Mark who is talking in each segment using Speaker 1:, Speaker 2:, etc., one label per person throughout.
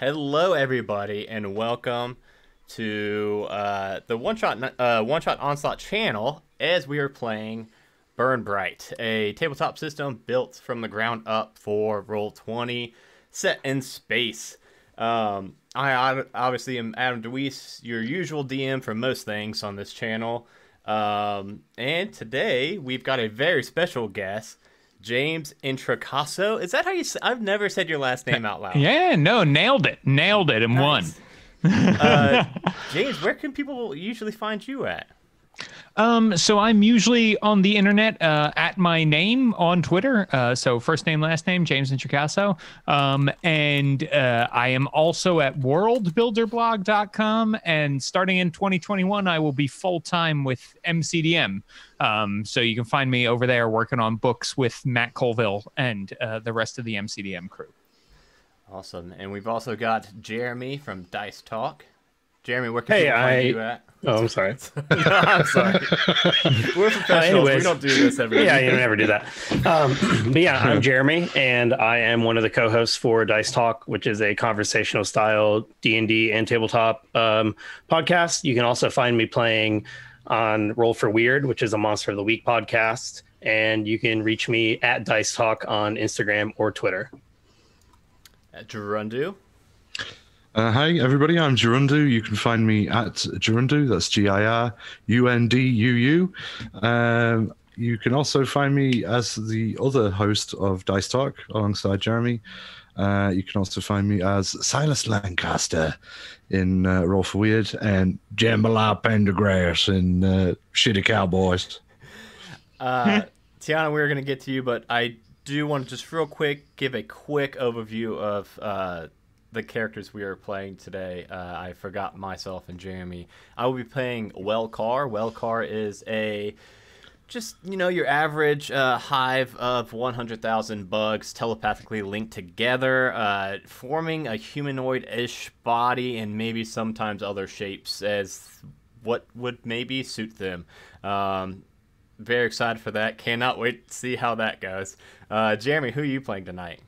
Speaker 1: Hello, everybody, and welcome to the One Shot Onslaught channel as we are playing Bryte, a tabletop system built from the ground up for Roll20, set in space. I obviously am Adam DeWeese, your usual DM for most things on this channel. And today we've got a very special guest, James Introcaso. Is that how you say? I've never said your last name out loud.
Speaker 2: Yeah, no, nailed it and
Speaker 1: Nice. James, where can people usually find you at?
Speaker 2: So I'm usually on the internet at my name on Twitter. So first name, last name, James Introcaso. And I am also at worldbuilderblog.com. And starting in 2021, I will be full-time with MCDM. So you can find me over there working on books with Matt Colville and the rest of the MCDM crew.
Speaker 1: Awesome. And we've also got Jeremy from Dice Talk. Jeremy, where can people find you at?
Speaker 3: Oh, I'm sorry.
Speaker 1: No, I'm sorry. We're professionals. We don't do this every week.
Speaker 3: Yeah, you never do that. But yeah, I'm Jeremy, and I am one of the co-hosts for Dice Talk, which is a conversational style D&D and tabletop podcast. You can also find me playing on Roll for Weird, which is a Monster of the Week podcast. And you can reach me at Dice Talk on Instagram or Twitter.
Speaker 1: At Gerundu.
Speaker 4: Hi, everybody. I'm Gerundu. You can find me at Gerundu. That's GIRUNDUU. You can also find me as the other host of Dice Talk alongside Jeremy. You can also find me as Silas Lancaster in Roll for Weird and Jambalaya Pendergrass in Shitty Cowboys.
Speaker 1: Tiana, we're going to get to you, but I do want to just real quick give a quick overview of the characters we are playing today. I forgot myself and Jeremy. I will be playing Wellcar. Wellcar is your average hive of 100,000 bugs telepathically linked together, forming a humanoid-ish body and maybe sometimes other shapes as what would maybe suit them. Very excited for that. Cannot wait to see how that goes. Jeremy, who are you playing tonight?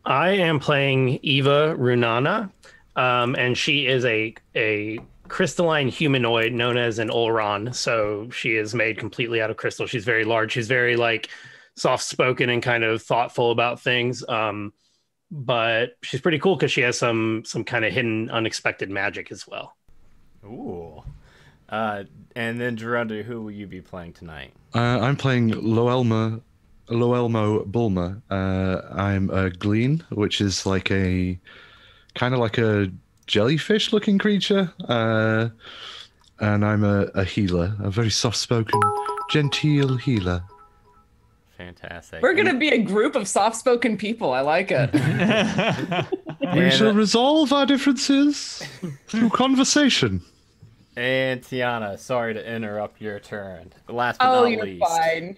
Speaker 3: I am playing Eva Runana, and she is a crystalline humanoid known as an Olron. So she is made completely out of crystal. She's very large. She's very soft-spoken and kind of thoughtful about things. But she's pretty cool because she has some kind of hidden, unexpected magic as well.
Speaker 1: Ooh. And then Gerundu, who will you be playing tonight?
Speaker 4: I'm playing Loelmo Bulma. I'm a Glean, which is kind of like a jellyfish-looking creature. And I'm a healer, a very soft-spoken, genteel healer.
Speaker 1: Fantastic.
Speaker 5: We're going to be a group of soft-spoken people. I like it.
Speaker 4: We shall resolve our differences through conversation.
Speaker 1: And Tiana, sorry to interrupt your turn. Last but not least.
Speaker 5: You're fine.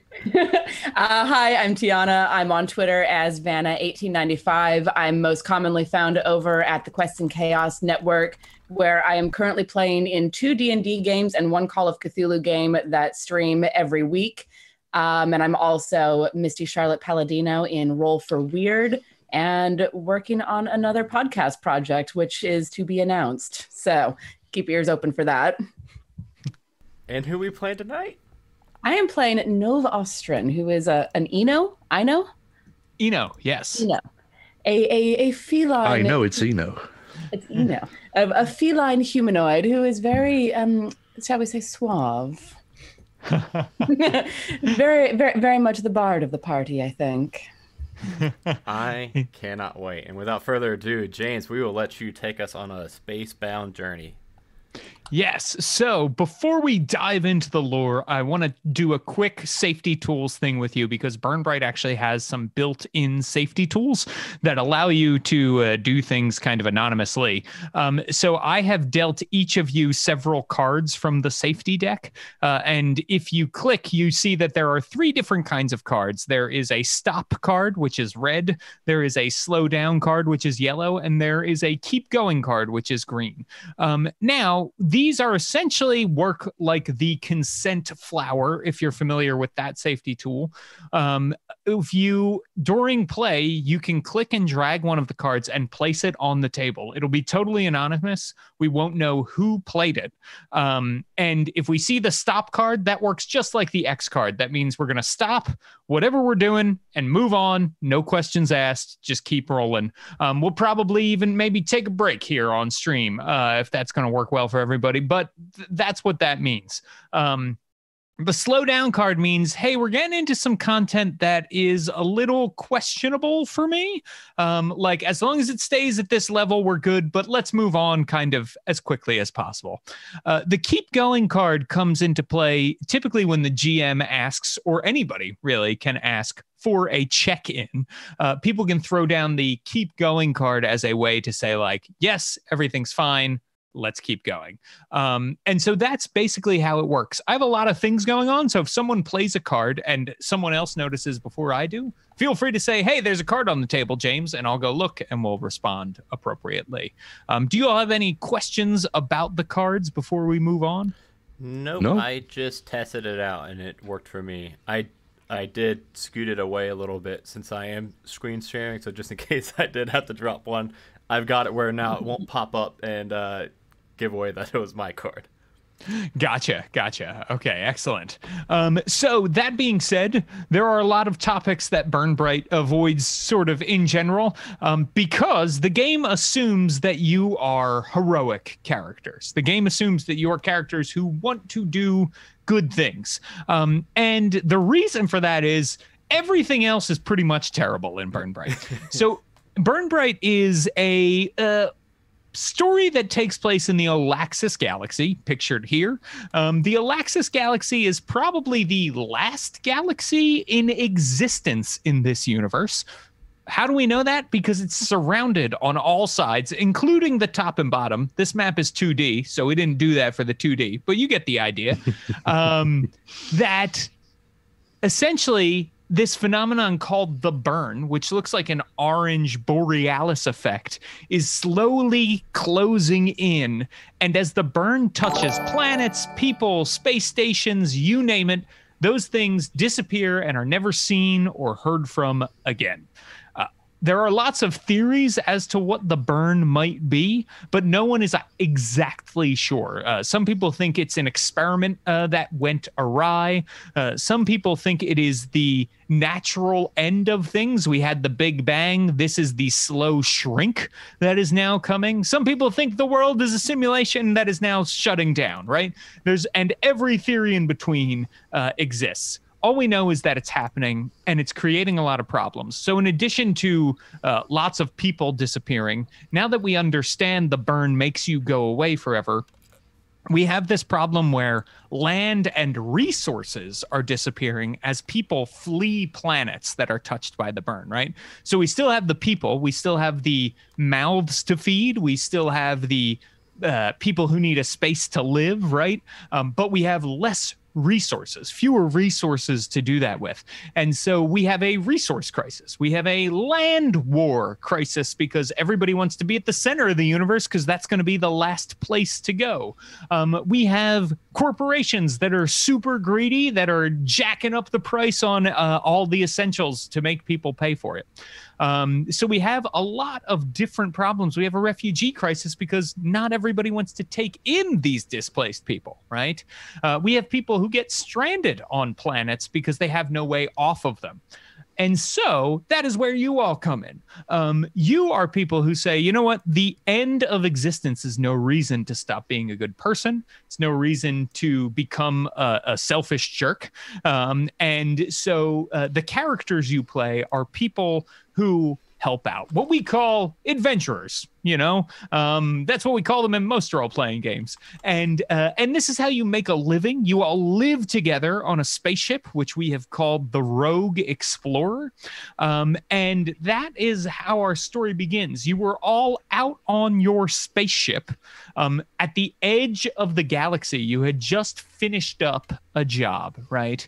Speaker 5: Hi, I'm Tiana. I'm on Twitter as Vanna1895. I'm most commonly found over at the Quest and Chaos Network, where I am currently playing in 2 D&D games and 1 Call of Cthulhu game that stream every week. And I'm also Misty Charlotte Palladino in Roll for Weird and working on another podcast project, which is to be announced. So keep your ears open for that.
Speaker 1: And who we playing tonight?
Speaker 5: I am playing Nova Ostrin, who is an Eno. Eno,
Speaker 2: yes.
Speaker 5: Eno. A feline.
Speaker 4: I know it's Eno.
Speaker 5: It's Eno. A feline humanoid who is very, shall we say, suave. very, very, very much the bard of the party, I think.
Speaker 1: I cannot wait. And without further ado, James, we will let you take us on a space-bound journey.
Speaker 2: Yes. So before we dive into the lore, I want to do a quick safety tools thing with you because Bryte actually has some built-in safety tools that allow you to do things kind of anonymously. So I have dealt each of you several cards from the safety deck. And if you click, you see that there are 3 different kinds of cards. There is a stop card, which is red. There is a slow down card, which is yellow. And there is a keep going card, which is green. Now, these These are essentially work like the consent flower, if you're familiar with that safety tool. If you, during play, you can click and drag one of the cards and place it on the table. It'll be totally anonymous. We won't know who played it. And if we see the stop card, that works just like the X card. That means we're going to stop whatever we're doing and move on. No questions asked. Just keep rolling. We'll probably even maybe take a break here on stream if that's going to work well for everybody. But that's what that means. The slow down card means, hey, we're getting into some content that is a little questionable for me. Like, as long as it stays at this level, we're good, but let's move on kind of as quickly as possible. The keep going card comes into play typically when the GM asks, or anybody really can ask, for a check-in. People can throw down the keep going card as a way to say, like, yes, everything's fine. Let's keep going. And so that's basically how it works. I have a lot of things going on. So if someone plays a card and someone else notices before I do, feel free to say, hey, there's a card on the table, James, and I'll go look and we'll respond appropriately. Do you all have any questions about the cards before we move on?
Speaker 1: Nope.
Speaker 4: No.
Speaker 1: I just tested it out and it worked for me. I did scoot it away a little bit since I am screen sharing. So just in case I did have to drop one, I've got it where now it won't pop up and give away that it was my card.
Speaker 2: Gotcha. Okay, excellent. So that being said, there are a lot of topics that Bryte avoids sort of in general, because the game assumes that you are heroic characters. The game assumes that you are characters who want to do good things. And the reason for that is everything else is pretty much terrible in Bryte. So Bryte is a story that takes place in the Alaxis Galaxy, pictured here. The Alaxis Galaxy is probably the last galaxy in existence in this universe. How do we know that? Because it's surrounded on all sides, including the top and bottom. This map is 2D, so we didn't do that for the 2D, but you get the idea. That essentially this phenomenon called the burn, which looks like an orange borealis effect, is slowly closing in. And as the burn touches planets, people, space stations, you name it, those things disappear and are never seen or heard from again. There are lots of theories as to what the burn might be, but no one is exactly sure. Some people think it's an experiment that went awry. Some people think it is the natural end of things. We had the Big Bang. This is the slow shrink that is now coming. Some people think the world is a simulation that is now shutting down, right? And every theory in between exists. All we know is that it's happening and it's creating a lot of problems. So in addition to lots of people disappearing, now that we understand the burn makes you go away forever, we have this problem where land and resources are disappearing as people flee planets that are touched by the burn, right? So we still have the people, we still have the mouths to feed, we still have the people who need a space to live, right? But we have less resources, fewer resources to do that with. And so we have a resource crisis. We have a land war crisis because everybody wants to be at the center of the universe because that's going to be the last place to go. We have corporations that are super greedy, that are jacking up the price on all the essentials to make people pay for it. So we have a lot of different problems. We have a refugee crisis because not everybody wants to take in these displaced people, right? We have people who get stranded on planets because they have no way off of them. And so that is where you all come in. You are people who say, you know what? The end of existence is no reason to stop being a good person. It's no reason to become a selfish jerk. And so the characters you play are people who help out, what we call adventurers, you know, that's what we call them in most role-playing games. And this is how you make a living. You all live together on a spaceship, which we have called the Rogue Explorer. And that is how our story begins. You were all out on your spaceship at the edge of the galaxy. You had just finished up a job, right?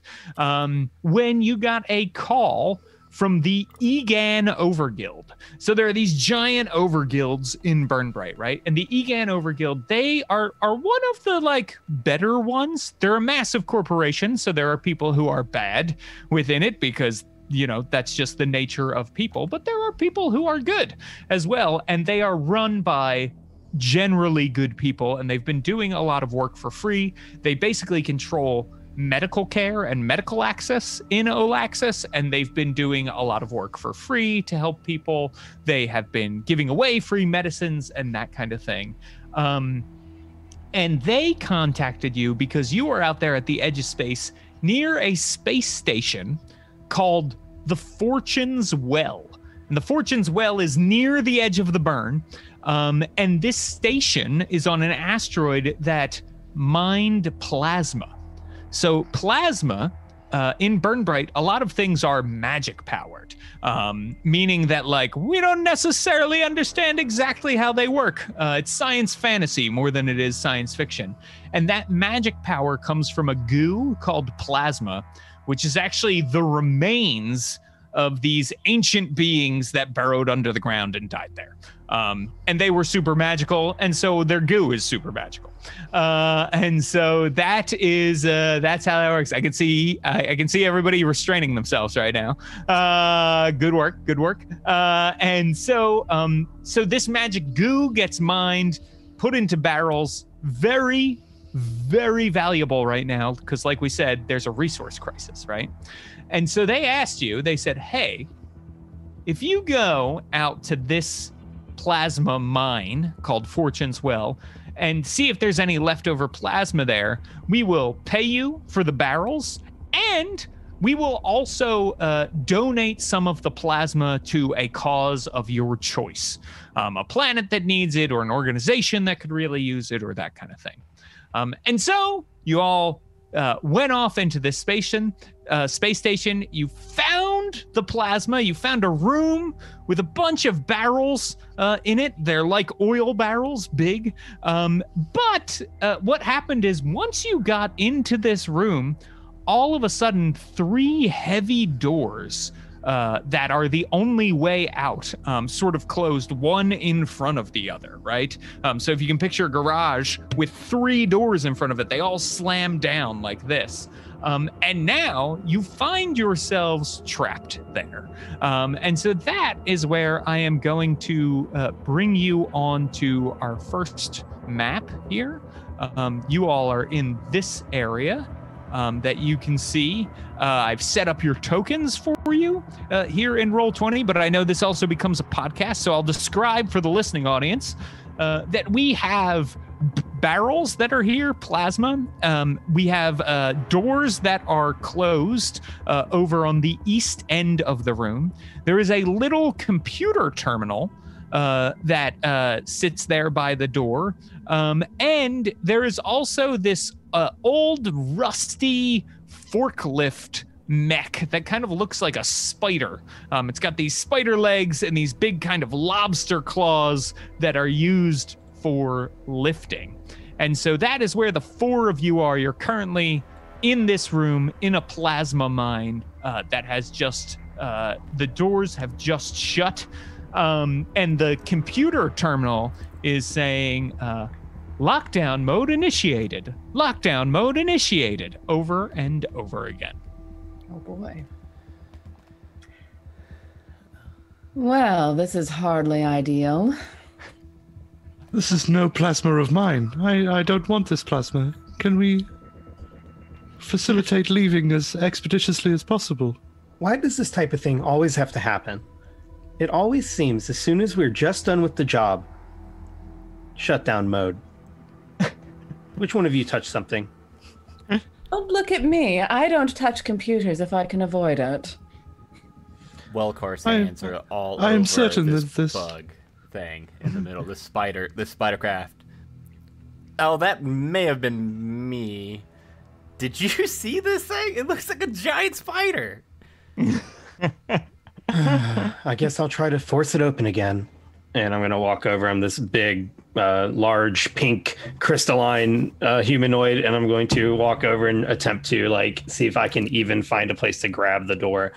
Speaker 2: When you got a call from the Egan Overguild. So there are these giant overguilds in Bryte, right? And the Egan Overguild, they are one of the like better ones. They're a massive corporation, so there are people who are bad within it because, you know, that's just the nature of people. But there are people who are good as well, and they are run by generally good people, and they've been doing a lot of work for free. They basically control medical care and medical access in Olaxis, and they've been doing a lot of work for free to help people. They have been giving away free medicines and that kind of thing. And they contacted you because you are out there at the edge of space near a space station called the Fortune's Well. And the Fortune's Well is near the edge of the burn. And this station is on an asteroid that mined plasma. So plasma, in Bryte, a lot of things are magic powered, meaning that like we don't necessarily understand exactly how they work. It's science fantasy more than it is science fiction. And that magic power comes from a goo called plasma, which is actually the remains of these ancient beings that burrowed under the ground and died there. And they were super magical, and so their goo is super magical. And so that's how that works. I can see everybody restraining themselves right now. Good work. And so this magic goo gets mined, put into barrels, very, very valuable right now, because like we said, there's a resource crisis, right? And so they said, hey, if you go out to this plasma mine called Fortune's Well and see if there's any leftover plasma there, we will pay you for the barrels, and we will also donate some of the plasma to a cause of your choice, a planet that needs it, or an organization that could really use it, or that kind of thing. And so you all went off into this space station. You found the plasma. You found a room with a bunch of barrels in it. They're like oil barrels, big. But what happened is once you got into this room, all of a sudden 3 heavy doors that are the only way out, sort of closed, one in front of the other, right? So if you can picture a garage with 3 doors in front of it, they all slam down like this. And now you find yourselves trapped there. And so that is where I am going to bring you on to our first map here. You all are in this area that you can see. I've set up your tokens for you here in Roll20, but I know this also becomes a podcast, so I'll describe for the listening audience that we have barrels that are here, plasma. We have doors that are closed over on the east end of the room. There is a little computer terminal that sits there by the door. And there is also this old rusty forklift mech that kind of looks like a spider. It's got these spider legs and these big kind of lobster claws that are used for lifting. And so that is where the 4 of you are. You're currently in this room in a plasma mine that has just, the doors have just shut. And the computer terminal is saying, lockdown mode initiated, lockdown mode initiated, over and over again.
Speaker 5: Oh boy. Well, this is hardly ideal.
Speaker 4: This is no plasma of mine. I don't want this plasma. Can we facilitate leaving as expeditiously as possible?
Speaker 3: Why does this type of thing always have to happen? It always seems as soon as we're just done with the job, shutdown mode. Which one of you touched something?
Speaker 5: Don't look at me. I don't touch computers if I can avoid it.
Speaker 1: Wellcar's hands are all over
Speaker 4: I am certain
Speaker 1: this
Speaker 4: that this
Speaker 1: bug thing in the middle, this spider craft. Oh, that may have been me. Did you see this thing? It looks like a giant spider.
Speaker 3: I guess I'll try to force it open again. And I'm going to walk over. I'm this big, large, pink, crystalline humanoid, and I'm going to walk over and attempt to, like, see if I can even find a place to grab the door.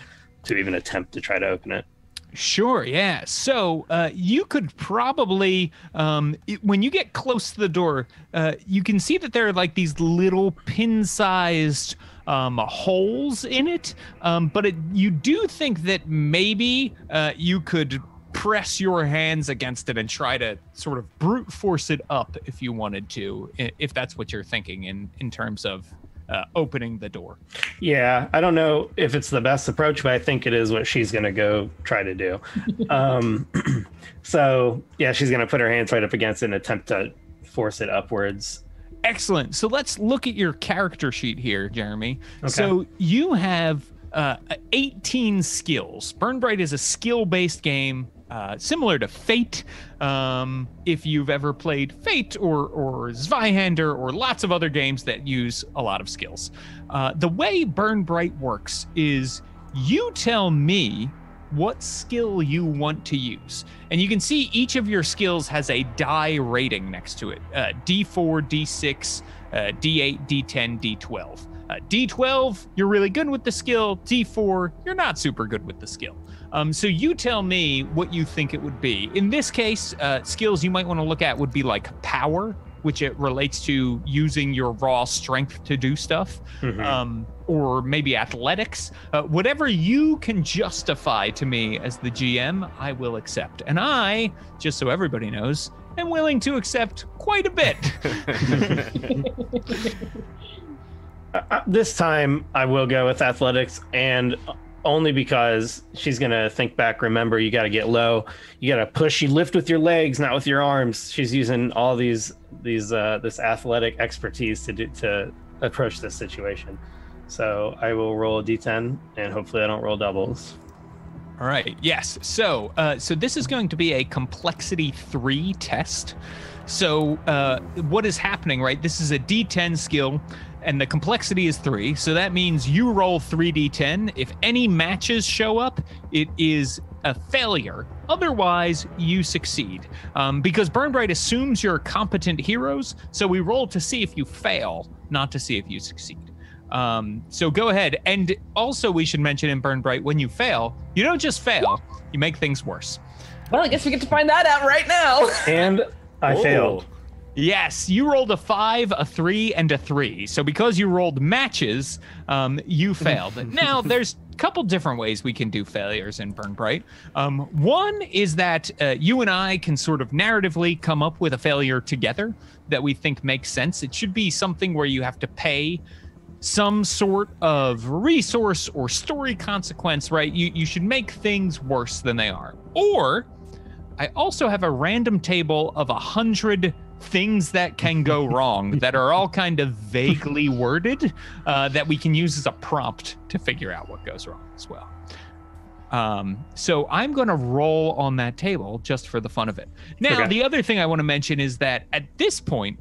Speaker 3: to even attempt to try to open it.
Speaker 2: Sure, yeah. So you could probably, when you get close to the door, you can see that there are like these little pin-sized holes in it. But you do think that maybe you could press your hands against it and try to sort of brute force it up if you wanted to, if that's what you're thinking in terms of opening the door.
Speaker 3: Yeah, I don't know if it's the best approach, but I think it is what she's going to go try to do. So, yeah, she's going to put her hands right up against it and attempt to force it upwards.
Speaker 2: Excellent. So let's look at your character sheet here, Jeremy.
Speaker 3: Okay.
Speaker 2: So you have 18 skills. Burn Bryte is a skill-based game, similar to Fate. If you've ever played Fate or Zweihander or lots of other games that use a lot of skills. The way Burn Bryte works is you tell me what skill you want to use. And you can see each of your skills has a die rating next to it. D4, D6, D8, D10, D12. D12, you're really good with the skill. D4, you're not super good with the skill. So you tell me what you think it would be. In this case, skills you might want to look at would be like power, which it relates to using your raw strength to do stuff, or maybe athletics. Whatever you can justify to me as the GM, I will accept. And I, just so everybody knows, am willing to accept quite a bit.
Speaker 3: This time, I will go with athletics, and only because she's going to think back, remember, you got to get low. You got to push. You lift with your legs, not with your arms. She's using all this athletic expertise to approach this situation. So I will roll a D10, and hopefully I don't roll doubles.
Speaker 2: All right. Yes. So this is going to be a complexity 3 test. So what is happening, right? This is a D10 skill, and the complexity is 3. So that means you roll 3d10. If any matches show up, it is a failure. Otherwise, you succeed. Because Burn Bryte assumes you're competent heroes, so we roll to see if you fail, not to see if you succeed. So go ahead. And also we should mention in Burn Bryte, when you fail, you don't just fail, you make things worse.
Speaker 5: Well, I guess we get to find that out right now.
Speaker 3: And I failed.
Speaker 2: Yes, you rolled a 5, a 3, and a 3. So because you rolled matches, you failed. Now, there's a couple different ways we can do failures in Burn Bryte. One is that you and I can sort of narratively come up with a failure together that we think makes sense. It should be something where you have to pay some sort of resource or story consequence, right? You should make things worse than they are. Or I also have a random table of 100 things that can go wrong that are all kind of vaguely worded that we can use as a prompt to figure out what goes wrong as well. So I'm going to roll on that table just for the fun of it. Now, The other thing I want to mention is that at this point,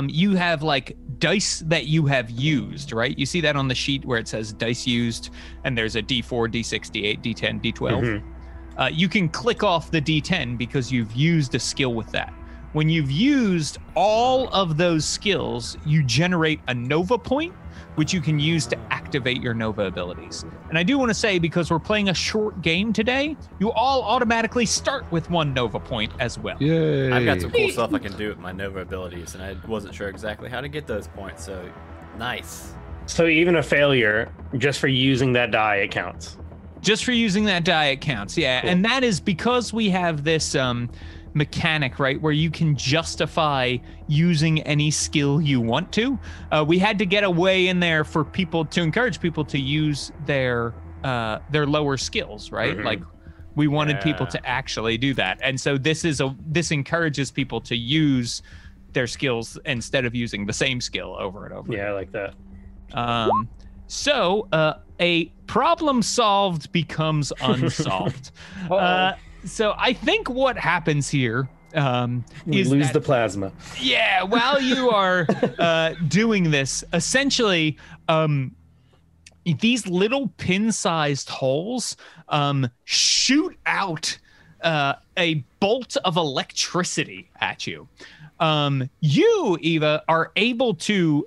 Speaker 2: you have like dice that you have used, right? You see that on the sheet where it says dice used, and there's a D4, D6, D8, D10, D12. You can click off the D10 because you've used a skill with that. When you've used all of those skills, you generate a Nova point, which you can use to activate your Nova abilities. And I do want to say, because we're playing a short game today, you all automatically start with 1 Nova point as well.
Speaker 4: Yay.
Speaker 1: I've got some cool stuff I can do with my Nova abilities, and I wasn't sure exactly how to get those points, so nice.
Speaker 3: So even a failure, just for using that die, it counts.
Speaker 2: Just for using that die, it counts, yeah. Cool. And that is because we have this mechanic, right, where you can justify using any skill you want to. We had to get a way in there for people to encourage people to use their lower skills, right? Like we wanted people to actually do that, and so this encourages people to use their skills instead of using the same skill over and over.
Speaker 3: Yeah, I like that.
Speaker 2: So a problem solved becomes unsolved. So I think what happens here
Speaker 3: we
Speaker 2: is
Speaker 3: lose the plasma.
Speaker 2: Yeah, while you are doing this, essentially, these little pin-sized holes shoot out a bolt of electricity at you. You, Eva, are able to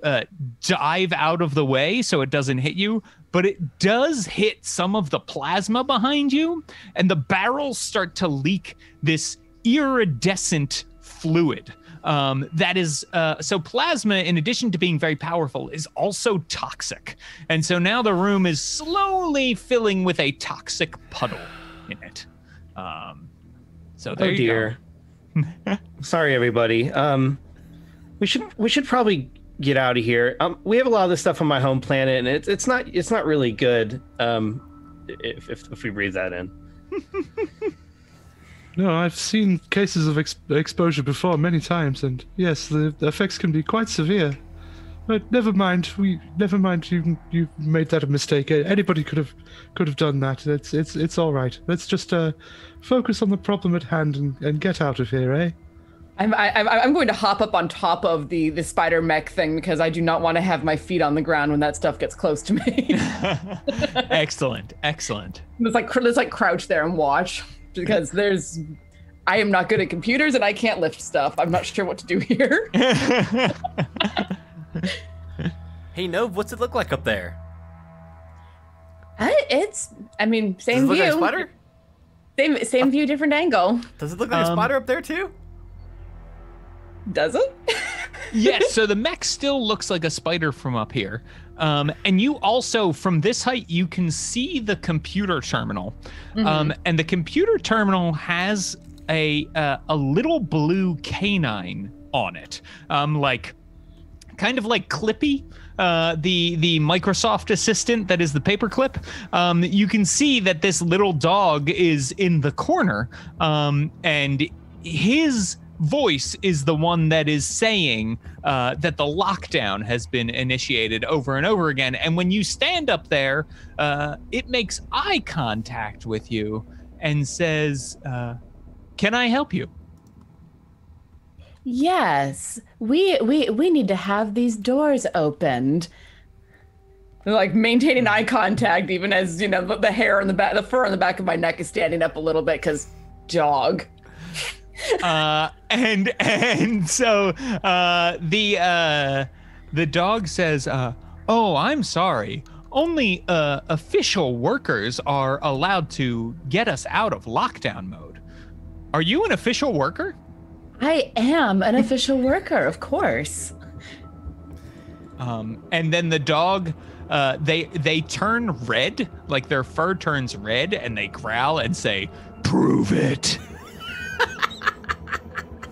Speaker 2: dive out of the way so it doesn't hit you, but it does hit some of the plasma behind you, and the barrels start to leak this iridescent fluid. That is, so plasma, in addition to being very powerful, is also toxic. And so now the room is slowly filling with a toxic puddle in it. So there you go.
Speaker 3: Sorry, everybody. We should probably get out of here. We have a lot of this stuff on my home planet, and it's not really good. If we breathe that in.
Speaker 4: No, I've seen cases of exposure before many times, and yes, the effects can be quite severe. But never mind. Never mind. You made that a mistake. Anybody could have done that. It's all right. Let's just focus on the problem at hand and get out of here, eh?
Speaker 5: I'm going to hop up on top of the spider mech thing because I do not want to have my feet on the ground when that stuff gets close to me.
Speaker 2: Excellent.
Speaker 5: Let's like crouch there and watch. Because I am not good at computers and I can't lift stuff. I'm not sure what to do here.
Speaker 1: Hey, Nove, what's it look like up there?
Speaker 5: Same
Speaker 1: Does it
Speaker 5: view.
Speaker 1: look like a spider?
Speaker 5: Same view, different angle.
Speaker 1: Does it look like a spider up there too?
Speaker 5: Does it?
Speaker 2: Yes, so the mech still looks like a spider from up here. And you also, from this height, you can see the computer terminal. And the computer terminal has a little blue canine on it. Kind of like Clippy, the Microsoft assistant that is the paperclip. You can see that this little dog is in the corner, and his voice is the one that is saying that the lockdown has been initiated over and over again. And when you stand up there, it makes eye contact with you and says, can I help you?
Speaker 5: Yes, we need to have these doors opened. Like maintaining eye contact, even as the hair on the back, the fur on the back of my neck is standing up a little bit because dog.
Speaker 2: And so the dog says, "Oh, I'm sorry. Only official workers are allowed to get us out of lockdown mode. Are you an official worker?"
Speaker 5: I am an official worker, of course.
Speaker 2: And then the dog, they turn red, like their fur turns red, and they growl and say, "Prove it."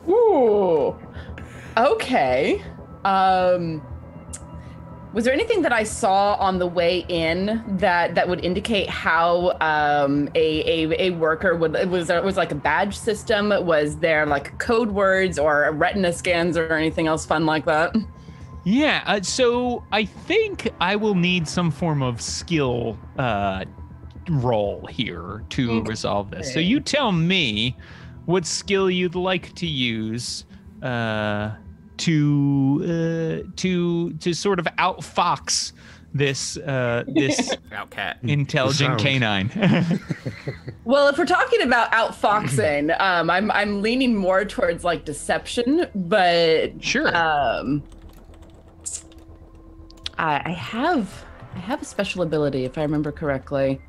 Speaker 5: Ooh. Okay. Was there anything that I saw on the way in that would indicate how a worker was like a badge system? Was there like code words or retina scans or anything else fun like that?
Speaker 2: Yeah, so I think I will need some form of skill roll here to resolve this. So you tell me what skill you'd like to use to sort of outfox this
Speaker 1: Outcat
Speaker 2: intelligent canine.
Speaker 5: Well, if we're talking about outfoxing, I'm leaning more towards like deception, but
Speaker 2: Sure.
Speaker 5: I have a special ability if I remember correctly.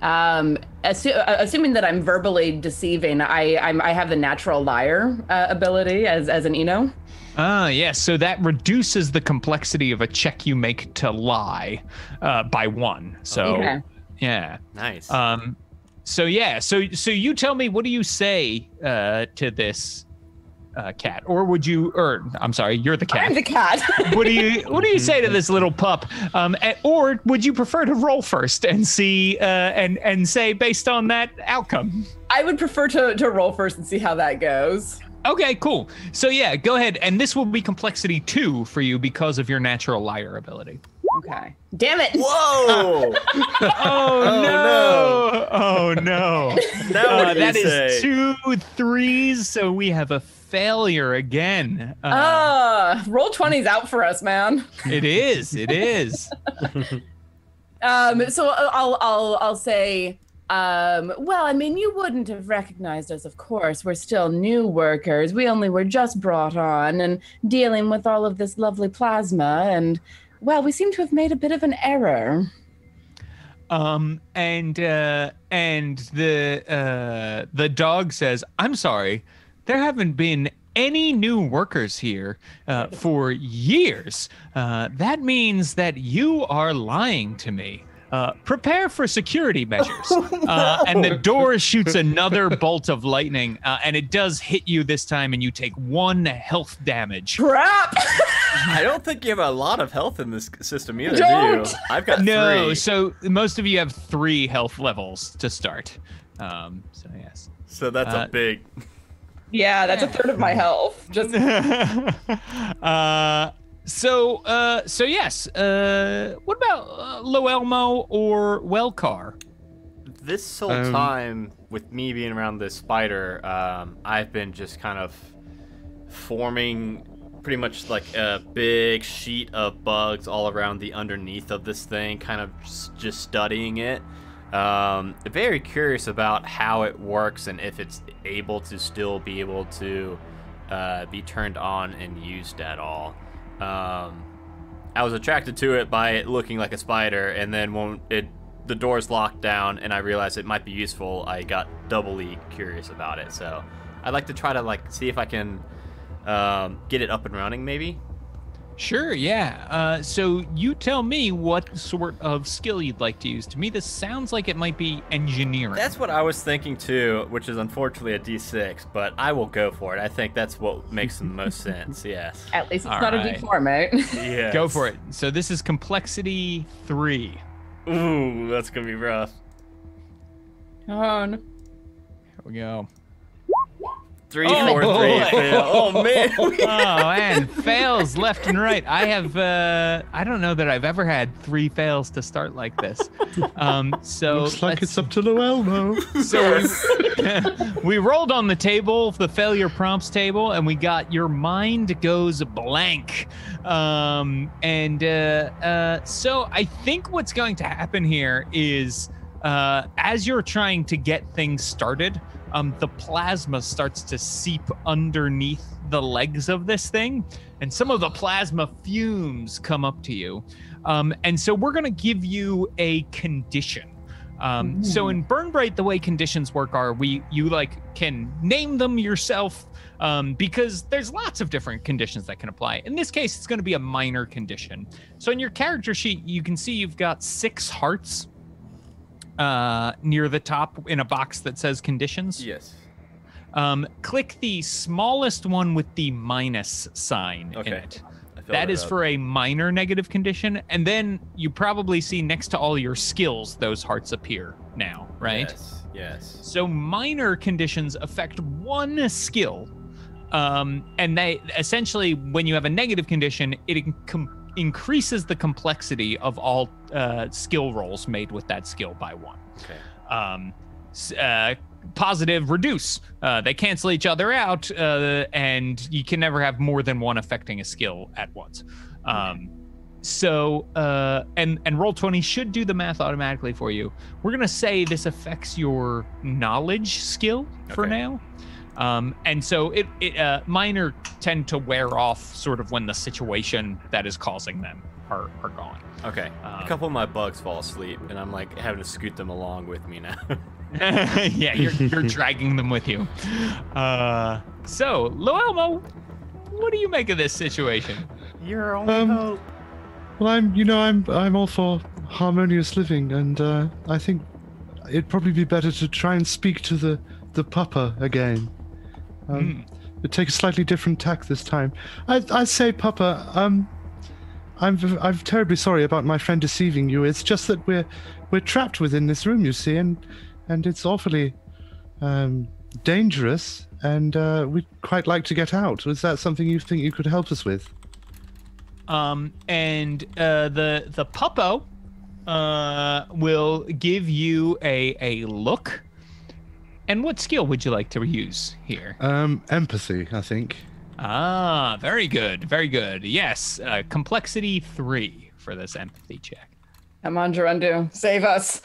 Speaker 5: Assuming that I'm verbally deceiving, I have the natural liar ability as an Eno.
Speaker 2: Yes. So that reduces the complexity of a check you make to lie by 1. So
Speaker 5: Okay.
Speaker 2: yeah.
Speaker 1: Nice.
Speaker 2: So yeah. So you tell me, what do you say to this cat, or would you? Or I'm sorry, you're the cat.
Speaker 5: I'm the cat.
Speaker 2: What do you say to this little pup? Or would you prefer to roll first and see and say based on that outcome?
Speaker 5: I would prefer to roll first and see how that goes.
Speaker 2: Okay, cool. So yeah, go ahead, and this will be complexity 2 for you because of your natural liar ability.
Speaker 5: Okay. Damn it.
Speaker 1: Whoa!
Speaker 2: Oh no!
Speaker 1: Now what do you
Speaker 2: that
Speaker 1: say?
Speaker 2: is 2 3s, so we have a failure again.
Speaker 5: Roll 20's out for us, man.
Speaker 2: It is.
Speaker 5: So I'll say, well, I mean, you wouldn't have recognized us, of course. We're still new workers. We only were just brought on and dealing with all of this lovely plasma, and Well, we seem to have made a bit of an error.
Speaker 2: And the dog says, "I'm sorry, there haven't been any new workers here for years. That means that you are lying to me. Prepare for security measures." And the door shoots another bolt of lightning, and it does hit you this time, and you take 1 health damage.
Speaker 5: Crap!
Speaker 1: I don't think you have a lot of health in this system either,
Speaker 5: Don't.
Speaker 1: do you? I've got
Speaker 2: No,
Speaker 1: 3.
Speaker 2: so most of you have 3 health levels to start. So yes.
Speaker 1: So that's a big...
Speaker 5: Yeah, that's a third of my health. Just
Speaker 2: So yes. What about Loelmo or Welcar?
Speaker 1: This whole time, with me being around this spider, I've been just kind of forming pretty much like a big sheet of bugs all around the underneath of this thing, kind of just studying it. Very curious about how it works and if it's able to still be able to be turned on and used at all. I was attracted to it by it looking like a spider, and then when the doors locked down and I realized it might be useful, I got doubly curious about it. So I'd like to try to see if I can get it up and running, maybe.
Speaker 2: Sure, yeah. So you tell me what sort of skill you'd like to use. To me, this sounds like it might be engineering.
Speaker 1: That's what I was thinking too, which is unfortunately a D6, but I will go for it. I think that's what makes the most sense, yes.
Speaker 5: at least it's
Speaker 2: All
Speaker 5: not
Speaker 2: right.
Speaker 5: a D4, mate.
Speaker 1: Yeah.
Speaker 2: Go for it. So this is complexity 3.
Speaker 1: Ooh, that's going to be rough.
Speaker 5: Come on.
Speaker 2: Here we go.
Speaker 1: 3,
Speaker 2: Oh,
Speaker 1: 4, 3,
Speaker 2: boy.
Speaker 1: fail. Oh, man.
Speaker 2: Oh, man, fails left and right. I have, I don't know that I've ever had 3 fails to start like this. So
Speaker 4: Looks like it's up to Loelmo.
Speaker 2: So we rolled on the table, the failure prompts table, and we got your mind goes blank. So I think what's going to happen here is as you're trying to get things started, the plasma starts to seep underneath the legs of this thing, and some of the plasma fumes come up to you. And so we're going to give you a condition. So in Bryte, the way conditions work are you can name them yourself because there's lots of different conditions that can apply. In this case, it's going to be a minor condition. So in your character sheet, you can see you've got 6 hearts near the top in a box that says conditions.
Speaker 1: Yes.
Speaker 2: Click the smallest one with the minus sign in it. That is for a minor negative condition. And then you probably see next to all your skills, those hearts appear now, right?
Speaker 1: Yes, yes.
Speaker 2: So minor conditions affect 1 skill. And they essentially, when you have a negative condition, it increases the complexity of all skill rolls made with that skill by 1.
Speaker 1: Okay.
Speaker 2: Positive, reduce. They cancel each other out, and you can never have more than 1 affecting a skill at once. And Roll20 should do the math automatically for you. We're gonna say this affects your knowledge skill for now. And so it minor tend to wear off sort of when the situation that is causing them are gone.
Speaker 1: Okay. A couple of my bugs fall asleep, and I'm having to scoot them along with me now.
Speaker 2: Yeah, you're dragging them with you. So Loelmo, what do you make of this situation?
Speaker 1: You're only hope.
Speaker 4: Well, I'm all for harmonious living, and I think it'd probably be better to try and speak to the papa again. It'd take a slightly different tack this time. I say, Papa, I'm terribly sorry about my friend deceiving you. It's just that we're trapped within this room, you see, and it's awfully dangerous, and we'd quite like to get out. Is that something you think you could help us with?
Speaker 2: The puppo will give you a look. And what skill would you like to use here?
Speaker 4: Empathy, I think.
Speaker 2: Ah, very good, very good. Yes, complexity 3 for this empathy check.
Speaker 5: Come on, Gerundu, save us.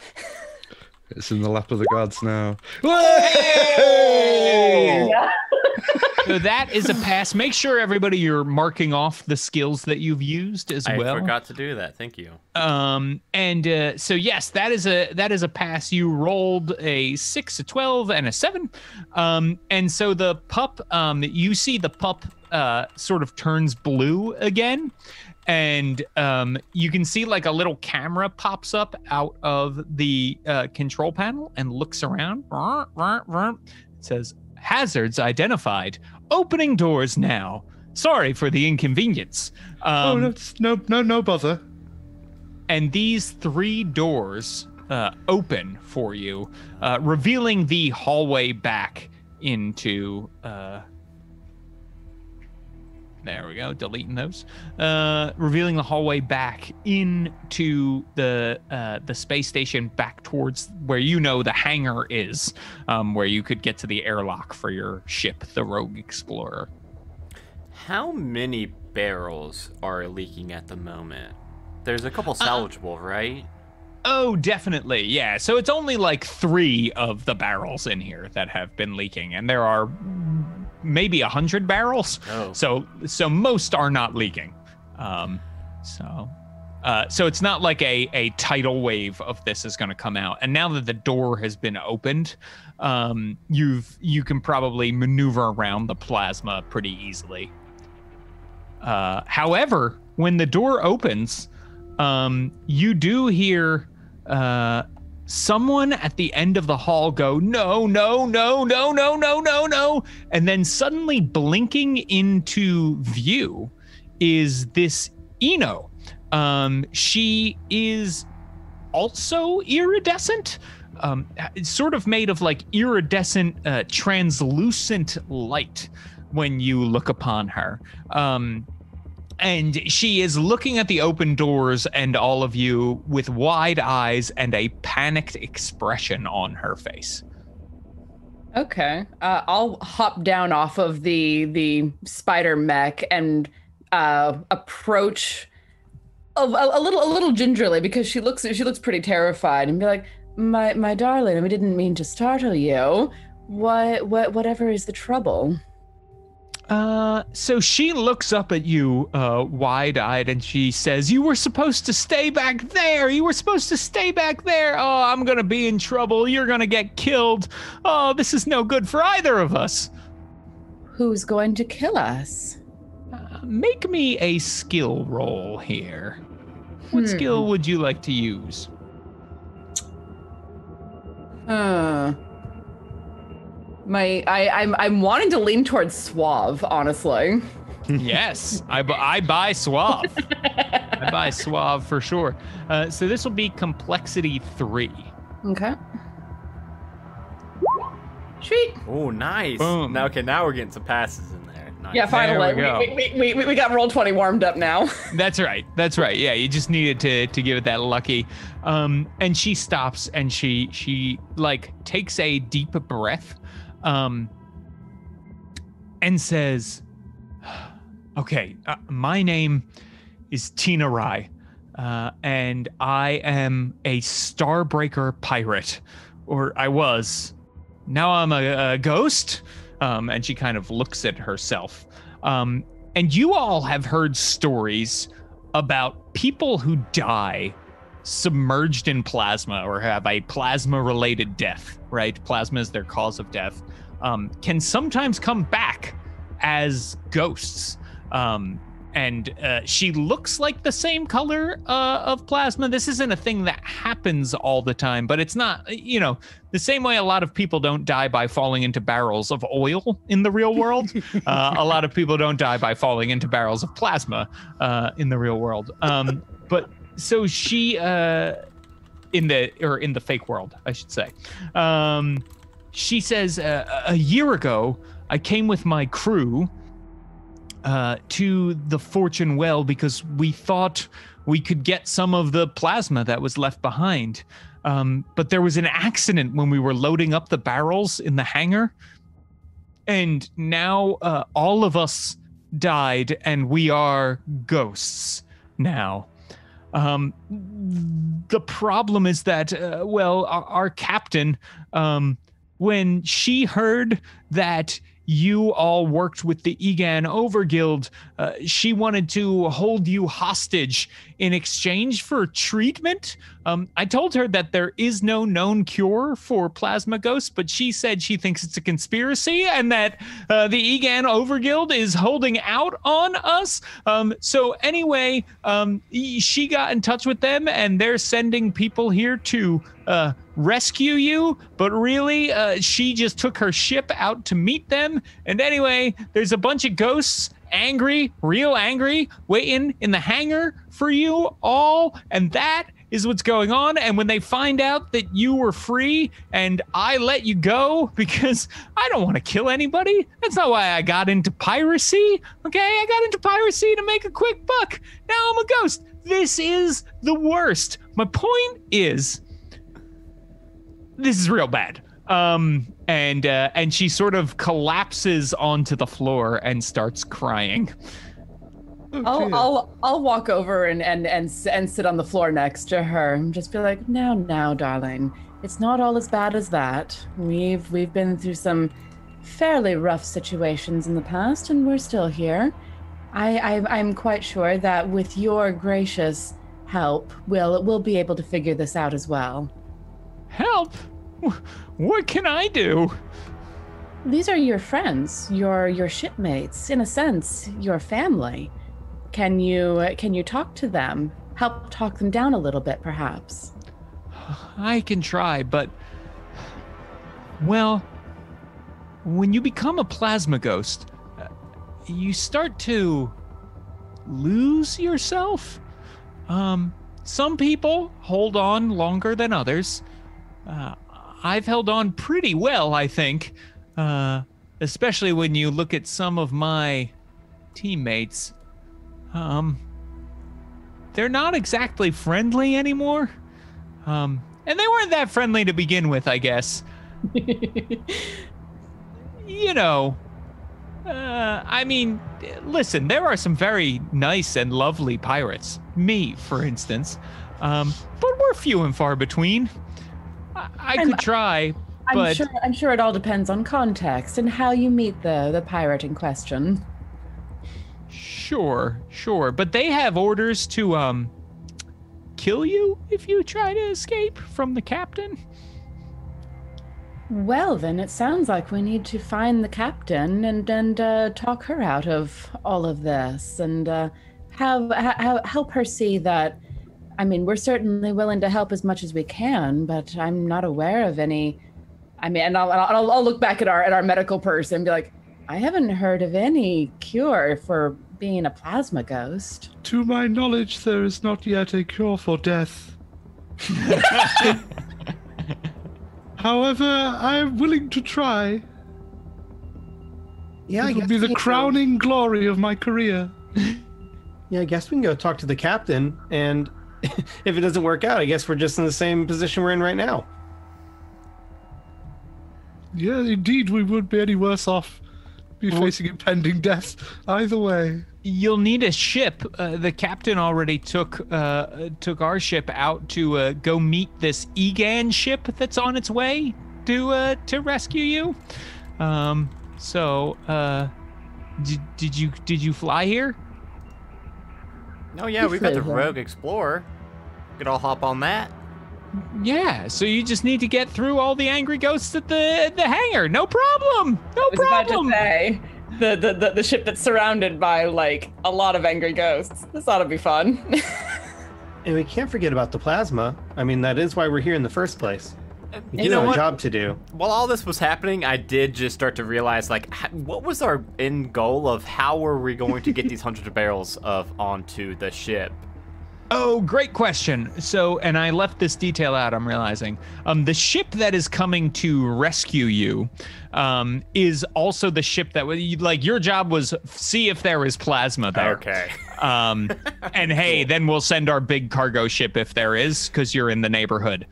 Speaker 4: It's in the lap of the gods now.
Speaker 2: Hey! So that is a pass. Make sure everybody you're marking off the skills that you've used as well.
Speaker 1: I forgot to do that. Thank you.
Speaker 2: So yes, that is a pass. You rolled a 6, a 12, and a 7. And so the pup, you see the pup sort of turns blue again. And you can see like a little camera pops up out of the control panel and looks around. It says, hazards identified. Opening doors now. Sorry for the inconvenience.
Speaker 4: No bother.
Speaker 2: And these 3 doors open for you, revealing the hallway back into... there we go, deleting those. Revealing the hallway back into the space station, back towards where the hangar is, where you could get to the airlock for your ship, the Rogue Explorer.
Speaker 1: How many barrels are leaking at the moment? There's a couple salvageable, right?
Speaker 2: Oh, definitely, yeah. So it's only like 3 of the barrels in here that have been leaking, and there are maybe 100 barrels.
Speaker 1: Oh.
Speaker 2: So most are not leaking. So it's not like a tidal wave of this is going to come out. And now that the door has been opened, you can probably maneuver around the plasma pretty easily. However, when the door opens, you do hear someone at the end of the hall go, no, no, no, no, no, no, no, no. And then suddenly blinking into view is this Eno. She is also iridescent, sort of made of like iridescent, translucent light when you look upon her. And she is looking at the open doors and all of you with wide eyes and a panicked expression on her face.
Speaker 5: Okay. I'll hop down off of the spider mech and approach a little gingerly, because she looks pretty terrified, and be like, my darling, we didn't mean to startle you. Whatever is the trouble?
Speaker 2: So she looks up at you, wide-eyed, and she says, you were supposed to stay back there. You were supposed to stay back there. Oh, I'm gonna be in trouble. You're gonna get killed. Oh, this is no good for either of us.
Speaker 5: Who's going to kill us?
Speaker 2: Make me a skill roll here. What skill would you like to use?
Speaker 5: I'm wanting to lean towards suave, honestly.
Speaker 2: Yes, I buy suave. I buy suave for sure. So this will be complexity 3.
Speaker 5: Okay. Sweet.
Speaker 1: Oh, nice.
Speaker 2: Boom.
Speaker 1: Now we're getting some passes in there. Nice.
Speaker 5: Yeah, finally. We got roll 20 warmed up now.
Speaker 2: That's right. Yeah, you just needed to give it that lucky. And she stops and she like takes a deep breath, and says, okay, my name is Tina Rai, and I am a Starbreaker pirate, or I was. Now I'm a ghost. And she kind of looks at herself. And you all have heard stories about people who die submerged in plasma or have a plasma-related death, right? Plasma is their cause of death. Can sometimes come back as ghosts. And she looks like the same color of plasma. This isn't a thing that happens all the time, but it's not, the same way a lot of people don't die by falling into barrels of oil in the real world. A lot of people don't die by falling into barrels of plasma in the real world. But so she, in the fake world, I should say, she says, a year ago, I came with my crew to the Fortune Well because we thought we could get some of the plasma that was left behind. But there was an accident when we were loading up the barrels in the hangar. And now all of us died and we are ghosts now. The problem is that, our captain, when she heard that you all worked with the Egan Overguild. She wanted to hold you hostage in exchange for treatment. I told her that there is no known cure for plasma ghosts, but she said she thinks it's a conspiracy and that the Egan Overguild is holding out on us. So anyway, she got in touch with them and they're sending people here to rescue you, but really she just took her ship out to meet them. And anyway, there's a bunch of ghosts, angry, real angry, waiting in the hangar for you all, and that is what's going on. And when they find out that you were free and I let you go because I don't want to kill anybody, that's not why I got into piracy. Okay, I got into piracy to make a quick buck. Now I'm a ghost. This is the worst. My point is, this is real bad. And she sort of collapses onto the floor and starts crying.
Speaker 5: I'll walk over and sit on the floor next to her and just be like, now, darling, it's not all as bad as that. We've been through some fairly rough situations in the past, and we're still here. I'm quite sure that with your gracious help, we'll be able to figure this out as well.
Speaker 2: Help? What can I do?
Speaker 5: These are your friends, your shipmates, in a sense, your family. Can you talk to them? Help talk them down a little bit, perhaps.
Speaker 2: I can try, but well, when you become a plasma ghost, you start to lose yourself. Some people hold on longer than others. I've held on pretty well, I think, especially when you look at some of my teammates. They're not exactly friendly anymore. And they weren't that friendly to begin with, I guess. You know, I mean, listen, there are some very nice and lovely pirates. Me, for instance. But we're few and far between. I could try, but
Speaker 5: I'm sure it all depends on context and how you meet the pirate in question.
Speaker 2: Sure. But they have orders to kill you if you try to escape from the captain.
Speaker 5: Well, then it sounds like we need to find the captain and talk her out of all of this and help her see that. I mean, we're certainly willing to help as much as we can, but I'm not aware of any. I mean, and I'll look back at our medical person and be like, I haven't heard of any cure for being a plasma ghost.
Speaker 4: To my knowledge, there is not yet a cure for death. However, I'm willing to try.
Speaker 6: Yeah,
Speaker 4: it will be the crowning glory of my career.
Speaker 6: Yeah, I guess we can go talk to the captain, and if it doesn't work out, I guess we're just in the same position we're in right now.
Speaker 4: Yeah, indeed, we wouldn't be any worse off facing impending death either way.
Speaker 2: You'll need a ship. The captain already took our ship out to go meet this Egan ship that's on its way to rescue you. Did you fly here?
Speaker 1: Oh yeah, we've got the Rogue Explorer. We could all hop on that.
Speaker 2: Yeah, so you just need to get through all the angry ghosts at the hangar. No problem. No problem.
Speaker 5: I was about to say the ship that's surrounded by like a lot of angry ghosts. This ought to be fun.
Speaker 6: And we can't forget about the plasma. I mean, that is why we're here in the first place.
Speaker 1: You know
Speaker 6: a
Speaker 1: what?
Speaker 6: Job to do.
Speaker 1: While all this was happening, I did just start to realize, like, what was our end goal of how were we going to get these hundreds of barrels onto the ship?
Speaker 2: Oh, great question. So, and I left this detail out, I'm realizing. The ship that is coming to rescue you is also the ship that, like, your job was see if there is plasma there.
Speaker 1: Okay.
Speaker 2: And hey, then we'll send our big cargo ship if there is, because you're in the neighborhood.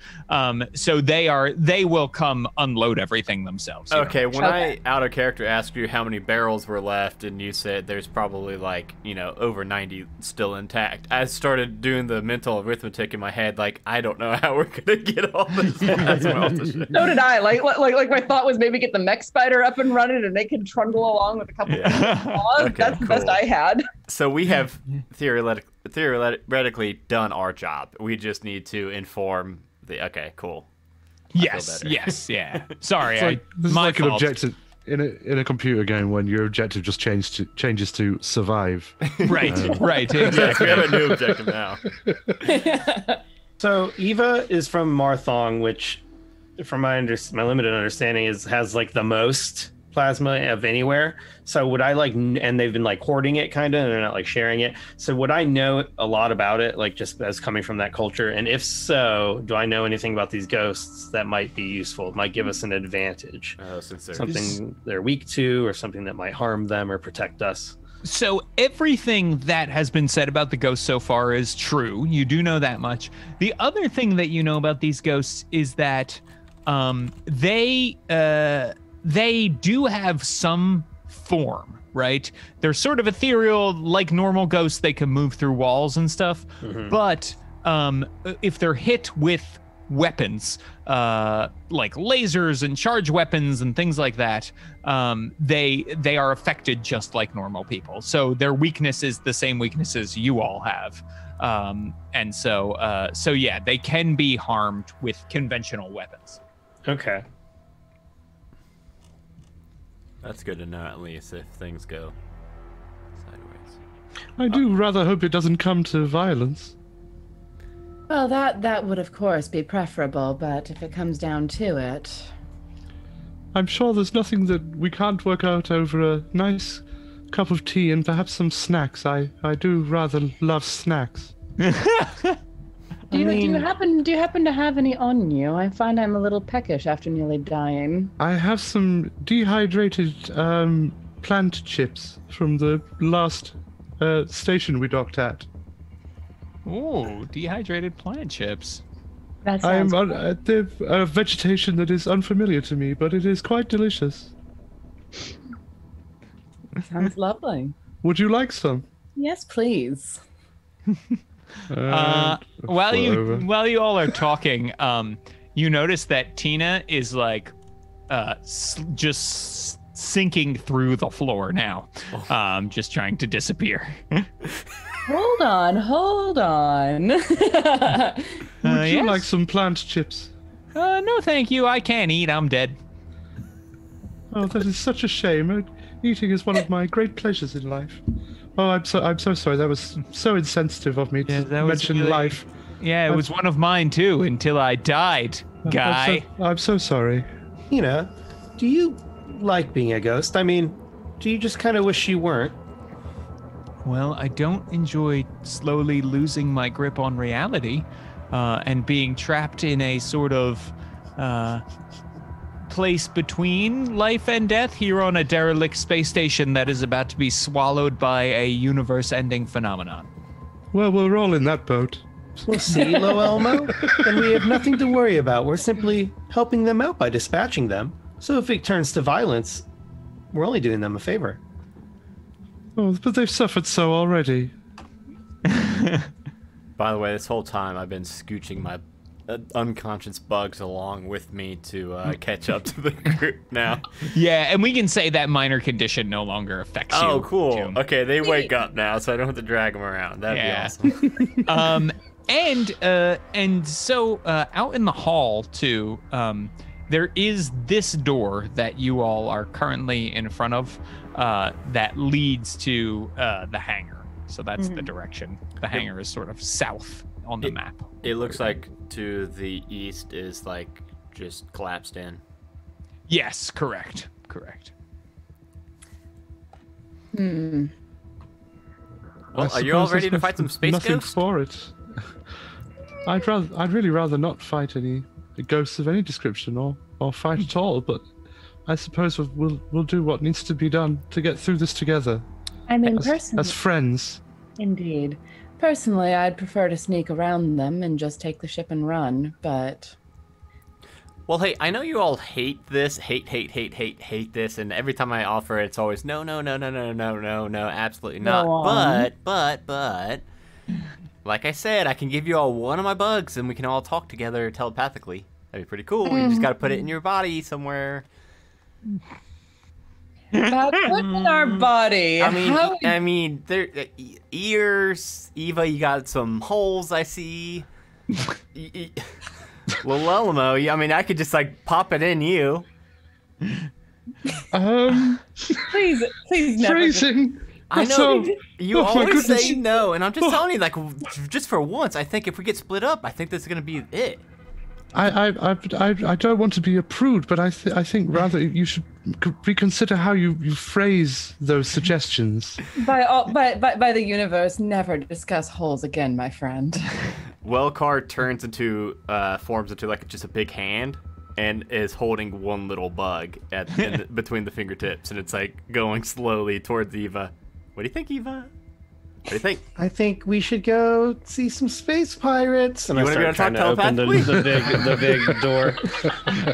Speaker 2: So they will come unload everything themselves.
Speaker 1: Okay, when I out of character asked you how many barrels were left, and you said there's probably like, over 90 still intact, I started doing the mental arithmetic in my head, like, I don't know how we're gonna get all this plasma off the ship.
Speaker 5: So did I. Like my thought was maybe get the mech spider up and running, and they can trundle along with a couple of claws.
Speaker 1: Okay,
Speaker 5: That's the best
Speaker 1: cool.
Speaker 5: I had.
Speaker 1: So we have theoretically done our job. We just need to inform the. Okay, cool.
Speaker 2: Yes,
Speaker 1: better.
Speaker 2: yes, yeah. Sorry,
Speaker 4: This is
Speaker 2: my
Speaker 4: like an
Speaker 2: fault.
Speaker 4: objective in a computer game when your objective just changes to survive.
Speaker 2: Right, right,
Speaker 1: Yes,
Speaker 2: exactly.
Speaker 1: we have a new objective now.
Speaker 3: So Eva is from Marthong, which, from my limited understanding, has like the most plasma of anywhere. So would I and they've been like hoarding it kind of, and they're not like sharing it. So would I know a lot about it, like just as coming from that culture? And if so, do I know anything about these ghosts that might be useful, might give us an advantage?
Speaker 1: Since they're
Speaker 3: Something they're weak to, or something that might harm them or protect us?
Speaker 2: So everything that has been said about the ghosts so far is true. You do know that much. The other thing that you know about these ghosts is that they do have some form, right? They're sort of ethereal, like normal ghosts. They can move through walls and stuff. But if they're hit with weapons, like lasers and charge weapons and things like that, they are affected just like normal people. So their weakness is the same weaknesses you all have. And so yeah, they can be harmed with conventional weapons.
Speaker 3: Okay.
Speaker 1: That's good to know, at least, if things go sideways.
Speaker 4: I do rather hope it doesn't come to violence.
Speaker 5: Well, that would of course be preferable, but if it comes down to it,
Speaker 4: I'm sure there's nothing that we can't work out over a nice cup of tea and perhaps some snacks. I do rather love snacks.
Speaker 5: do you happen to have any on you? I find I'm a little peckish after nearly dying.
Speaker 4: I have some dehydrated plant chips from the last station we docked at.
Speaker 2: Ooh, dehydrated plant chips.
Speaker 5: That
Speaker 4: I am
Speaker 5: sounds
Speaker 4: the vegetation that is unfamiliar to me, but it is quite delicious.
Speaker 5: sounds lovely.
Speaker 4: Would you like some?
Speaker 5: Yes, please.
Speaker 2: While you all are talking, you notice that Tina is like just sinking through the floor now, just trying to disappear.
Speaker 5: Hold on.
Speaker 4: Would you
Speaker 2: Yes?
Speaker 4: like some plant chips?
Speaker 2: No, thank you. I can't eat. I'm dead.
Speaker 4: Oh, that is such a shame. Eating is one of my great pleasures in life. Oh, I'm so sorry. That was so insensitive of me
Speaker 2: Yeah,
Speaker 4: to
Speaker 2: that was
Speaker 4: mention
Speaker 2: really-
Speaker 4: life.
Speaker 2: Yeah, it was one of mine too until I died, guy.
Speaker 4: I'm so sorry.
Speaker 3: Tina, do you like being a ghost? I mean, do you just kind of wish you weren't?
Speaker 2: Well, I don't enjoy slowly losing my grip on reality and being trapped in a sort of place between life and death here on a derelict space station that is about to be swallowed by a universe-ending phenomenon.
Speaker 4: Well, we're all in that boat.
Speaker 3: Well, see, Lo Elmo, then we have nothing to worry about. We're simply helping them out by dispatching them. So if it turns to violence, we're only doing them a favor.
Speaker 4: Oh, but they've suffered so already.
Speaker 1: By the way, this whole time I've been scooching my unconscious bugs along with me to catch up to the group now.
Speaker 2: Yeah, and we can say that minor condition no longer affects you.
Speaker 1: Oh, cool.
Speaker 2: Jim.
Speaker 1: Okay, they wake up now, so I don't have to drag them around. That'd
Speaker 2: Yeah.
Speaker 1: be awesome.
Speaker 2: And so out in the hall too, there is this door that you all are currently in front of that leads to the hangar. So that's the direction. The hangar is sort of south on the map.
Speaker 1: It looks like to the east is like just collapsed in.
Speaker 2: Yes, correct.
Speaker 1: Well,
Speaker 4: I
Speaker 1: are you all
Speaker 4: suppose
Speaker 1: ready to
Speaker 4: there's
Speaker 1: fight some space
Speaker 4: nothing
Speaker 1: ghosts?
Speaker 4: for it. I'd really rather not fight any ghosts of any description or fight at all, but I suppose we'll do what needs to be done to get through this together
Speaker 5: I mean,
Speaker 4: as friends.
Speaker 5: indeed. Personally, I'd prefer to sneak around them and just take the ship and run, but
Speaker 1: Well, hey, I know you all hate this, hate this, and every time I offer it, it's always no, absolutely not.
Speaker 5: Go on.
Speaker 1: But, like I said, I can give you all one of my bugs, and we can all talk together telepathically. That'd be pretty cool. You just gotta put it in your body somewhere.
Speaker 5: About what's in our body?
Speaker 1: I mean, there ears. Eva, you got some holes. I see. Well, Elmo, I mean, I could just like pop it in you.
Speaker 5: Please never.
Speaker 4: Phrasing.
Speaker 1: I know you
Speaker 4: Oh, my
Speaker 1: always
Speaker 4: goodness.
Speaker 1: say no, and I'm just telling you, like, just for once, I think if we get split up, I think this is gonna be it.
Speaker 4: I don't want to be a prude, but I think rather you should reconsider how you phrase those suggestions.
Speaker 5: By the universe, never discuss holes again, my friend.
Speaker 1: Wellcar forms into like just a big hand, and is holding one little bug between the fingertips, and it's like going slowly towards Eva. What do you think, Eva? What do you think?
Speaker 6: I think we should go see some space pirates. And
Speaker 1: You
Speaker 6: I
Speaker 1: wanna go
Speaker 6: start
Speaker 1: talk
Speaker 6: trying to open the big door.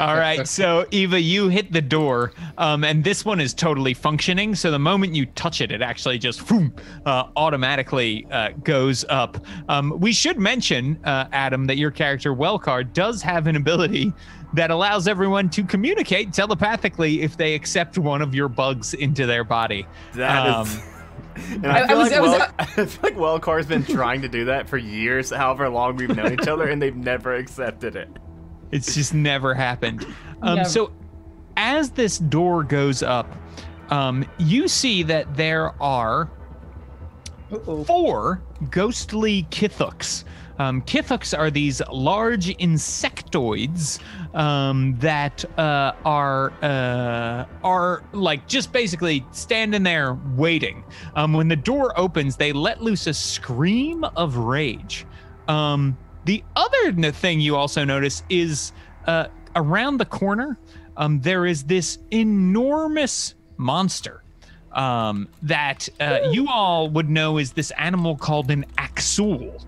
Speaker 2: All right, so Eva, you hit the door, and this one is totally functioning. So the moment you touch it, it actually just automatically goes up. We should mention, Adam, that your character Wellcar does have an ability that allows everyone to communicate telepathically if they accept one of your bugs into their body.
Speaker 1: That is. And I feel like Wellcar's been trying to do that for years, however long we've known each other, and they've never accepted it.
Speaker 2: It's just never happened.
Speaker 5: Never.
Speaker 2: So as this door goes up, you see that there are 4 ghostly Kithooks. Kithooks are these large insectoids that are like just basically standing there waiting. When the door opens, they let loose a scream of rage. The other thing you also notice is around the corner, there is this enormous monster that you all would know is this animal called an axul.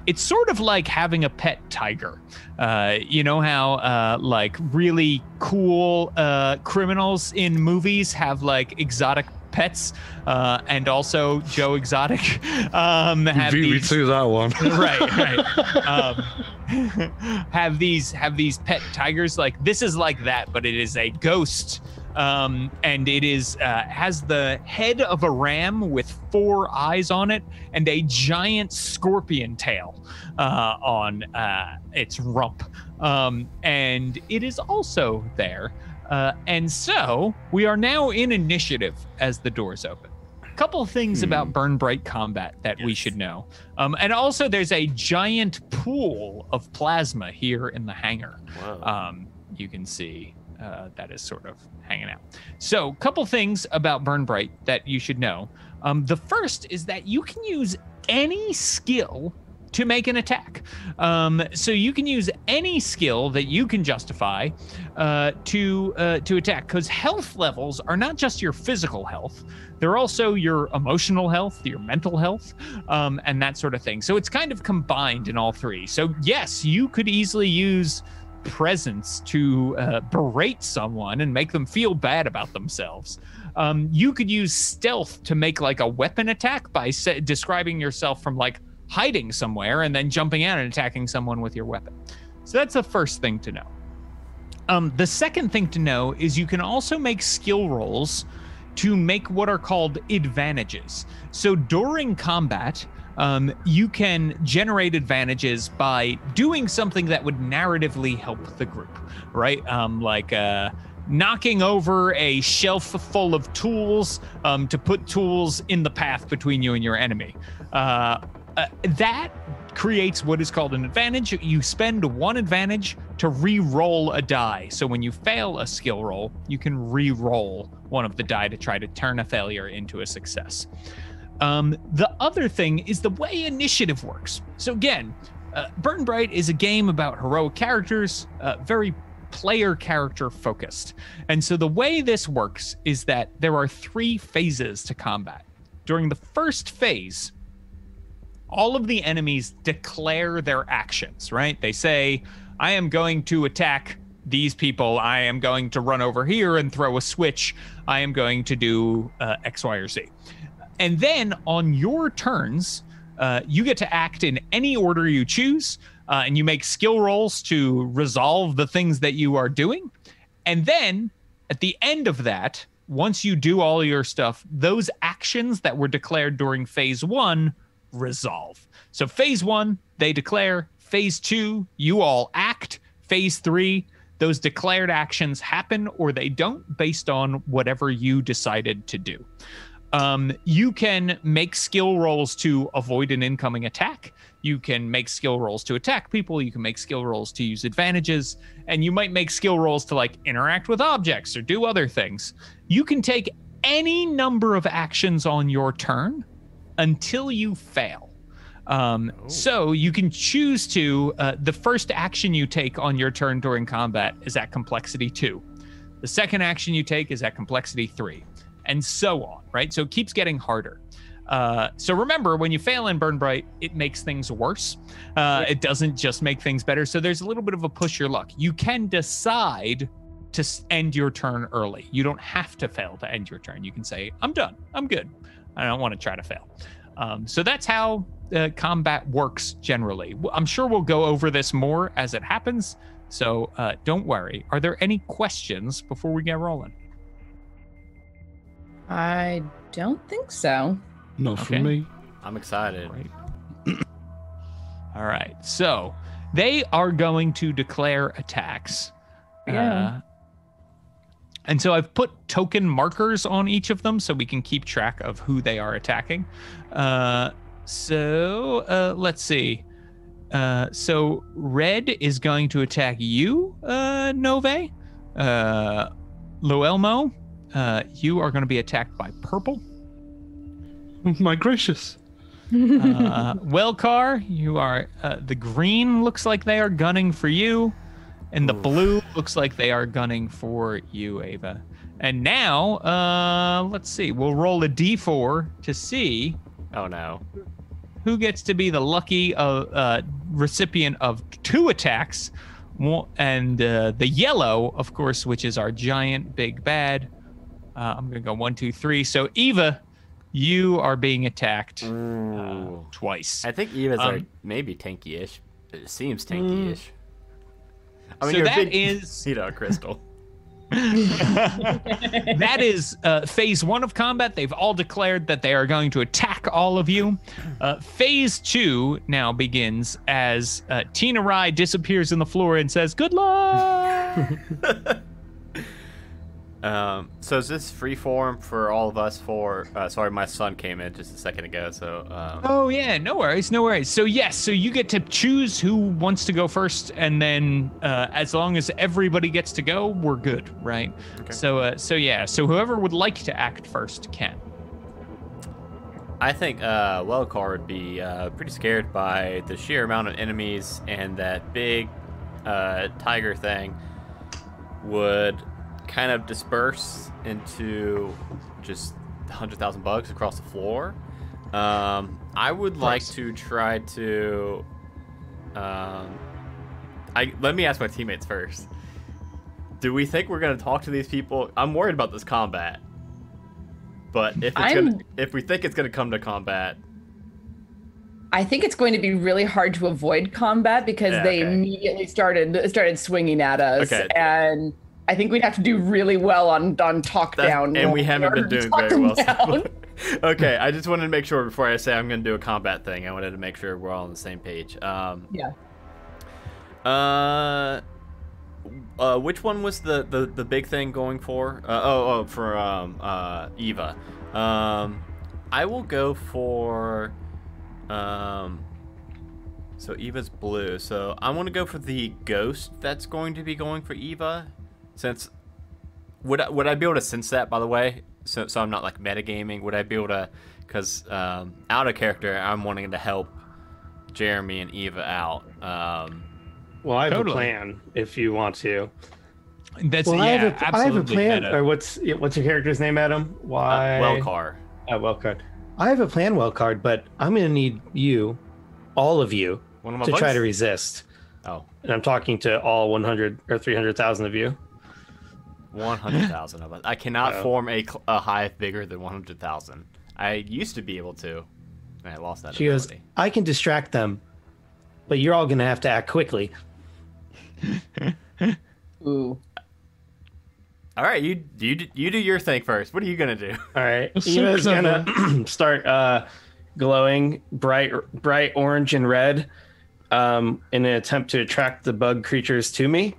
Speaker 2: It's sort of like having a pet tiger. You know how like really cool criminals in movies have like exotic pets, and also Joe Exotic have
Speaker 4: Beat me to that one.
Speaker 2: right. Have these pet tigers. Like this is like that, but it is a ghost. And it is has the head of a ram with 4 eyes on it and a giant scorpion tail on its rump. And it is also there. And so we are now in initiative as the doors open. Couple things about Bryte combat that we should know. And also there's a giant pool of plasma here in the hangar. You can see that is sort of hanging out. So couple things about Bryte that you should know. The first is that you can use any skill to make an attack. So you can use any skill that you can justify to attack, because health levels are not just your physical health, they're also your emotional health, your mental health, and that sort of thing. So it's kind of combined in all 3. So yes, you could easily use presence to berate someone and make them feel bad about themselves. You could use stealth to make like a weapon attack by describing yourself from like hiding somewhere and then jumping out and attacking someone with your weapon. So that's the first thing to know. The second thing to know is you can also make skill rolls to make what are called advantages. So during combat, you can generate advantages by doing something that would narratively help the group, right? Like knocking over a shelf full of tools to put tools in the path between you and your enemy. That creates what is called an advantage. You spend 1 advantage to re-roll a die. So when you fail a skill roll, you can re-roll one of the die to try to turn a failure into a success. The other thing is the way initiative works. So again, Bryte is a game about heroic characters, very player character focused. And so the way this works is that there are 3 phases to combat. During the first phase, all of the enemies declare their actions, right? They say, I am going to attack these people. I am going to run over here and throw a switch. I am going to do X, Y, or Z. And then on your turns, you get to act in any order you choose, and you make skill rolls to resolve the things that you are doing. And then At the end of that, once you do all your stuff, those actions that were declared during phase 1 resolve. So phase 1, they declare. Phase 2, you all act. Phase 3, those declared actions happen or they don't based on whatever you decided to do. You can make skill rolls to avoid an incoming attack. You can make skill rolls to attack people. You can make skill rolls to use advantages. And you might make skill rolls to like interact with objects or do other things. You can take any number of actions on your turn until you fail. So you can choose to, the first action you take on your turn during combat is at complexity 2. The second action you take is at complexity 3, and so on, right? So it keeps getting harder. So remember, when you fail in Burn Bright, it makes things worse. It doesn't just make things better. So there's a little bit of a push your luck. You can decide to end your turn early. You don't have to fail to end your turn. You can say, I'm done. I'm good. I don't want to try to fail. So that's how combat works generally. I'm sure we'll go over this more as it happens. So don't worry. Are there any questions before we get rolling?
Speaker 5: I don't think so.
Speaker 4: Not from me.
Speaker 1: I'm excited.
Speaker 2: Right. All right. So they are going to declare attacks.
Speaker 5: Yeah.
Speaker 2: And so I've put token markers on each of them so we can keep track of who they are attacking. So let's see. So red is going to attack you, Nove. Loelmo, you are going to be attacked by purple.
Speaker 4: My gracious.
Speaker 2: Wellcar, you are the green looks like they are gunning for you, and the blue looks like they are gunning for you, Ava. And now, let's see. We'll roll a d4 to see.
Speaker 1: Oh no.
Speaker 2: Who gets to be the lucky recipient of 2 attacks, and the yellow, of course, which is our giant big bad. I'm gonna go 1, 2, 3. So Eva, you are being attacked twice.
Speaker 1: I think Eva's are maybe tanky-ish. It seems tanky-ish. I mean,
Speaker 2: So
Speaker 1: you're
Speaker 2: that
Speaker 1: a big,
Speaker 2: is-
Speaker 1: Crystal.
Speaker 2: That is phase 1 of combat. They've all declared that they are going to attack all of you. Phase 2 now begins as Tina Rai disappears in the floor and says, "Good luck."
Speaker 1: So is this free form for all of us for sorry, my son came in just a second ago, so
Speaker 2: Oh yeah, no worries. So yes, so you get to choose who wants to go first, and then as long as everybody gets to go, we're good, right?
Speaker 1: Okay.
Speaker 2: So whoever would like to act first can.
Speaker 1: I think Wellcar would be pretty scared by the sheer amount of enemies, and that big tiger thing would kind of disperse into just 100,000 bugs across the floor. I would like to try to let me ask my teammates first. Do we think we're going to talk to these people? I'm worried about this combat. But if we think it's going to come to combat,
Speaker 5: I think it's going to be really hard to avoid combat because they immediately started swinging at us, and I think we'd have to do really well on talk down.
Speaker 1: And we haven't been doing very well. So. Okay, I just wanted to make sure before I say I'm going to do a combat thing, I wanted to make sure we're all on the same page.
Speaker 5: Yeah.
Speaker 1: Which one was the big thing going for? For Eva. I will go for so Eva's blue. So I want to go for the ghost that's going to be going for Eva. Since would I be able to sense that, by the way? So I'm not like metagaming. Would I be able to? Because out of character, I'm wanting to help Jeremy and Eva out.
Speaker 3: Well, I have a plan if you want to.
Speaker 2: Absolutely.
Speaker 3: I have a plan. Or what's your character's name, Adam? Why?
Speaker 1: Wellcar.
Speaker 3: Wellcard. I have a plan, Wellcard, but I'm going to need you, all of you, to try to resist.
Speaker 1: Oh.
Speaker 3: And I'm talking to all 100 or 300,000 of you.
Speaker 1: 100,000 of us. I cannot form a hive bigger than 100,000. I used to be able to, and I lost that ability.
Speaker 3: Goes, I can distract them, but you're all going to have to act quickly.
Speaker 5: Ooh.
Speaker 1: All right, you do your thing first. What are you gonna do?
Speaker 3: All right,
Speaker 2: So
Speaker 3: Eva's
Speaker 2: clever.
Speaker 3: gonna start glowing bright orange and red in an attempt to attract the bug creatures to me.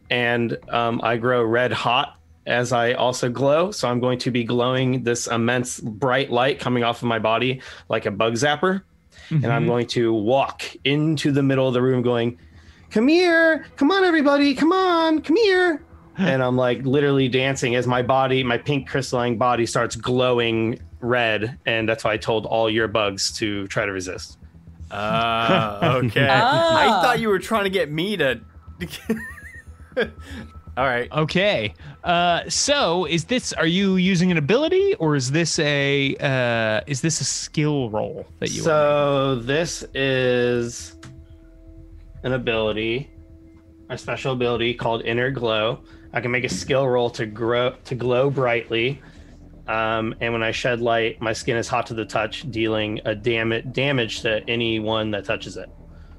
Speaker 3: And I grow red hot as I also glow. So I'm going to be glowing this immense bright light coming off of my body like a bug zapper. And I'm going to walk into the middle of the room going, come here, come on, everybody, come here. And I'm like literally dancing as my body, my pink crystalline body starts glowing red. And that's why I told all your bugs to try to resist.
Speaker 1: Okay. I thought you were trying to get me to... All right.
Speaker 2: Okay. So are you using an ability or is this a skill roll that you
Speaker 3: So this is an ability, a special ability called Inner Glow. I can make a skill roll to glow brightly. And when I shed light, my skin is hot to the touch, dealing a damage to anyone that touches it.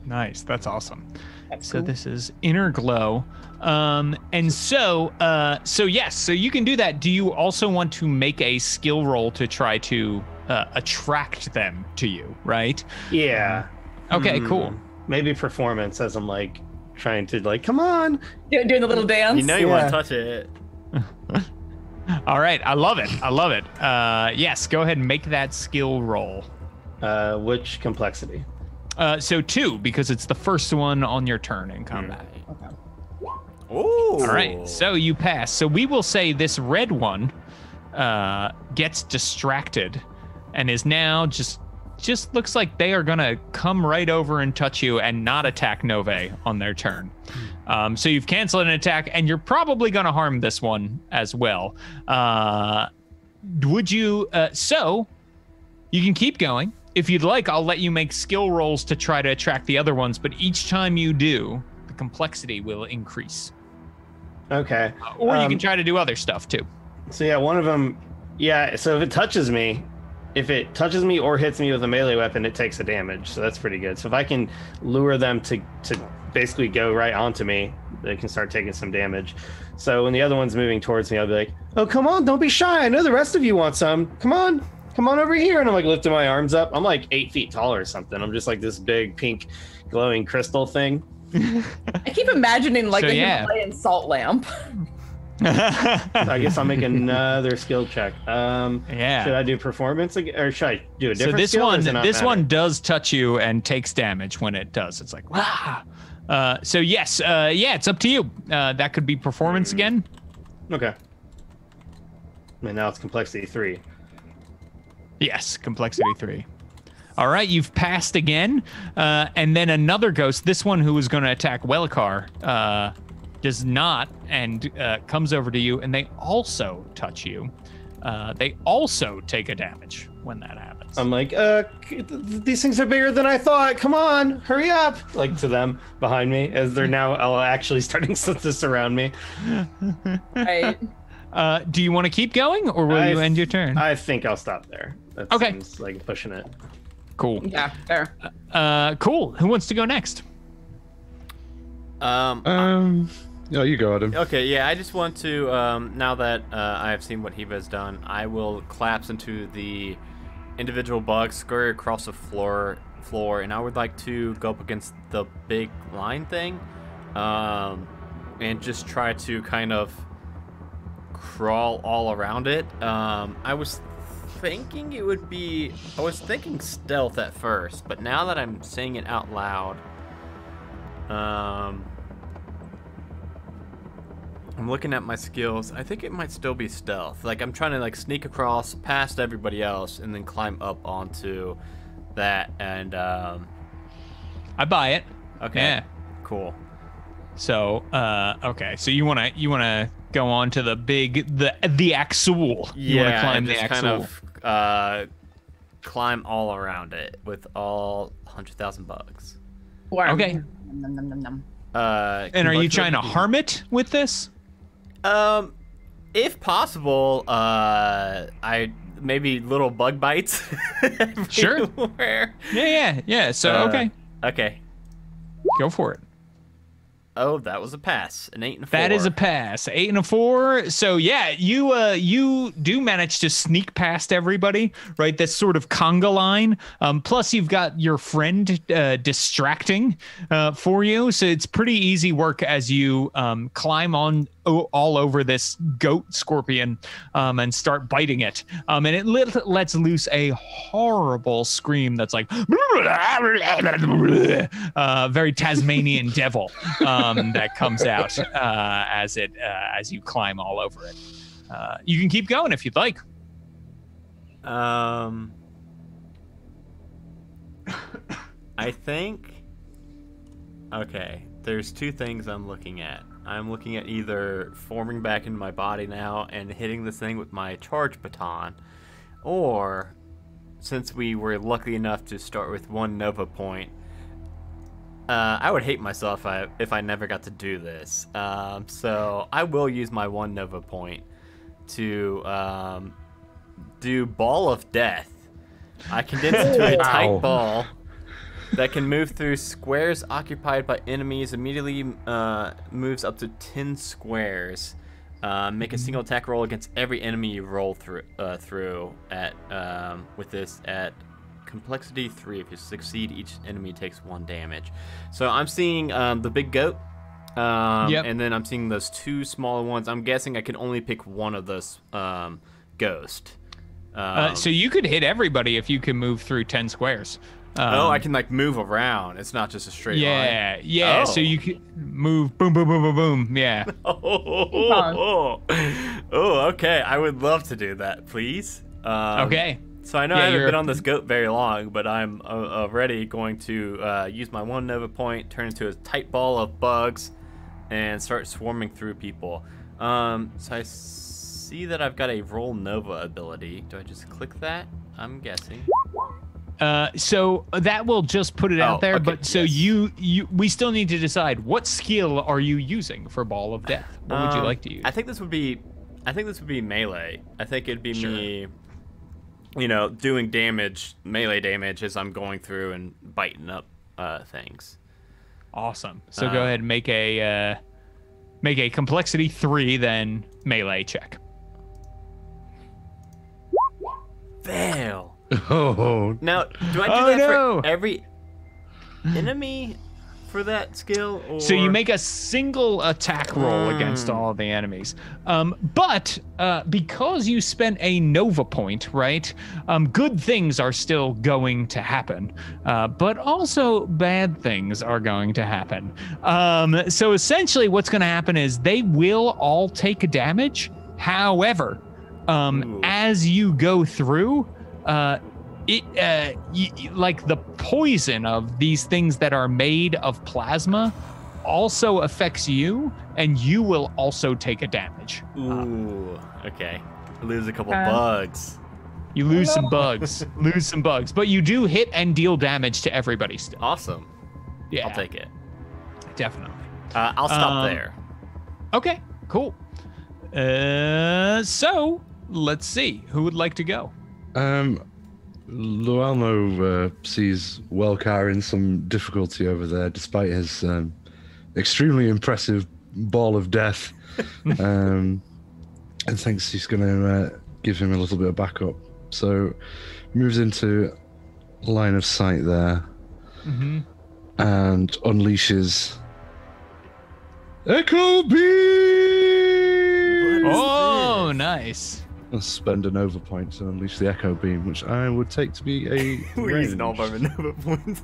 Speaker 2: Nice. That's awesome.
Speaker 5: That's
Speaker 2: So
Speaker 5: cool.
Speaker 2: this is Inner Glow. And so yes, so you can do that. Do you also want to make a skill roll to try to attract them to you, right?
Speaker 3: Yeah.
Speaker 2: Okay, cool.
Speaker 3: Maybe performance as I'm like trying to like, come on.
Speaker 5: Doing the little dance.
Speaker 1: You know you want
Speaker 3: Yeah.
Speaker 1: to touch it.
Speaker 2: All right, I love it. Yes, go ahead and make that skill roll.
Speaker 3: Which complexity?
Speaker 2: So 2, because it's the first one on your turn in combat.
Speaker 5: Okay.
Speaker 1: Ooh.
Speaker 2: All right, so you pass. So we will say this red one gets distracted and is now just looks like they are gonna come right over and touch you and not attack Nove on their turn. So you've canceled an attack and you're probably gonna harm this one as well. Would you? So you can keep going. If you'd like, I'll let you make skill rolls to try to attract the other ones, but each time you do, the complexity will increase.
Speaker 3: Okay.
Speaker 2: Or you can try to do other stuff too.
Speaker 3: So yeah, one of them. Yeah. So if it touches me or hits me with a melee weapon, it takes a damage. So that's pretty good. So if I can lure them to basically go right onto me, they can start taking some damage. So when the other one's moving towards me, I'll be like, "Oh, come on, don't be shy. I know the rest of you want some. Come on over here." And I'm like lifting my arms up. I'm like 8 feet tall or something. I'm just like this big pink glowing crystal thing.
Speaker 5: I keep imagining like
Speaker 2: So,
Speaker 5: a
Speaker 2: yeah.
Speaker 5: Himalayan salt lamp.
Speaker 3: So I guess I'll make another skill check.
Speaker 2: Yeah.
Speaker 3: Should I do performance again, or should I do a
Speaker 2: So
Speaker 3: different
Speaker 2: this
Speaker 3: skill, or
Speaker 2: one,
Speaker 3: does it not
Speaker 2: this
Speaker 3: matter?
Speaker 2: one does touch you and takes damage when it does. It's like, wow. So yes, yeah, it's up to you. That could be performance again.
Speaker 3: Okay. And now it's complexity 3.
Speaker 2: Yes, complexity 3. All right, you've passed again, and then another ghost. This one who was going to attack Welkar does not, and comes over to you, and they also touch you. They also take a damage when that happens.
Speaker 3: I'm like, these things are bigger than I thought. Come on, hurry up! Like to them behind me as they're now actually starting to surround me.
Speaker 5: Right.
Speaker 2: Do you want to keep going, or will you end your turn?
Speaker 3: I think I'll stop there. That
Speaker 2: Okay.
Speaker 3: seems like pushing it.
Speaker 2: Cool.
Speaker 5: Yeah, fair.
Speaker 2: Cool. Who wants to go next?
Speaker 4: Yeah, you go, Adam.
Speaker 1: Okay, yeah, I just want to, now that I have seen what Hiva has done, I will collapse into the individual bugs, scurry across the floor, and I would like to go up against the big line thing, and just try to kind of crawl all around it. I was thinking stealth at first, but now that I'm saying it out loud, I'm looking at my skills. I think it might still be stealth. Like, I'm trying to, like, sneak across past everybody else and then climb up onto that. And,
Speaker 2: I buy it.
Speaker 1: okay.
Speaker 2: Yeah.
Speaker 1: Cool.
Speaker 2: So, okay. So you wanna go on to the big the axle. You wanna
Speaker 1: Yeah,
Speaker 2: climb
Speaker 1: and
Speaker 2: the
Speaker 1: just
Speaker 2: axle.
Speaker 1: kind of climb all around it with all 100,000 bugs.
Speaker 2: Okay.
Speaker 5: Nom, nom, nom, nom.
Speaker 2: And are you trying to harm it with this?
Speaker 1: If possible, I maybe little bug bites.
Speaker 2: Sure.
Speaker 1: everywhere.
Speaker 2: Yeah. So okay,
Speaker 1: Okay.
Speaker 2: go for it.
Speaker 1: Oh, that was a pass. An 8 and a 4.
Speaker 2: That is a pass. 8 and a 4. So yeah, you do manage to sneak past everybody, right? That's sort of conga line. Plus you've got your friend distracting for you, so it's pretty easy work as you climb on all over this goat scorpion and start biting it. And it lets loose a horrible scream that's like very Tasmanian devil. That comes out as you climb all over it. You can keep going if you'd like.
Speaker 1: I think. Okay, there's two things I'm looking at. I'm looking at either forming back into my body now and hitting this thing with my charge baton, or since we were lucky enough to start with 1 Nova point. I would hate myself if I never got to do this. So I will use my 1 Nova point to do Ball of Death. I condense it to a tight ball that can move through squares occupied by enemies. Immediately moves up to 10 squares. Make a single attack roll against every enemy you roll through at with this at complexity 3. If you succeed, each enemy takes 1 damage. So I'm seeing the big goat, and then I'm seeing those 2 smaller ones. I'm guessing I can only pick one of those ghost.
Speaker 2: So you could hit everybody if you can move through 10 squares.
Speaker 1: I can like move around. It's not just a straight line.
Speaker 2: Yeah. So you can move, boom, boom, boom, boom, boom. Yeah.
Speaker 1: Okay. I would love to do that, please.
Speaker 2: Okay.
Speaker 1: So I know I haven't been on this goat very long, but I'm already going to use my 1 Nova point, turn into a tight ball of bugs, and start swarming through people. So I see that I've got a Roll Nova ability. Do I just click that? I'm guessing.
Speaker 2: So that will just put it out there,
Speaker 1: okay,
Speaker 2: but so
Speaker 1: yes.
Speaker 2: we still need to decide what skill are you using for Ball of Death? What would you like to use?
Speaker 1: I think this would be melee. I think it'd be me, doing damage, melee damage as I'm going through and biting up things.
Speaker 2: Awesome. So go ahead and make a complexity 3 then melee check.
Speaker 1: Fail.
Speaker 4: Oh.
Speaker 1: Now, do I do that for every enemy for that skill? Or...
Speaker 2: So you make a single attack roll against all the enemies. But because you spent a Nova point, right, good things are still going to happen. But also bad things are going to happen. So essentially what's going to happen is they will all take damage. However, as you go through, like the poison of these things that are made of plasma also affects you, and you will also take a damage.
Speaker 1: Ooh, okay. Lose a couple bugs.
Speaker 2: You lose some bugs. But you do hit and deal damage to everybody still.
Speaker 1: Awesome.
Speaker 2: Yeah.
Speaker 1: I'll take it.
Speaker 2: Definitely.
Speaker 1: I'll stop there.
Speaker 2: Okay, cool. So let's see. Who would like to go?
Speaker 4: Luelmo sees Welcar in some difficulty over there, despite his extremely impressive Ball of Death, and thinks he's going to give him a little bit of backup. So moves into line of sight there, and unleashes Echo Beam!
Speaker 2: Oh, nice.
Speaker 4: I'll spend a Nova point to unleash the Echo Beam, which I would take to be a
Speaker 1: We're using all of our Nova points.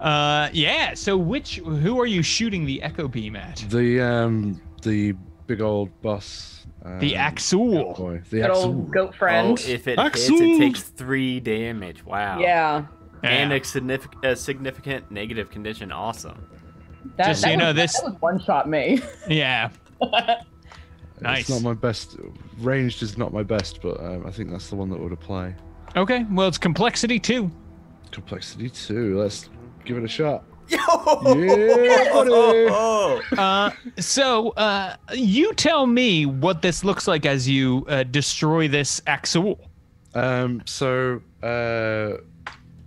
Speaker 2: Yeah, so who are you shooting the Echo Beam at?
Speaker 4: The big old boss.
Speaker 2: The Axul.
Speaker 4: Boy, the
Speaker 5: Good
Speaker 4: Axul.
Speaker 5: old goat friend.
Speaker 1: If it
Speaker 4: Axel!
Speaker 1: hits, it takes 3 damage. Wow.
Speaker 5: Yeah.
Speaker 1: And a significant negative condition. Awesome.
Speaker 2: Just so you know,
Speaker 5: that would one-shot me.
Speaker 2: Yeah. Nice.
Speaker 4: It's not my best. Ranged is not my best, but I think that's the one that would apply.
Speaker 2: Okay, well, it's complexity 2.
Speaker 4: Complexity 2. Let's give it a shot.
Speaker 1: Yo!
Speaker 4: Yeah, buddy.
Speaker 2: So you tell me what this looks like as you destroy this Axul.
Speaker 4: So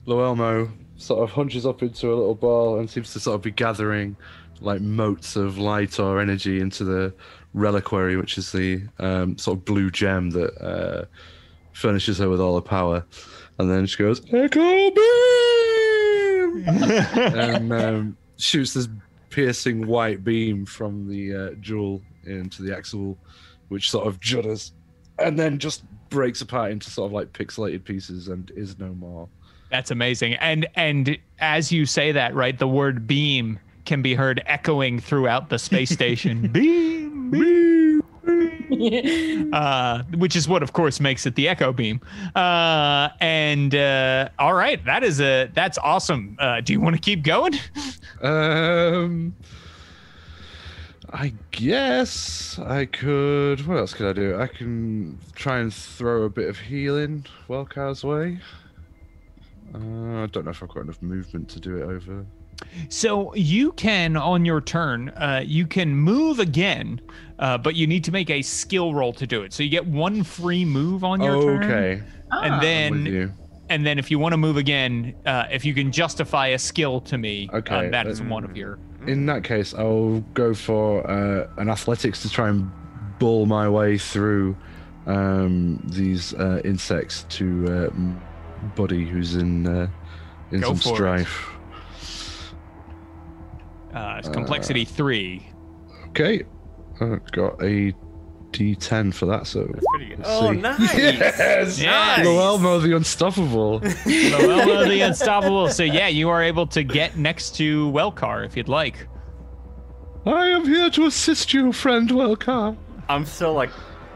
Speaker 4: Loelmo sort of hunches up into a little ball and seems to sort of be gathering like motes of light or energy into the reliquary, which is the sort of blue gem that furnishes her with all the power. And then she goes, Echo Beam! and shoots this piercing white beam from the jewel into the axle, which sort of judders and then just breaks apart into sort of like pixelated pieces and is no more.
Speaker 2: That's amazing. And as you say that, right, the word beam can be heard echoing throughout the space station. Beam, beam, beam. Which is what, of course, makes it the echo beam. All right, that's awesome. Do you want to keep going?
Speaker 4: I guess I could. What else could I do? I can try and throw a bit of healing Wellcar's way. I don't know if I've got enough movement to do it over.
Speaker 2: So you can, on your turn, you can move again, but you need to make a skill roll to do it. So you get one free move on your turn.
Speaker 4: Okay.
Speaker 2: And then if you want to move again, if you can justify a skill to me,
Speaker 4: okay,
Speaker 2: that is one of your...
Speaker 4: In that case, I'll go for an athletics to try and bull my way through these insects to Buddy, who's in some strife.
Speaker 2: It's complexity 3.
Speaker 4: Okay, I've got a D10 for that, so
Speaker 1: That's pretty good. Oh,
Speaker 4: see.
Speaker 1: nice!
Speaker 4: Yes!
Speaker 2: Nice!
Speaker 4: Loelmo the Unstoppable.
Speaker 2: Loelmo the Unstoppable. So yeah, you are able to get next to Wellcar if you'd like.
Speaker 4: I am here to assist you, friend Wellcar.
Speaker 1: I'm still like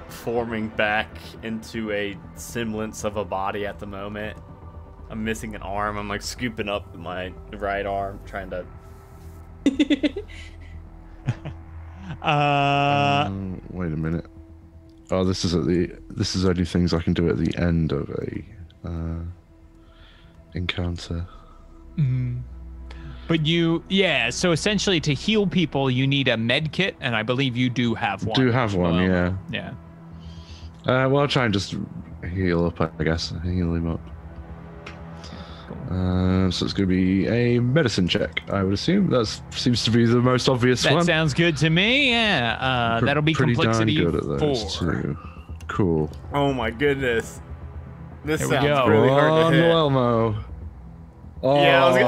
Speaker 1: forming back into a semblance of a body at the moment. I'm missing an arm. I'm like scooping up my right arm, trying to.
Speaker 4: Wait a minute. Oh, this is only things I can do at the end of a encounter.
Speaker 2: But so essentially to heal people, you need a med kit, and I believe you do have one.
Speaker 4: Do have one, yeah.
Speaker 2: Yeah.
Speaker 4: Well, I'll try and just heal up, I guess. Heal him up. So it's going to be a medicine check, I would assume. That seems to be the most obvious one.
Speaker 2: That sounds good to me, yeah. That'll be
Speaker 4: pretty
Speaker 2: complexity
Speaker 4: darn good at those
Speaker 2: 4.
Speaker 4: too. Cool.
Speaker 1: Oh my goodness! This
Speaker 2: Here we
Speaker 1: sounds
Speaker 2: go.
Speaker 1: really hard to hit.
Speaker 4: Elmo. Oh.
Speaker 1: Yeah, I was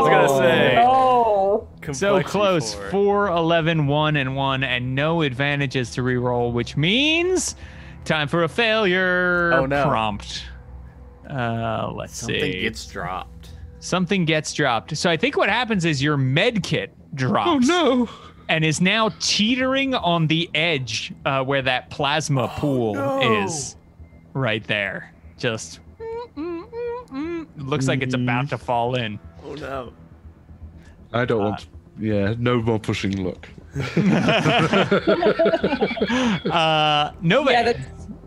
Speaker 1: gonna say.
Speaker 5: Oh.
Speaker 2: So
Speaker 1: Complexity
Speaker 2: close.
Speaker 1: 4.
Speaker 2: 4, 11, 1, and 1, and no advantages to reroll, which means time for a failure
Speaker 1: Oh, no.
Speaker 2: prompt. Let's
Speaker 1: Something
Speaker 2: see.
Speaker 1: gets dropped.
Speaker 2: Something gets dropped. So I think what happens is your med kit drops.
Speaker 4: Oh no.
Speaker 2: And is now teetering on the edge where that plasma pool is. Right there. Just looks like it's about to fall in.
Speaker 1: Oh no!
Speaker 4: I don't want. Yeah, no more pushing luck.
Speaker 2: Nobody.
Speaker 5: Yeah,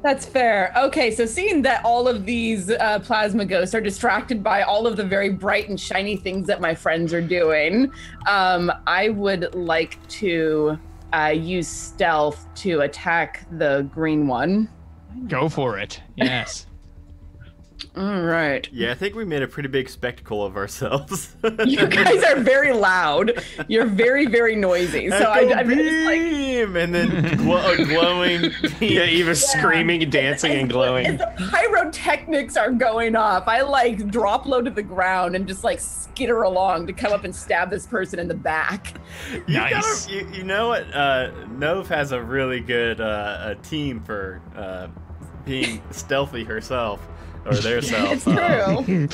Speaker 5: that's fair. Okay, so seeing that all of these plasma ghosts are distracted by all of the very bright and shiny things that my friends are doing, I would like to use stealth to attack the green one.
Speaker 2: Go for it. Yes.
Speaker 5: All right.
Speaker 1: Yeah, I think we made a pretty big spectacle of ourselves.
Speaker 5: You guys are very loud. You're very, very noisy. So I'm just like,
Speaker 1: beam, and then glowing.
Speaker 3: Yeah, Eva's screaming and dancing and glowing.
Speaker 5: As the pyrotechnics are going off, I like drop low to the ground and just like skitter along to come up and stab this person in the back.
Speaker 2: Nice.
Speaker 1: You know what? Nove has a really good team for being stealthy herself. Or their self.
Speaker 5: It's true.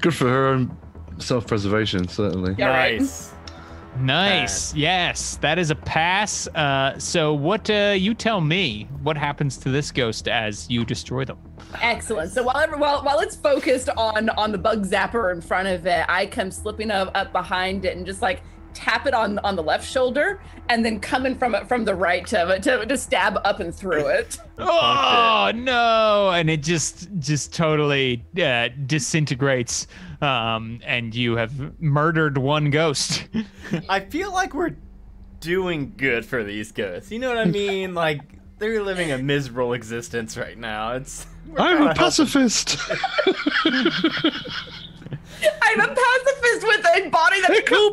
Speaker 4: Good for her own self-preservation, certainly.
Speaker 5: Yeah, right.
Speaker 1: Nice.
Speaker 2: Nice. Yes, that is a pass. So what you tell me, what happens to this ghost as you destroy them?
Speaker 5: Excellent. So while it's focused on the bug zapper in front of it, I come slipping up behind it and just like tap it on the left shoulder, and then coming from the right to stab up and through it.
Speaker 2: Oh no! And it just totally disintegrates, and you have murdered one ghost.
Speaker 1: I feel like we're doing good for these ghosts. You know what I mean? Like they're living a miserable existence right now.
Speaker 4: I'm a pacifist.
Speaker 5: I'm a pacifist with a body that's oh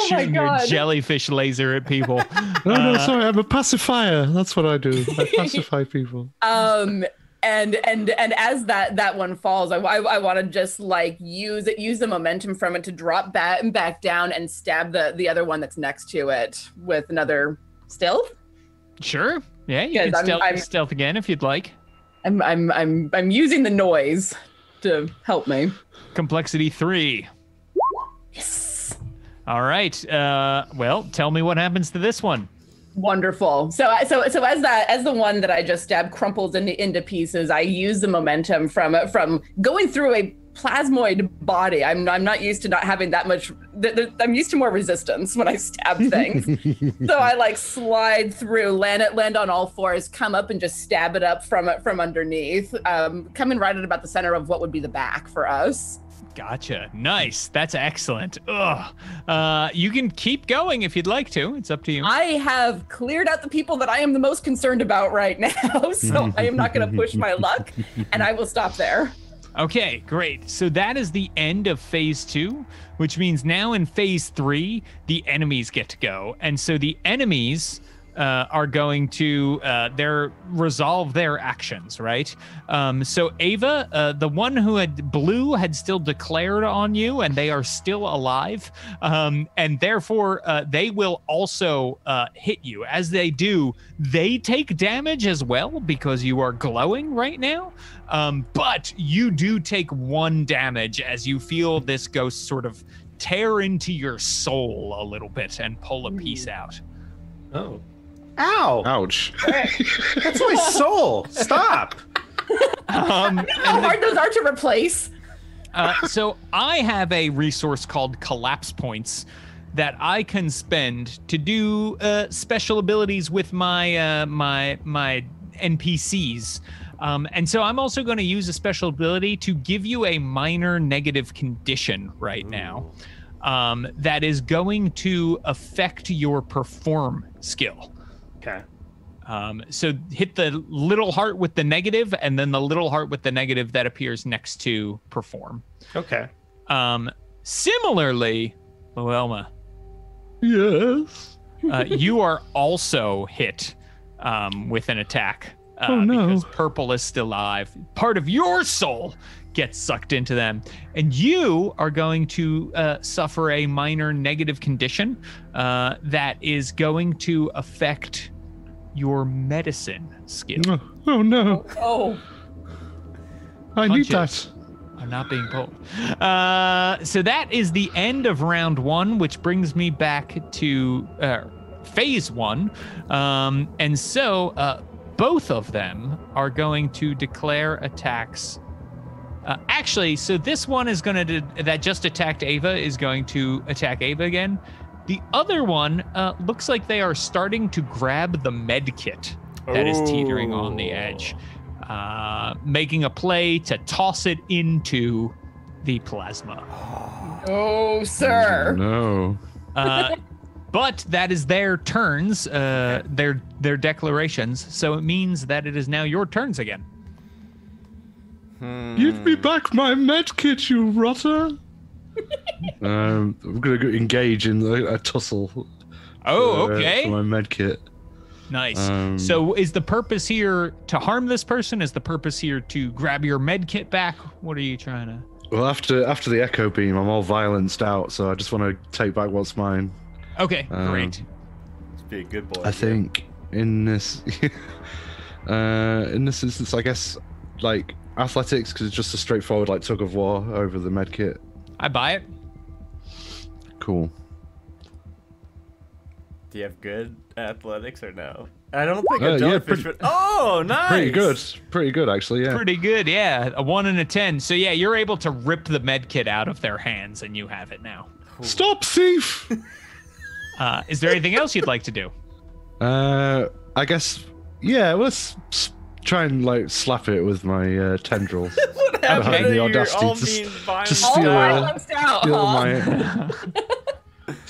Speaker 5: my
Speaker 2: Shooting your
Speaker 5: god.
Speaker 2: jellyfish laser at people.
Speaker 4: No, sorry, I'm a pacifier. That's what I do. I pacify people.
Speaker 5: And as that one falls, I want to just like use the momentum from it to drop back down and stab the other one that's next to it with another stealth.
Speaker 2: Sure. Yeah, you can stealth again if you'd like.
Speaker 5: I'm using the noise to help me.
Speaker 2: Complexity 3.
Speaker 5: Yes.
Speaker 2: All right. Well, tell me what happens to this one.
Speaker 5: Wonderful. So as the one that I just stabbed crumples into pieces, I use the momentum from going through a plasmoid body. I'm not used to not having that much. I'm used to more resistance when I stab things. So I like slide through, land on all fours, come up and just stab it up from underneath, coming right at about the center of what would be the back for us.
Speaker 2: Gotcha. Nice. That's excellent. Ugh. You can keep going if you'd like to. It's up to you.
Speaker 5: I have cleared out the people that I am the most concerned about right now, so I am not going to push my luck, and I will stop there.
Speaker 2: Okay, great. So that is the end of phase 2, which means now in phase 3, the enemies get to go. And so the enemies are going to resolve their actions, right? So Ava, the one who had blue had still declared on you, and they are still alive, and therefore they will also hit you. As they do, they take damage as well because you are glowing right now, but you do take 1 damage as you feel this ghost sort of tear into your soul a little bit and pull a piece out.
Speaker 6: Oh. Ow!
Speaker 4: Ouch.
Speaker 6: That's my soul. Stop.
Speaker 5: How hard those are to replace.
Speaker 2: So I have a resource called collapse points that I can spend to do special abilities with my my NPCs. And so I'm also going to use a special ability to give you a minor negative condition right now that is going to affect your perform skill.
Speaker 6: Okay.
Speaker 2: So hit the little heart with the negative, and then the little heart with the negative that appears next to perform.
Speaker 6: Okay.
Speaker 2: Similarly, Loelma,
Speaker 4: Yes.
Speaker 2: you are also hit with an attack.
Speaker 4: Oh, no.
Speaker 2: Because purple is still alive. Part of your soul gets sucked into them. And you are going to suffer a minor negative condition that is going to affect your medicine skill.
Speaker 4: Oh no.
Speaker 5: Oh.
Speaker 4: I need that.
Speaker 2: I'm not being pulled. So that is the end of round 1, which brings me back to phase 1. And so both of them are going to declare attacks. Actually, so this one is going to, that just attacked Ava, is going to attack Ava again. The other one looks like they are starting to grab the med kit that is teetering on the edge, making a play to toss it into the plasma.
Speaker 5: Oh, sir.
Speaker 4: No.
Speaker 2: But that is their turns, their declarations. So it means that it is now your turns again.
Speaker 4: Give me back my med kit, you rotter. I'm going to engage in a tussle.
Speaker 2: Oh, okay.
Speaker 4: For my med kit.
Speaker 2: Nice. So is the purpose here to harm this person? Is the purpose here to grab your med kit back? What are you trying to...
Speaker 4: Well, after the echo beam, I'm all violenced out, so I just want to take back what's mine.
Speaker 2: Okay, great.
Speaker 1: Let's be a good boy.
Speaker 4: I think in this instance, I guess, like, athletics, because it's just a straightforward, like, tug of war over the med kit.
Speaker 2: I buy it.
Speaker 4: Cool.
Speaker 1: Do you have good athletics or no? I don't think a jellyfish would... Oh, nice!
Speaker 4: Pretty good, actually, yeah.
Speaker 2: Pretty good, yeah. A 1 and a 10. So yeah, you're able to rip the med kit out of their hands, and you have it now.
Speaker 4: Stop, thief!
Speaker 2: Is there anything else you'd like to do?
Speaker 4: I guess, yeah, let's try and, like, slap it with my tendrils.
Speaker 1: What
Speaker 4: I don't have the audacity to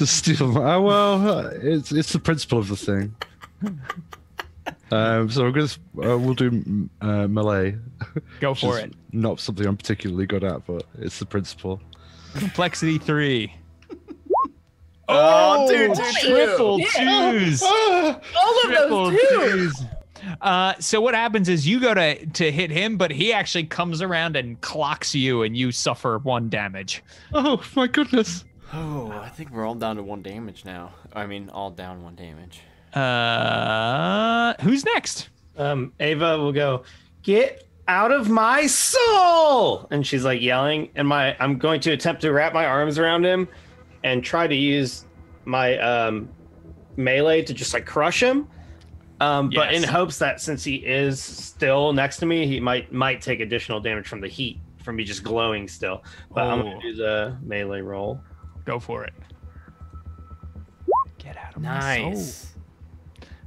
Speaker 4: steal my... Well, it's the principle of the thing. So we'll do melee.
Speaker 2: Go
Speaker 4: which
Speaker 2: for
Speaker 4: is
Speaker 2: it.
Speaker 4: Not something I'm particularly good at, but it's the principle.
Speaker 2: Complexity 3.
Speaker 1: Oh, dude,
Speaker 2: triple twos.
Speaker 5: All of
Speaker 2: Triple
Speaker 5: those twos.
Speaker 2: twos. So what happens is you go to hit him, but he actually comes around and clocks you, and you suffer 1 damage.
Speaker 4: Oh my goodness!
Speaker 1: Oh, I think we're all down to 1 damage now. I mean, all down 1 damage.
Speaker 2: Who's next?
Speaker 3: Ava will go, "Get out of my soul!" And she's like yelling. And I'm going to attempt to wrap my arms around him and try to use my melee to just like crush him. But in hopes that since he is still next to me, he might take additional damage from the heat from me just glowing still. But I'm going to do the melee roll.
Speaker 2: Go for it. Get out of my
Speaker 1: Nice.
Speaker 2: soul.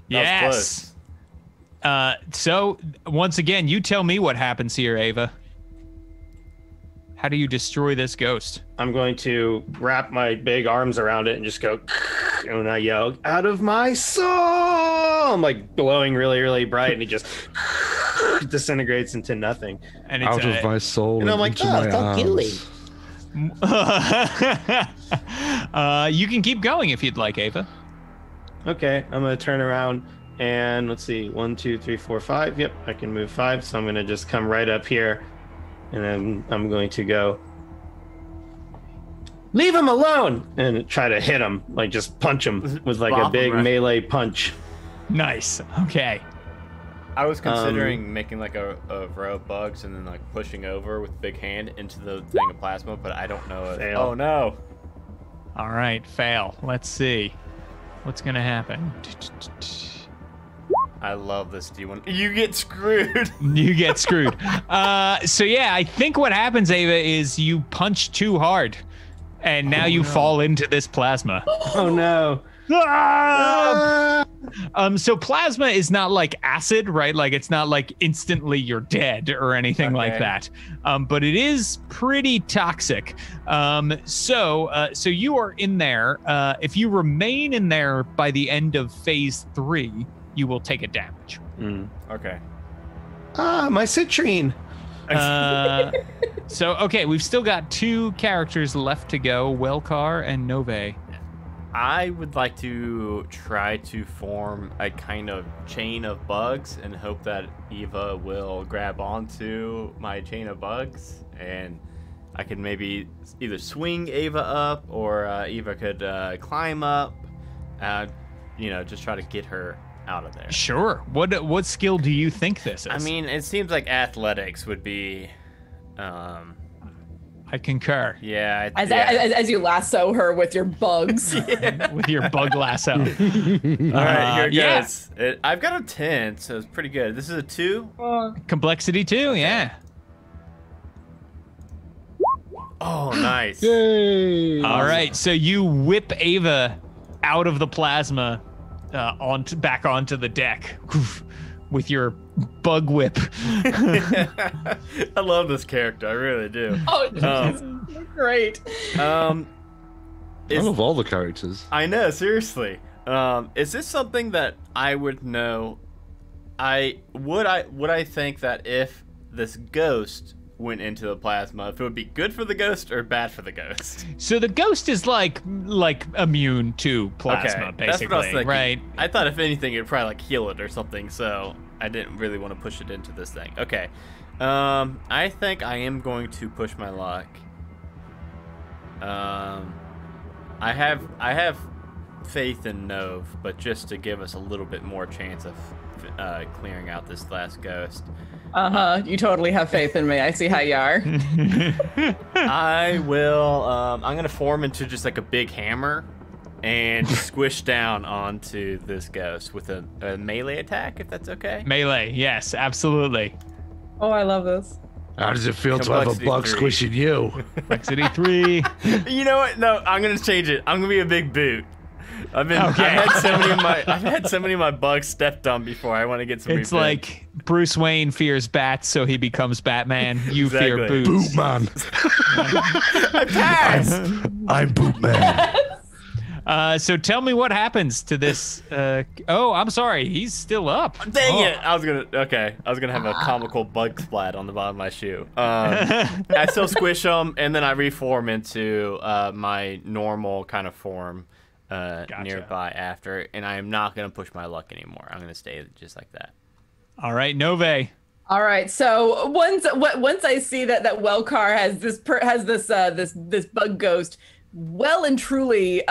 Speaker 1: That was
Speaker 2: Yes. So once again, you tell me what happens here, Ava. How do you destroy this ghost?
Speaker 3: I'm going to wrap my big arms around it and just go, and when I yell, "Out of my soul!" I'm like glowing really, really bright, and it just disintegrates into nothing.
Speaker 2: And it's
Speaker 4: Out of my soul
Speaker 3: And I'm like,
Speaker 4: into
Speaker 3: "Oh,
Speaker 4: my
Speaker 3: it's all killy."
Speaker 4: arms.
Speaker 2: You can keep going if you'd like, Ava.
Speaker 3: Okay, I'm gonna turn around and let's see, 1, 2, 3, 4, 5. Yep, I can move 5, so I'm gonna just come right up here, and then I'm going to go, "Leave him alone!" and try to hit him, like just punch him with like a
Speaker 1: Bop him,
Speaker 3: big
Speaker 1: right?
Speaker 3: melee punch.
Speaker 2: Nice. Okay.
Speaker 1: I was considering making like a row of bugs and then like pushing over with big hand into the thing of plasma, but I don't know it.
Speaker 3: Fail.
Speaker 1: Oh no.
Speaker 2: All right. Fail. Let's see. What's going to happen?
Speaker 1: I love this D1. You get screwed.
Speaker 2: You get screwed. So yeah, I think what happens, Ava, is you punch too hard, and now you fall into this plasma.
Speaker 3: Oh no.
Speaker 2: So plasma is not like acid, right? Like it's not like instantly you're dead or anything like
Speaker 1: Okay.
Speaker 2: that. But it is pretty toxic. So you are in there. If you remain in there by the end of phase 3, you will take a damage.
Speaker 1: Okay.
Speaker 3: My citrine.
Speaker 2: So okay, we've still got 2 characters left to go: Welcar and Nove.
Speaker 1: I would like to try to form a kind of chain of bugs and hope that Eva will grab onto my chain of bugs, and I could maybe either swing Eva up or Eva could climb up. Just try to get her out of there.
Speaker 2: Sure. What skill do you think this is?
Speaker 1: I mean, it seems like athletics would be.
Speaker 2: I concur.
Speaker 1: Yeah.
Speaker 5: As you lasso her with your bugs.
Speaker 2: With your bug lasso.
Speaker 1: All right, here it
Speaker 2: yeah.
Speaker 1: goes. I've got a 10, so it's pretty good. This is a 2.
Speaker 2: Complexity 2, yeah.
Speaker 1: Oh, nice.
Speaker 4: Yay!
Speaker 2: All right, so you whip Ava out of the plasma back onto the deck with your bug whip.
Speaker 1: I love this character. I really do.
Speaker 5: Oh, great.
Speaker 4: I love all the characters.
Speaker 1: I know, seriously. Is this something that I would know? Would I think that if this ghost went into the plasma, if it would be good for the ghost or bad for the ghost?
Speaker 2: So the ghost is like immune to plasma,
Speaker 1: Okay, that's
Speaker 2: basically,
Speaker 1: what I was thinking.
Speaker 2: right?
Speaker 1: I thought if anything, it'd probably like heal it or something. So I didn't really want to push it into this thing. Okay. I think I am going to push my luck. I have faith in Nove, but just to give us a little bit more chance of clearing out this last ghost,
Speaker 5: You totally have faith in me. I see how you are.
Speaker 1: I will. I'm gonna form into just like a big hammer and squish down onto this ghost with a melee attack, if that's okay.
Speaker 2: Melee, yes, absolutely.
Speaker 5: Oh, I love this.
Speaker 4: How does it feel to have a
Speaker 1: Complexity
Speaker 4: bug
Speaker 1: 3.
Speaker 4: squishing you?
Speaker 2: Complexity 3.
Speaker 1: You know what? No, I'm gonna change it. I'm gonna be a big boot.
Speaker 2: Okay.
Speaker 1: I've had so many of my bugs stepped on before. I want to get some.
Speaker 2: It's
Speaker 1: revenge.
Speaker 2: like Bruce Wayne fears bats, so he becomes Batman. You fear
Speaker 1: Exactly.
Speaker 2: boots.
Speaker 4: Bootman.
Speaker 1: I passed.
Speaker 4: I'm Bootman.
Speaker 2: So tell me what happens to this. Oh, I'm sorry. He's still up.
Speaker 1: Dang it! I was gonna have a comical bug splat on the bottom of my shoe. I still squish them, and then I reform into my normal kind of form nearby after, and I am not gonna push my luck anymore. I'm gonna stay just like that.
Speaker 2: All right, Nove.
Speaker 5: All right. So once I see that Wellcar has this bug ghost well and truly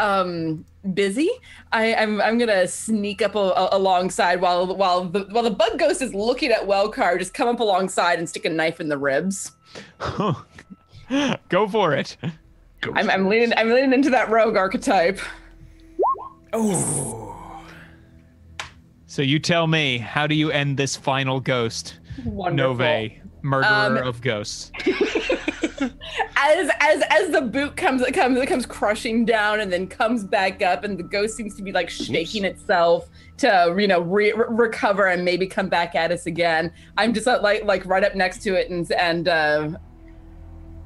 Speaker 5: busy, I'm gonna sneak up alongside while the bug ghost is looking at Wellcar. Just come up alongside and stick a knife in the ribs.
Speaker 2: Go for it.
Speaker 5: I'm leaning into that rogue archetype.
Speaker 1: Oh.
Speaker 2: So you tell me, how do you end this final ghost?
Speaker 5: Wonderful.
Speaker 2: Nove, murderer of ghosts.
Speaker 5: As the boot comes crushing down and then comes back up, and the ghost seems to be like shaking itself to recover and maybe come back at us again. I'm just like right up next to it and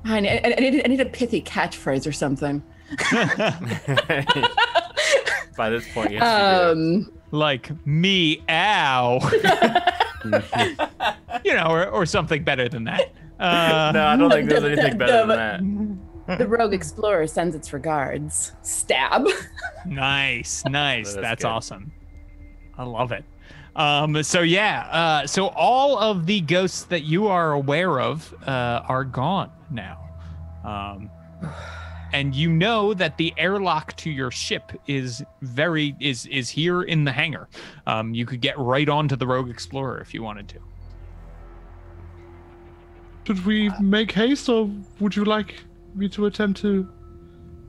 Speaker 5: I need a pithy catchphrase or something.
Speaker 1: By this point, yes, you do.
Speaker 2: Like meow. Or something better than that.
Speaker 1: No, I don't think there's anything better than that.
Speaker 5: The rogue explorer sends its regards. Stab.
Speaker 2: Nice. That's
Speaker 1: good.
Speaker 2: awesome. I love it. So all of the ghosts that you are aware of are gone now. And you know that the airlock to your ship is here in the hangar. You could get right onto the Rogue Explorer if you wanted to.
Speaker 4: Should we make haste, or would you like me to attempt to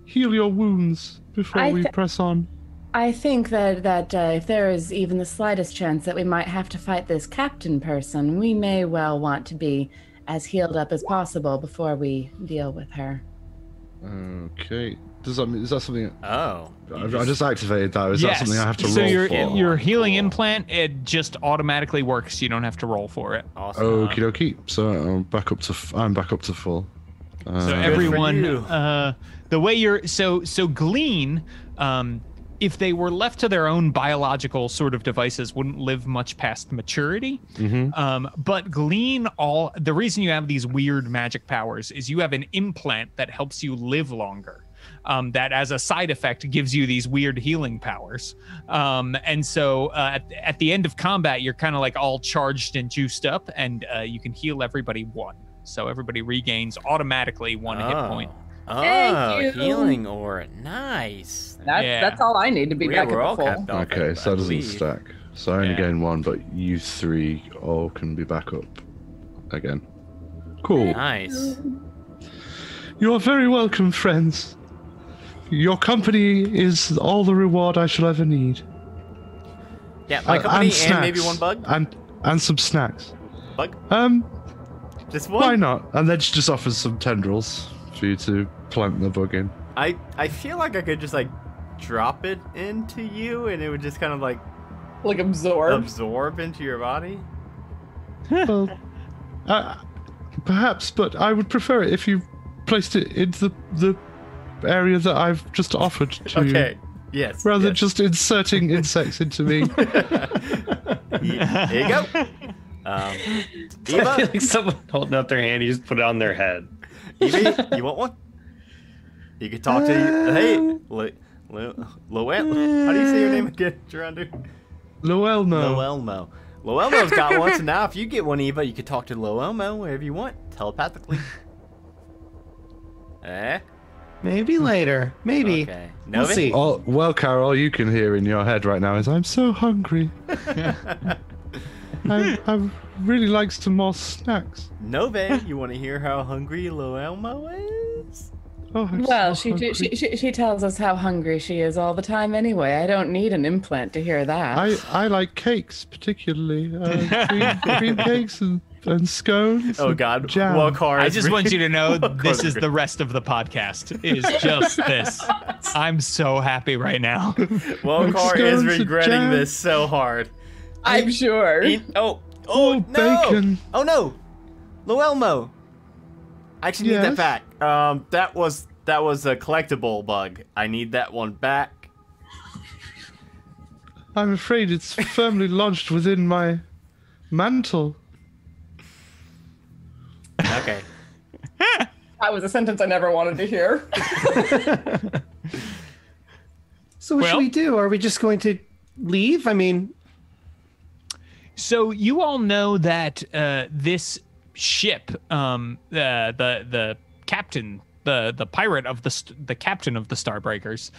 Speaker 4: heal your wounds before we press on?
Speaker 5: I think that if there is even the slightest chance that we might have to fight this captain person, we may well want to be as healed up as possible before we deal with her.
Speaker 4: Okay. Is that something?
Speaker 1: Oh.
Speaker 4: I just activated that. Is that something I have to roll
Speaker 2: so
Speaker 4: for?
Speaker 2: your healing implant, it just automatically works. You don't have to roll for it.
Speaker 1: Awesome.
Speaker 4: Okie dokie. So I'm back up to full.
Speaker 2: So everyone, the way you're so Glean, if they were left to their own biological sort of devices, wouldn't live much past maturity.
Speaker 4: Mm-hmm.
Speaker 2: But Glean, the reason you have these weird magic powers is you have an implant that helps you live longer. That as a side effect gives you these weird healing powers. And so at the end of combat, you're kind of like all charged and juiced up, and you can heal everybody one. So everybody regains automatically one hit point.
Speaker 1: Oh,
Speaker 5: Thank you.
Speaker 1: healing aura. Nice.
Speaker 5: That's all I need to be back
Speaker 1: we're all
Speaker 5: up full.
Speaker 1: capped off,
Speaker 4: Okay, so that doesn't
Speaker 1: believe.
Speaker 4: stack. So I only gain one, but you three all can be back up again. Cool.
Speaker 1: Nice.
Speaker 4: You are very welcome, friends. Your company is all the reward I shall ever need.
Speaker 1: Yeah, my company
Speaker 4: snacks.
Speaker 1: and maybe one bug.
Speaker 4: And some snacks.
Speaker 1: Bug? Just one?
Speaker 4: Why not? And then she just offers some tendrils for you to plant the bug in.
Speaker 1: I feel like I could just like drop it into you and it would just kind of like
Speaker 5: absorb
Speaker 1: into your body.
Speaker 4: Well, perhaps, but I would prefer it if you placed it into the area that I've just offered to you.
Speaker 1: Okay. Yes.
Speaker 4: Rather than
Speaker 1: yes.
Speaker 4: just inserting insects into me.
Speaker 1: Here you go.
Speaker 3: I
Speaker 1: Eva,
Speaker 3: feel like someone holding up their hand, you just put it on their head.
Speaker 1: Eva, you want one? You could talk to hey, Loel. How do you say your name again, Gerondu?
Speaker 4: Loelmo.
Speaker 1: Loelmo's got one, so now if you get one, Eva, you could talk to Loelmo wherever you want, telepathically.
Speaker 6: Maybe later. Maybe.
Speaker 1: Okay.
Speaker 6: We'll
Speaker 1: Novi?
Speaker 6: see.
Speaker 4: Oh, well, Carol, all you can hear in your head right now is, I'm so hungry. I really like some more snacks.
Speaker 1: Nove, you want to hear how hungry Loelmo is?
Speaker 4: Oh, I'm
Speaker 5: Well,
Speaker 4: so hungry.
Speaker 5: she tells us how hungry she is all the time anyway. I don't need an implant to hear that.
Speaker 4: I like cakes, particularly. Cream cakes and scones.
Speaker 1: Oh
Speaker 4: and
Speaker 1: God,
Speaker 4: jam.
Speaker 1: Wellcar
Speaker 2: I
Speaker 1: is
Speaker 2: just want you to know
Speaker 1: Wellcar's
Speaker 2: this is
Speaker 1: re-
Speaker 2: the rest of the podcast. Is just this. I'm so happy right now.
Speaker 1: Wellcar is
Speaker 4: Scones and
Speaker 1: regretting
Speaker 4: jam.
Speaker 1: this so hard.
Speaker 5: I'm sure.
Speaker 1: Oh
Speaker 4: Oh,
Speaker 1: no!
Speaker 4: bacon.
Speaker 1: Oh no, Loelmo. I actually need that
Speaker 4: Yes?
Speaker 1: back. That was a collectible bug. I need that one back.
Speaker 4: I'm afraid it's firmly lodged within my mantle.
Speaker 1: Okay.
Speaker 5: That was a sentence I never wanted to hear.
Speaker 6: So what should we do? Are we just going to leave? I mean,
Speaker 2: so you all know that this ship, the captain, the pirate of the captain of the Starbreakers,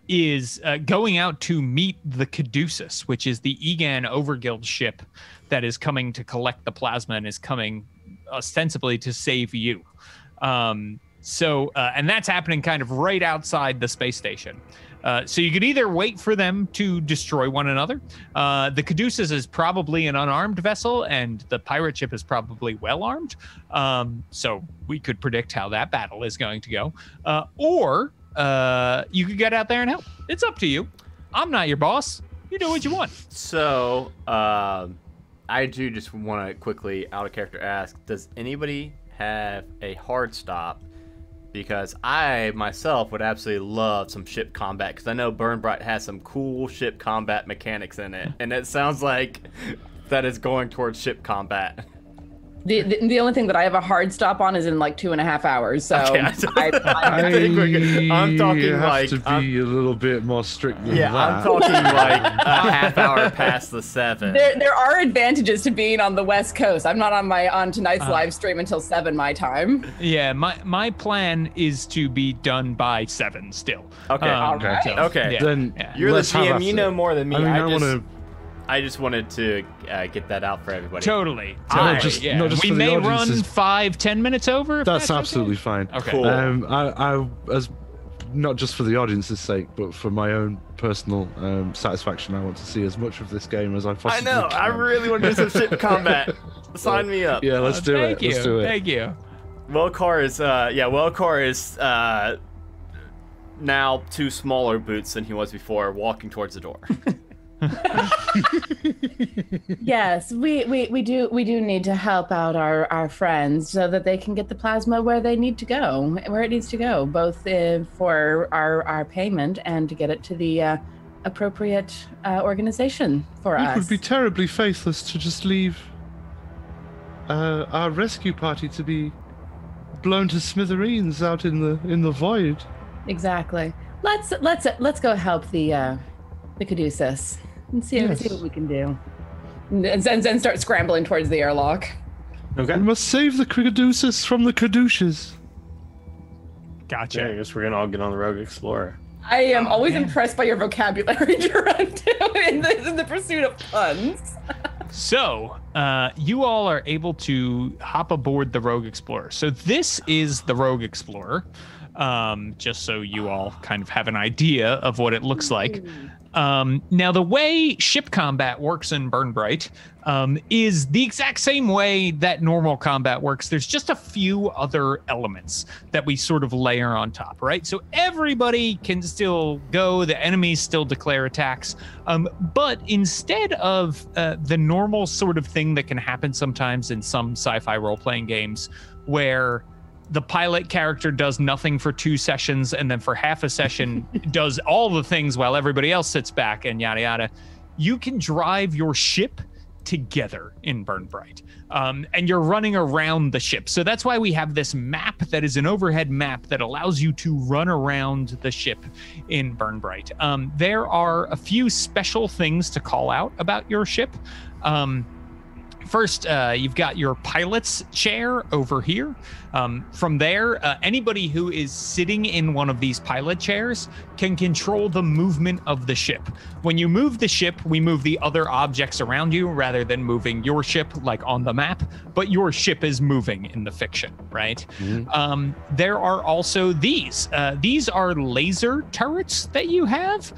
Speaker 2: is going out to meet the Caduceus, which is the Egan Overguild ship that is coming to collect the plasma and is coming ostensibly to save you. And that's happening kind of right outside the space station. So you could either wait for them to destroy one another. The Caduceus is probably an unarmed vessel, and the pirate ship is probably well armed. So we could predict how that battle is going to go. Or you could get out there and help. It's up to you. I'm not your boss. You do what you want.
Speaker 1: So I do just want to quickly, out of character, ask, does anybody have a hard stop? Because I myself would absolutely love some ship combat, because I know Bryte has some cool ship combat mechanics in it, and it sounds like that is going towards ship combat.
Speaker 5: The only thing that I have a hard stop on is in like 2.5 hours. So
Speaker 1: Okay,
Speaker 5: I
Speaker 1: think we're good. I'm talking
Speaker 4: have
Speaker 1: like
Speaker 4: to be a little bit more strict than
Speaker 1: yeah,
Speaker 4: that.
Speaker 1: I'm talking like a half hour past the 7.
Speaker 5: there are advantages to being on the West Coast. I'm not on tonight's live stream until 7 my time.
Speaker 2: Yeah, my plan is to be done by 7 still.
Speaker 1: Okay.
Speaker 5: Alright.
Speaker 1: Okay.
Speaker 2: Yeah.
Speaker 4: Then
Speaker 1: You're the
Speaker 4: let's have
Speaker 1: GM.
Speaker 4: at
Speaker 1: You
Speaker 4: it.
Speaker 1: know more than me.
Speaker 4: I mean,
Speaker 1: I just wanted to get that out for everybody.
Speaker 2: Totally.
Speaker 1: Alright.
Speaker 4: just
Speaker 2: Yeah.
Speaker 4: not just
Speaker 2: We
Speaker 4: for the
Speaker 2: may
Speaker 4: audiences.
Speaker 2: run 5-10 minutes over. If
Speaker 4: That's
Speaker 2: okay.
Speaker 4: absolutely fine.
Speaker 2: Okay.
Speaker 1: Cool.
Speaker 4: I as not just for the audience's sake, but for my own personal satisfaction, I want to see as much of this game as I
Speaker 1: I
Speaker 4: possibly
Speaker 1: know.
Speaker 4: can.
Speaker 1: I really want to do some ship combat. Sign me up.
Speaker 4: Yeah, let's do it.
Speaker 2: Thank you.
Speaker 4: Let's do it.
Speaker 2: Thank you.
Speaker 1: Wellcar is now 2 smaller boots than he was before, walking towards the door.
Speaker 5: Yes, we do need to help out our friends so that they can get the plasma where they need to go, where it needs to go, both for our payment and to get it to the appropriate organization for
Speaker 4: It
Speaker 5: us.
Speaker 4: would be terribly faithless to just leave our rescue party to be blown to smithereens out in the void.
Speaker 5: Exactly. Let's go help the Caduceus and see what we can do. And Zen start scrambling towards the airlock.
Speaker 6: okay.
Speaker 4: We must save the Caduceus from the Caduceus.
Speaker 2: Gotcha.
Speaker 6: Yeah, I guess we're gonna all get on the Rogue Explorer.
Speaker 5: I am always impressed by your vocabulary, Durant, in the pursuit of puns.
Speaker 2: So, you all are able to hop aboard the Rogue Explorer. So this is the Rogue Explorer, just so you all kind of have an idea of what it looks like. Now, the way ship combat works in Bryte is the exact same way that normal combat works. There's just a few other elements that we sort of layer on top, right? So everybody can still go, the enemies still declare attacks, but instead of the normal sort of thing that can happen sometimes in some sci-fi role-playing games where the pilot character does nothing for 2 sessions and then for half a session does all the things while everybody else sits back and yada yada. You can drive your ship together in Bryte, and you're running around the ship. So that's why we have this map that is an overhead map that allows you to run around the ship in Bryte. There are a few special things to call out about your ship. First, you've got your pilot's chair over here. From there, anybody who is sitting in one of these pilot chairs can control the movement of the ship. When you move the ship, we move the other objects around you rather than moving your ship like on the map, but your ship is moving in the fiction, right? Mm-hmm. There are also these. These are laser turrets that you have.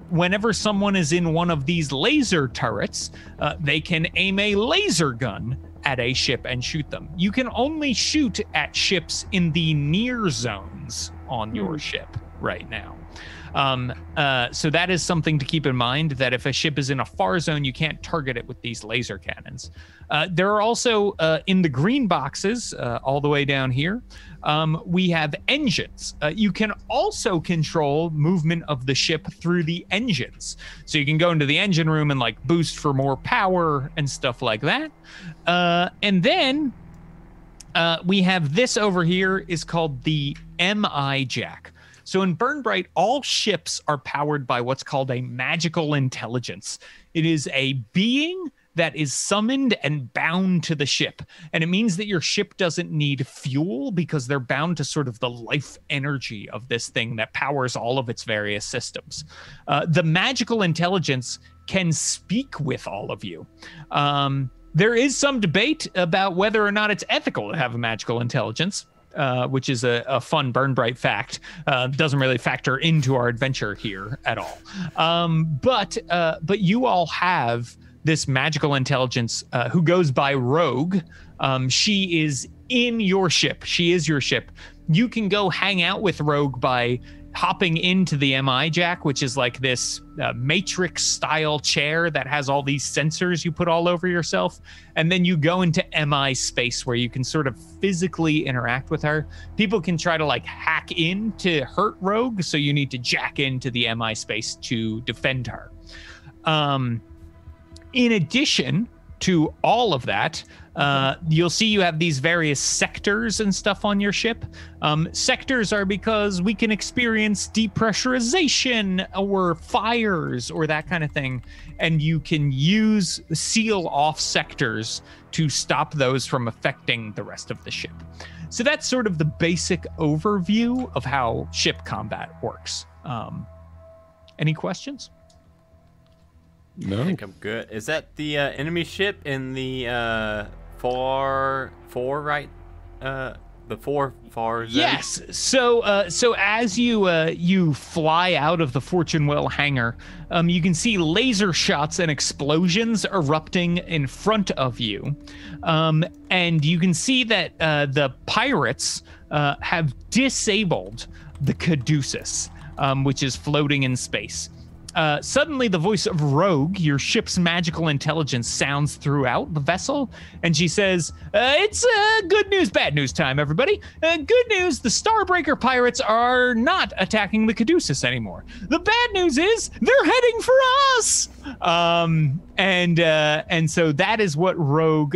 Speaker 2: Whenever someone is in one of these laser turrets, they can aim a laser gun at a ship and shoot them. You can only shoot at ships in the near zones on your ship right now. So that is something to keep in mind, that if a ship is in a far zone, you can't target it with these laser cannons. There are also, in the green boxes, all the way down here, we have engines. You can also control movement of the ship through the engines. So you can go into the engine room and like boost for more power and stuff like that. And then we have this over here is called the MI Jack. So in Bryte, all ships are powered by what's called a magical intelligence. It is a being that is summoned and bound to the ship. And it means that your ship doesn't need fuel because they're bound to sort of the life energy of this thing that powers all of its various systems. The magical intelligence can speak with all of you. There is some debate about whether or not it's ethical to have a magical intelligence, which is a fun Bryte fact. Doesn't really factor into our adventure here at all. But you all have this magical intelligence who goes by Rogue. She is in your ship. She is your ship. You can go hang out with Rogue by hopping into the MI Jack, which is like this Matrix style chair that has all these sensors you put all over yourself. And then you go into MI space where you can sort of physically interact with her. People can try to like hack in to hurt Rogue. So you need to jack into the MI space to defend her. In addition to all of that, you'll see you have these various sectors and stuff on your ship. Sectors are because we can experience depressurization or fires or that kind of thing. And you can seal off sectors to stop those from affecting the rest of the ship. So that's sort of the basic overview of how ship combat works. Any questions?
Speaker 4: No.
Speaker 1: I think I'm good. Is that the enemy ship in the far right? The far zone?
Speaker 2: Yes. So as you fly out of the Fortune Well hangar, you can see laser shots and explosions erupting in front of you, and you can see that the pirates have disabled the Caduceus, which is floating in space. Suddenly, the voice of Rogue, your ship's magical intelligence, sounds throughout the vessel, and she says, it's good news, bad news time, everybody. Good news, the Starbreaker pirates are not attacking the Caduceus anymore. The bad news is they're heading for us! And so that is what Rogue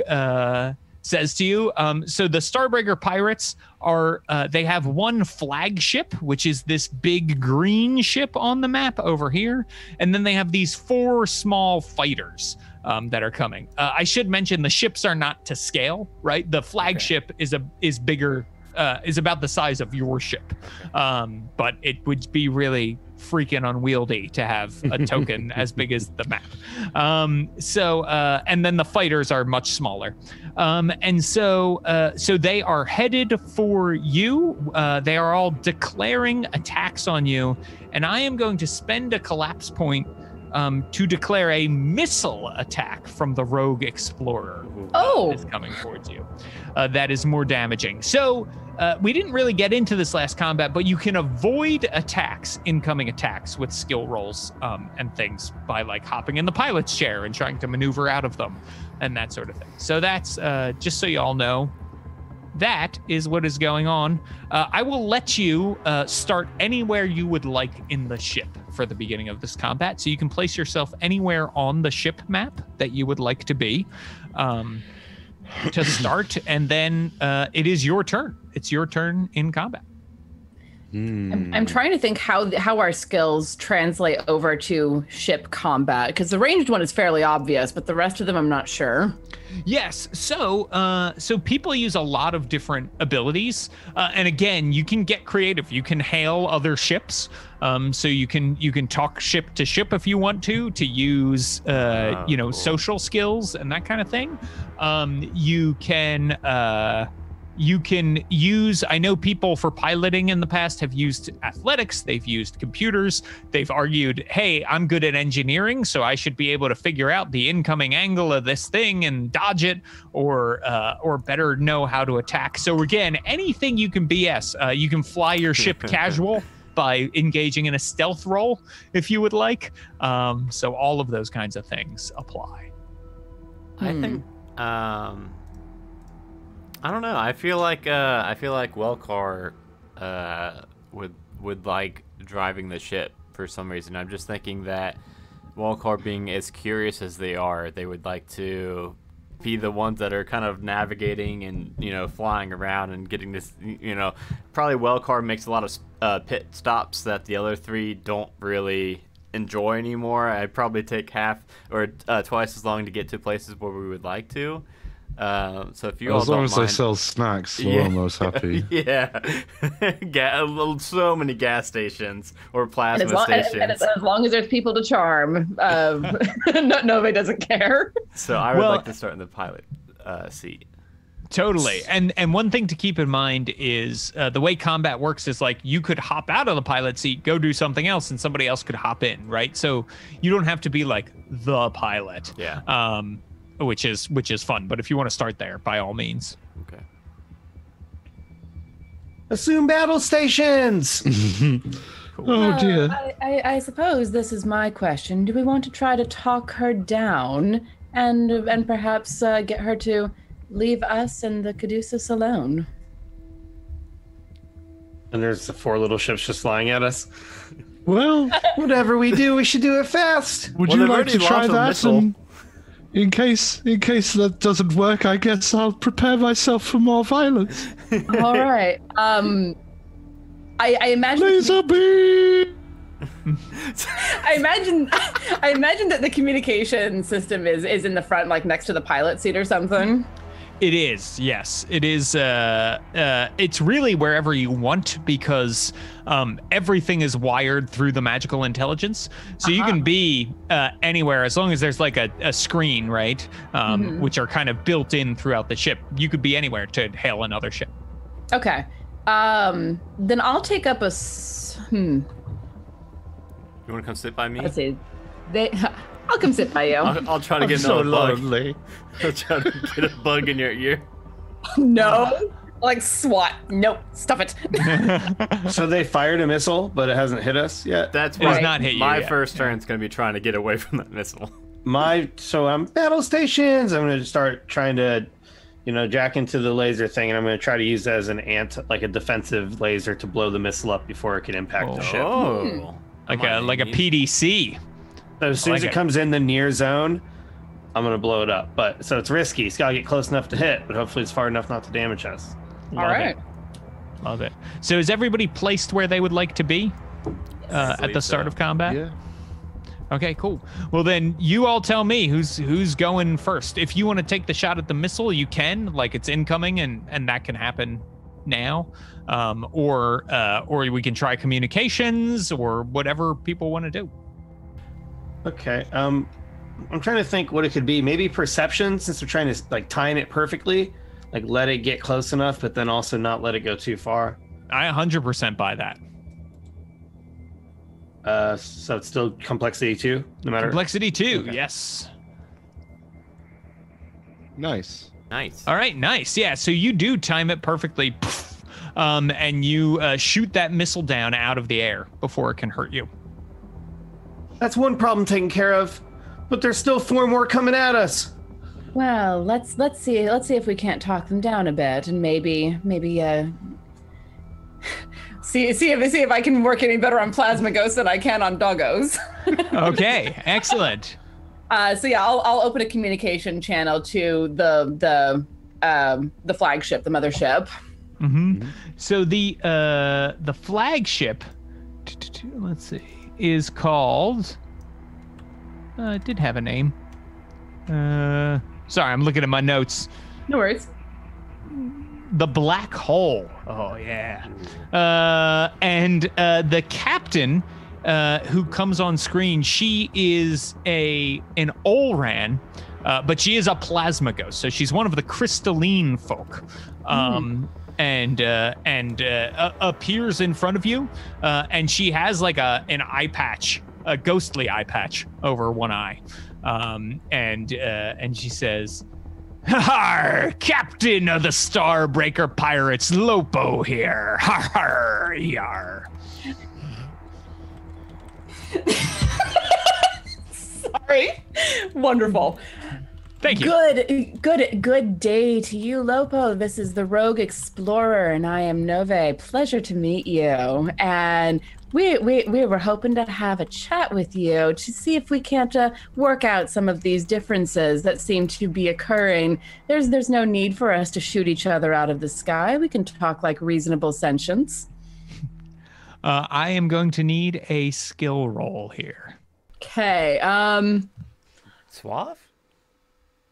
Speaker 2: says to you. So the Starbreaker pirates are, they have one flagship, which is this big green ship on the map over here. And then they have these 4 small fighters that are coming. I should mention the ships are not to scale, right? The flagship is bigger, is about the size of your ship. But it would be really freaking unwieldy to have a token as big as the map. And then the fighters are much smaller. And so they are headed for you. They are all declaring attacks on you. And I am going to spend a collapse point to declare a missile attack from the Rogue Explorer who is coming towards you. That is more damaging. So we didn't really get into this last combat, but you can avoid incoming attacks with skill rolls and things by like hopping in the pilot's chair and trying to maneuver out of them and that sort of thing. So that's just so you all know, that is what is going on. I will let you start anywhere you would like in the ship for the beginning of this combat. So you can place yourself anywhere on the ship map that you would like to be to start. And then it is your turn. It's your turn in combat.
Speaker 5: I'm trying to think how our skills translate over to ship combat, because the ranged one is fairly obvious, but the rest of them I'm not sure.
Speaker 2: Yes, so people use a lot of different abilities, and again, you can get creative. You can hail other ships, so you can talk ship to ship if you want to use cool. Social skills and that kind of thing. You can use, I know people for piloting in the past have used athletics, they've used computers, they've argued, hey, I'm good at engineering, so I should be able to figure out the incoming angle of this thing and dodge it, or better know how to attack. So again, anything you can BS. You can fly your ship casual, by engaging in a stealth roll if you would like. So all of those kinds of things apply.
Speaker 1: I think I don't know. I feel like Wellcar would like driving the ship for some reason. I'm just thinking that Wellcar, being as curious as they are, they would like to be the ones that are kind of navigating and, you know, flying around and getting this, you know, probably Wellcar makes a lot of pit stops that the other three don't really enjoy anymore. I'd probably take half or twice as long to get to places where we would like to. So if you all
Speaker 4: as long
Speaker 1: don't
Speaker 4: as
Speaker 1: mind,
Speaker 4: they sell snacks, we're almost happy.
Speaker 1: Yeah, so many gas stations or plasma stations.
Speaker 5: And as long as there's people to charm, nobody doesn't care.
Speaker 1: So I would like to start in the pilot seat.
Speaker 2: Totally. And one thing to keep in mind is the way combat works is like you could hop out of the pilot seat, go do something else, and somebody else could hop in, right? So you don't have to be like the pilot.
Speaker 1: Yeah.
Speaker 2: Which is fun. But if you want to start there, by all means.
Speaker 1: Okay.
Speaker 6: Assume battle stations.
Speaker 4: Oh dear.
Speaker 5: I suppose this is my question. Do we want to try to talk her down and perhaps get her to leave us and the Caduceus alone?
Speaker 3: And there's the 4 little ships just flying at us.
Speaker 4: Well,
Speaker 6: Whatever we do, we should do it fast.
Speaker 4: would
Speaker 1: Well,
Speaker 4: you
Speaker 1: they've
Speaker 4: like
Speaker 1: already
Speaker 4: to try
Speaker 1: launched a
Speaker 4: that?
Speaker 1: missile.
Speaker 4: And in case that doesn't work, I guess I'll prepare myself for more violence.
Speaker 5: All right. I imagine.
Speaker 4: Laser beam.
Speaker 5: I imagine that the communication system is in the front, like next to the pilot seat or something.
Speaker 2: It is, yes. It is. It's really wherever you want because everything is wired through the magical intelligence. So you can be anywhere as long as there's like a screen, right? Which are kind of built in throughout the ship. You could be anywhere to hail another ship.
Speaker 5: Okay. Then I'll take up a.
Speaker 1: You want to come sit by me?
Speaker 5: Let's see. I'll come sit by you.
Speaker 1: I'll try to get
Speaker 6: so
Speaker 1: another bug.
Speaker 6: lonely.
Speaker 1: I'll try to get a bug in your ear.
Speaker 5: No. Like SWAT. Nope. Stuff it.
Speaker 6: So they fired a missile, but it hasn't hit us yet.
Speaker 1: That's
Speaker 2: It has
Speaker 1: why
Speaker 2: not hit you
Speaker 1: my
Speaker 2: yet.
Speaker 1: first turn's going to be trying to get away from that missile.
Speaker 6: So I'm battle stations. I'm going to start trying to, jack into the laser thing, and I'm going to try to use that as an like a defensive laser to blow the missile up before it can impact the ship.
Speaker 1: Oh.
Speaker 2: Like a PDC.
Speaker 6: So as soon as
Speaker 2: like
Speaker 6: it
Speaker 2: it.
Speaker 6: comes in the near zone, I'm going to blow it up. But so it's risky. It's got to get close enough to hit, but hopefully it's far enough not to damage us.
Speaker 5: All right.
Speaker 2: Love it. So is everybody placed where they would like to be at the start of combat?
Speaker 4: Yeah.
Speaker 2: Okay, cool. Well, then you all tell me who's going first. If you want to take the shot at the missile, you can. Like it's incoming, and that can happen now. Or we can try communications or whatever people want to do.
Speaker 6: Okay. I'm trying to think what it could be. Maybe perception, since we're trying to like time it perfectly, like let it get close enough, but then also not let it go too far.
Speaker 2: I 100% buy that.
Speaker 6: So it's still complexity 2, no matter.
Speaker 2: Complexity 2,
Speaker 6: Okay.
Speaker 2: yes.
Speaker 4: Nice.
Speaker 1: Nice.
Speaker 2: All right, nice. Yeah, so you do time it perfectly. And you shoot that missile down out of the air before it can hurt you.
Speaker 6: That's one problem taken care of, but there's still 4 more coming at us.
Speaker 5: Well, let's see if we can't talk them down a bit, and maybe see if I can work any better on plasma ghosts than I can on doggos.
Speaker 2: Okay, excellent.
Speaker 5: So yeah, I'll open a communication channel to the flagship, the mothership.
Speaker 2: Mm-hmm. So the flagship, let's see, is called. It did have a name. Sorry, I'm looking at my notes.
Speaker 5: No worries.
Speaker 2: The Black Hole. Oh yeah. And the captain, who comes on screen, she is an Olran, but she is a plasma ghost. So she's one of the crystalline folk. And appears in front of you, and she has like an eye patch, a ghostly eye patch over one eye, and she says, "Har, Captain of the Starbreaker Pirates, Lopo here. Har, har, yar."
Speaker 5: Sorry. Wonderful.
Speaker 2: Thank you.
Speaker 5: Good day to you, Lopo. This is the Rogue Explorer, and I am Nove. Pleasure to meet you. And we were hoping to have a chat with you to see if we can't work out some of these differences that seem to be occurring. There's no need for us to shoot each other out of the sky. We can talk like reasonable sentients.
Speaker 2: I am going to need a skill roll here.
Speaker 5: Okay.
Speaker 1: Suave?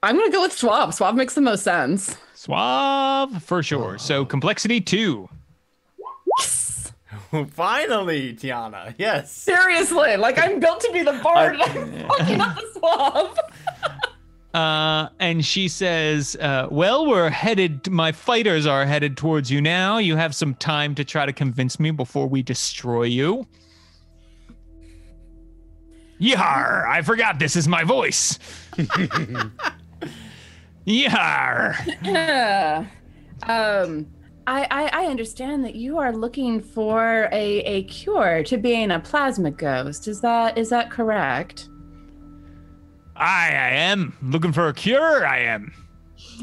Speaker 5: I'm going to go with Suave. Suave makes the most sense.
Speaker 2: Suave, for sure. So complexity 2.
Speaker 5: Yes!
Speaker 1: Finally, Tiana. Yes.
Speaker 5: Seriously, like I'm built to be the bard and I'm fucking up the Suave.
Speaker 2: And she says, well, my fighters are headed towards you now. You have some time to try to convince me before we destroy you. Yar! I forgot this is my voice. Yar!
Speaker 5: I understand that you are looking for a cure to being a plasma ghost. Is that correct?
Speaker 2: I am looking for a cure. I am.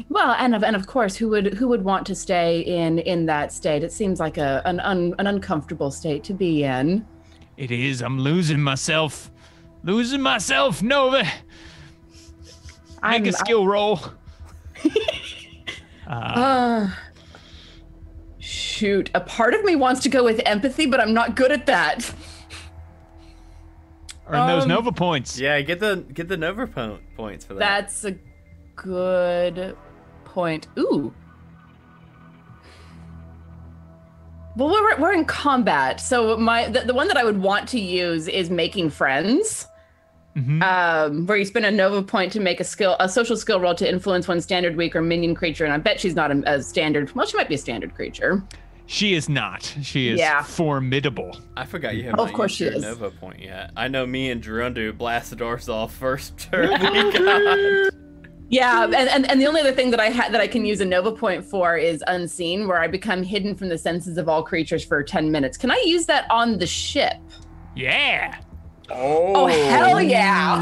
Speaker 5: Well, and of course, who would want to stay in that state? It seems like an uncomfortable state to be in.
Speaker 2: It is. I'm losing myself. Nova. Make a skill roll.
Speaker 5: Shoot, a part of me wants to go with empathy, but I'm not good at that.
Speaker 2: Earn those Nova points.
Speaker 1: Yeah, get the Nova points for that.
Speaker 5: That's a good point. Ooh. Well, we're in combat, so the one that I would want to use is making friends. Mm-hmm. Where you spend a Nova point to make a social skill roll to influence one standard weak or minion creature, and I bet she's not a standard. Well, she might be a standard creature.
Speaker 2: She is not. She is formidable.
Speaker 1: I forgot you have not used your Nova point yet. I know me and Gerundu blasted ours off first turn we got.
Speaker 5: Yeah, and the only other thing that I can use a Nova point for is Unseen, where I become hidden from the senses of all creatures for 10 minutes. Can I use that on the ship?
Speaker 2: Yeah.
Speaker 5: Oh hell yeah!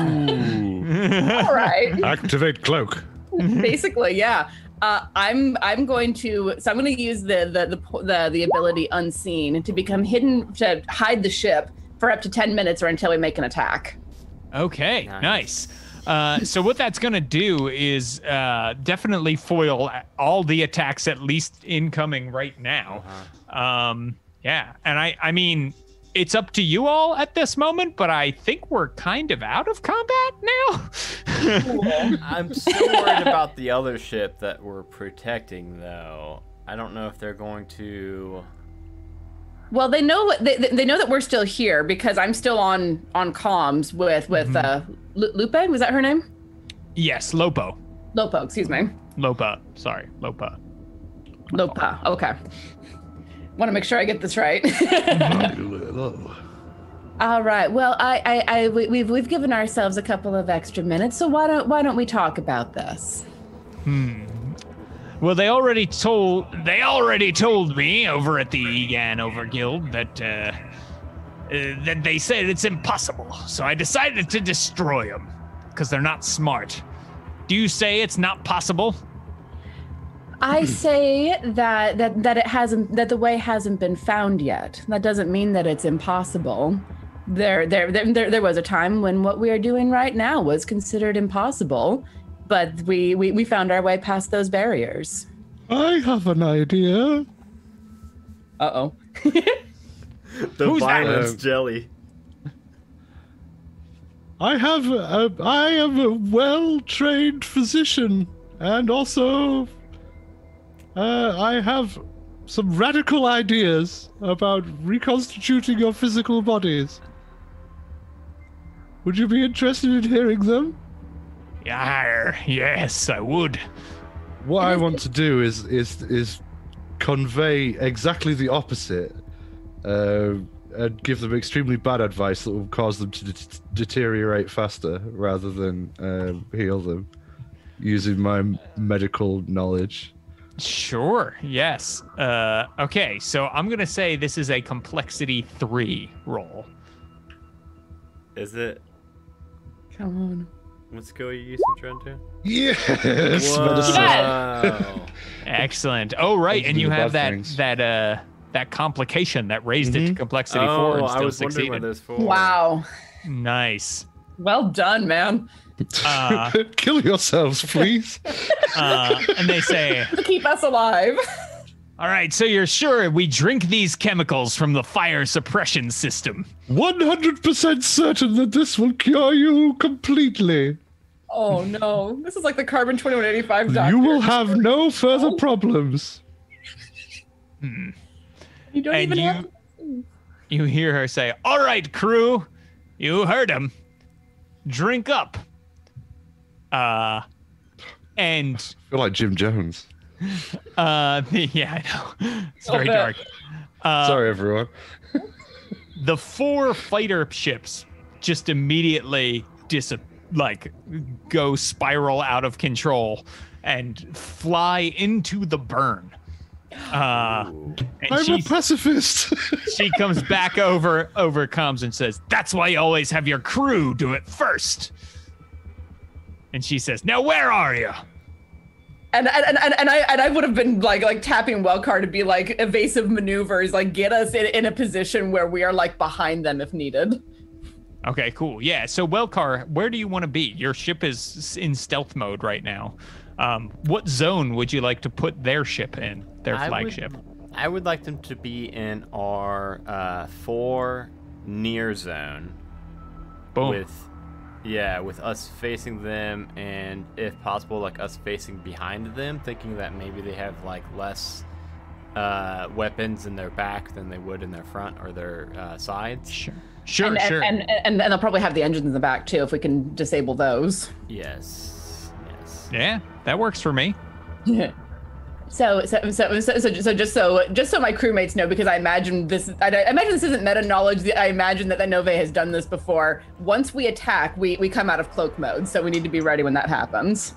Speaker 5: All right.
Speaker 4: Activate cloak.
Speaker 5: Basically, yeah. I'm going to use the ability Unseen to become hidden, to hide the ship for up to 10 minutes or until we make an attack.
Speaker 2: Okay, nice. So what that's going to do is definitely foil all the attacks, at least incoming right now. Yeah, and I mean, it's up to you all at this moment, but I think we're kind of out of combat now.
Speaker 1: I'm still worried about the other ship that we're protecting, though. I don't know if they're going to...
Speaker 5: Well, they know they know that we're still here because I'm still on comms with Lupe. Was that her name?
Speaker 2: Yes, Lopo.
Speaker 5: Lopo, excuse me.
Speaker 2: Lopa. Sorry, Lopa.
Speaker 5: Lopa. Okay. Want to make sure I get this right. All right. Well, we've given ourselves a couple of extra minutes, so why don't we talk about this?
Speaker 2: Well, they already told me over at the Ganover Guild that they said it's impossible. So I decided to destroy them because they're not smart. Do you say it's not possible?
Speaker 5: I say that the way hasn't been found yet. That doesn't mean that it's impossible. There was a time when what we are doing right now was considered impossible, but we found our way past those barriers.
Speaker 4: I have an idea.
Speaker 5: Uh-oh.
Speaker 1: The violence jelly.
Speaker 4: I am a well-trained physician, and also I have some radical ideas about reconstituting your physical bodies. Would you be interested in hearing them?
Speaker 2: Yes, I would.
Speaker 4: What I want to do is convey exactly the opposite, and give them extremely bad advice that will cause them to deteriorate faster rather than heal them, using my medical knowledge.
Speaker 2: Sure, yes. Okay, so I'm going to say this is a complexity 3 roll.
Speaker 1: Is it?
Speaker 5: Come on.
Speaker 1: What skill are you using, Trento?
Speaker 4: Yes.
Speaker 1: Whoa.
Speaker 4: Medicine.
Speaker 5: Yes.
Speaker 2: Excellent. Oh, right,
Speaker 4: Those
Speaker 2: and
Speaker 4: are
Speaker 2: you
Speaker 4: the
Speaker 2: have
Speaker 4: bad things.
Speaker 2: that complication that raised it to complexity 4 and
Speaker 1: Oh,
Speaker 2: still
Speaker 1: I was wondering
Speaker 2: succeeded.
Speaker 1: what those for.
Speaker 5: Wow.
Speaker 2: Nice.
Speaker 5: Well done, man.
Speaker 4: Kill yourselves, please.
Speaker 2: And they say,
Speaker 5: To keep us alive.
Speaker 2: all right, so you're sure we drink these chemicals from the fire suppression system?
Speaker 4: 100% certain that this will cure you completely.
Speaker 5: Oh no. This is like the carbon 2185 doctor.
Speaker 4: You will have no further problems.
Speaker 5: You don't
Speaker 2: And
Speaker 5: even have
Speaker 2: you hear her say, all right, crew, you heard him. Drink up. And
Speaker 4: I feel like Jim Jones.
Speaker 2: yeah, I know. It's very
Speaker 5: bit.
Speaker 2: dark.
Speaker 4: Sorry, everyone.
Speaker 2: The 4 fighter ships just immediately go spiral out of control and fly into the burn. And
Speaker 4: I'm a pacifist.
Speaker 2: she comes back over comms and says, that's why you always have your crew do it first. And she says, now where are you?
Speaker 5: And I would have been like tapping Wellcar to be like evasive maneuvers, like get us in a position where we are like behind them if needed.
Speaker 2: Okay, cool. Yeah. So Wellcar, where do you want to be? Your ship is in stealth mode right now. What zone would you like to put their ship in, their flagship?
Speaker 1: I would like them to be in our 4 near zone.
Speaker 2: Boom.
Speaker 1: With us facing them, and if possible, like us facing behind them, thinking that maybe they have like less weapons in their back than they would in their front or their sides.
Speaker 2: Sure.
Speaker 5: And they'll probably have the engines in the back too if we can disable those.
Speaker 1: Yes.
Speaker 2: Yeah, that works for me.
Speaker 5: So just so my crewmates know, because I imagine this isn't meta knowledge. I imagine that Nove has done this before. Once we attack, we come out of cloak mode, so we need to be ready when that happens.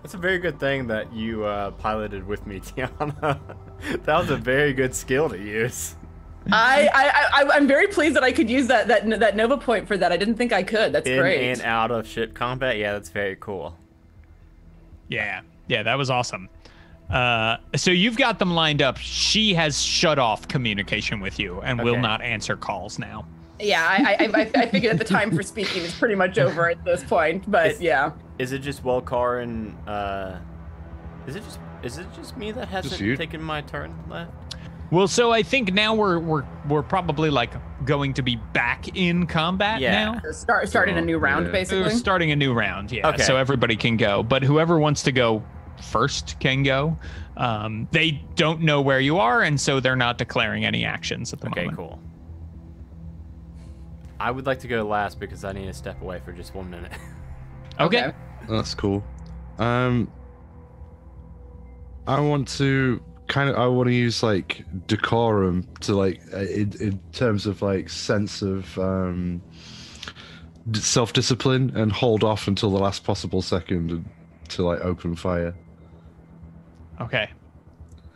Speaker 1: That's a very good thing that you piloted with me, Tiana. That was a very good skill to use.
Speaker 5: I'm very pleased that I could use that Nova point for that. I didn't think I could. That's great.
Speaker 1: In and out of ship combat, yeah, that's very cool.
Speaker 2: Yeah, that was awesome. So you've got them lined up. She has shut off communication with you and will not answer calls now.
Speaker 5: Yeah, I figured that the time for speaking is pretty much over at this point. But yeah.
Speaker 1: Is it just Wellcar and is it just me that hasn't taken my turn left?
Speaker 2: Well, so I think now we're probably like going to be back in combat now.
Speaker 5: Starting a new round, basically.
Speaker 2: We're starting a new round, yeah.
Speaker 1: Okay.
Speaker 2: So everybody can go, but whoever wants to go first can go. They don't know where you are, and so they're not declaring any actions at the moment.
Speaker 1: Okay, cool. I would like to go last because I need to step away for just 1 minute.
Speaker 2: Okay.
Speaker 4: That's cool. I want to use like decorum to like in terms of like sense of self-discipline and hold off until the last possible second to like open fire.
Speaker 2: Okay.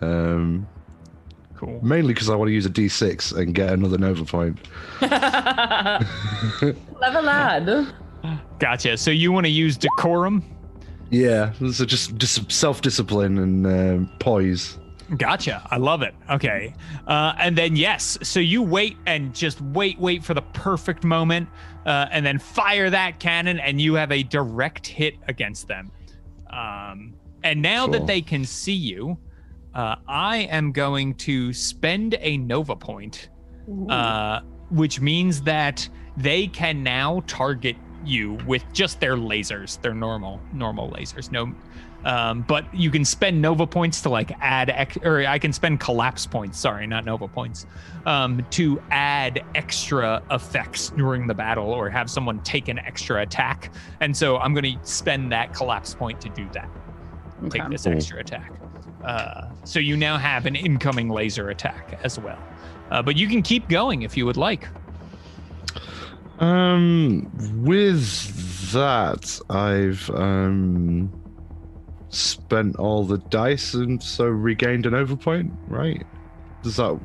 Speaker 4: Cool. Mainly because I want to use a D6 and get another Nova point.
Speaker 5: Clever lad.
Speaker 2: Gotcha. So you want to use decorum?
Speaker 4: Yeah. So just self-discipline and poise.
Speaker 2: Gotcha. I love it. Okay. And then, yes. So you wait and just wait for the perfect moment and then fire that cannon and you have a direct hit against them. And now that they can see you, I am going to spend a Nova point, which means that they can now target you with just their lasers, their normal lasers. But you can spend Nova points to like or I can spend collapse points, sorry, not Nova points, to add extra effects during the battle or have someone take an extra attack. And so I'm going to spend that collapse point to do that.
Speaker 5: Okay.
Speaker 2: Take this extra attack. So you now have an incoming laser attack as well. But you can keep going if you would like.
Speaker 4: With that, I've spent all the dice and so regained an overpoint, right? Does that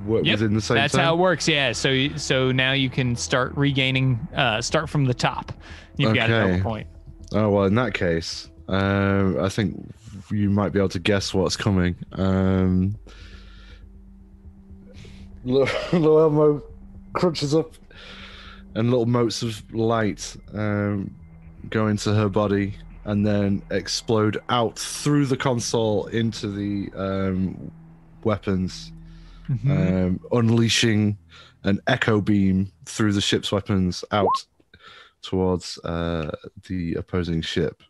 Speaker 4: within the same
Speaker 2: That's
Speaker 4: turn?
Speaker 2: how it works. Yeah. So now you can start regaining. Start from the top. You've got a
Speaker 4: Okay.
Speaker 2: Nova point.
Speaker 4: Oh, well, in that case, I think you might be able to guess what's coming. Loelmo crunches up, and little motes of light go into her body and then explode out through the console into the weapons, unleashing an echo beam through the ship's weapons out towards the opposing ship.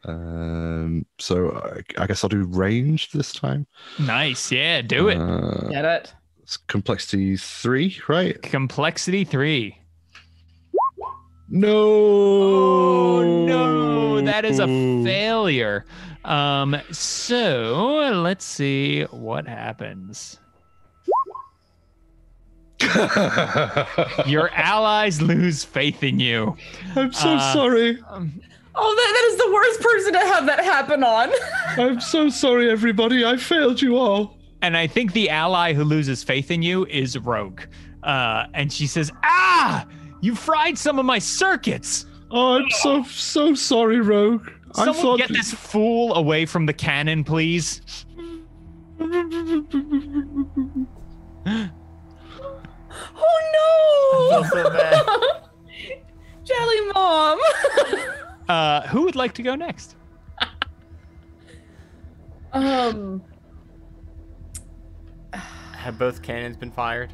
Speaker 4: So I guess I'll do range this time.
Speaker 2: Nice. Yeah. Do it.
Speaker 5: Get it?
Speaker 4: It's complexity 3, right?
Speaker 2: Complexity 3.
Speaker 4: No.
Speaker 2: Oh no, that is a failure. So let's see what happens. Your allies lose faith in you.
Speaker 4: I'm so sorry.
Speaker 5: Oh, that is the worst person to have that happen on.
Speaker 4: I'm so sorry, everybody. I failed you all.
Speaker 2: And I think the ally who loses faith in you is Rogue. And she says, "Ah, you fried some of my circuits."
Speaker 4: Oh, I'm so sorry, Rogue.
Speaker 2: Someone get this fool away from the cannon, please.
Speaker 5: Oh no!
Speaker 1: I feel so bad.
Speaker 5: Jelly Mom.
Speaker 2: Who would like to go next?
Speaker 1: Have both cannons been fired?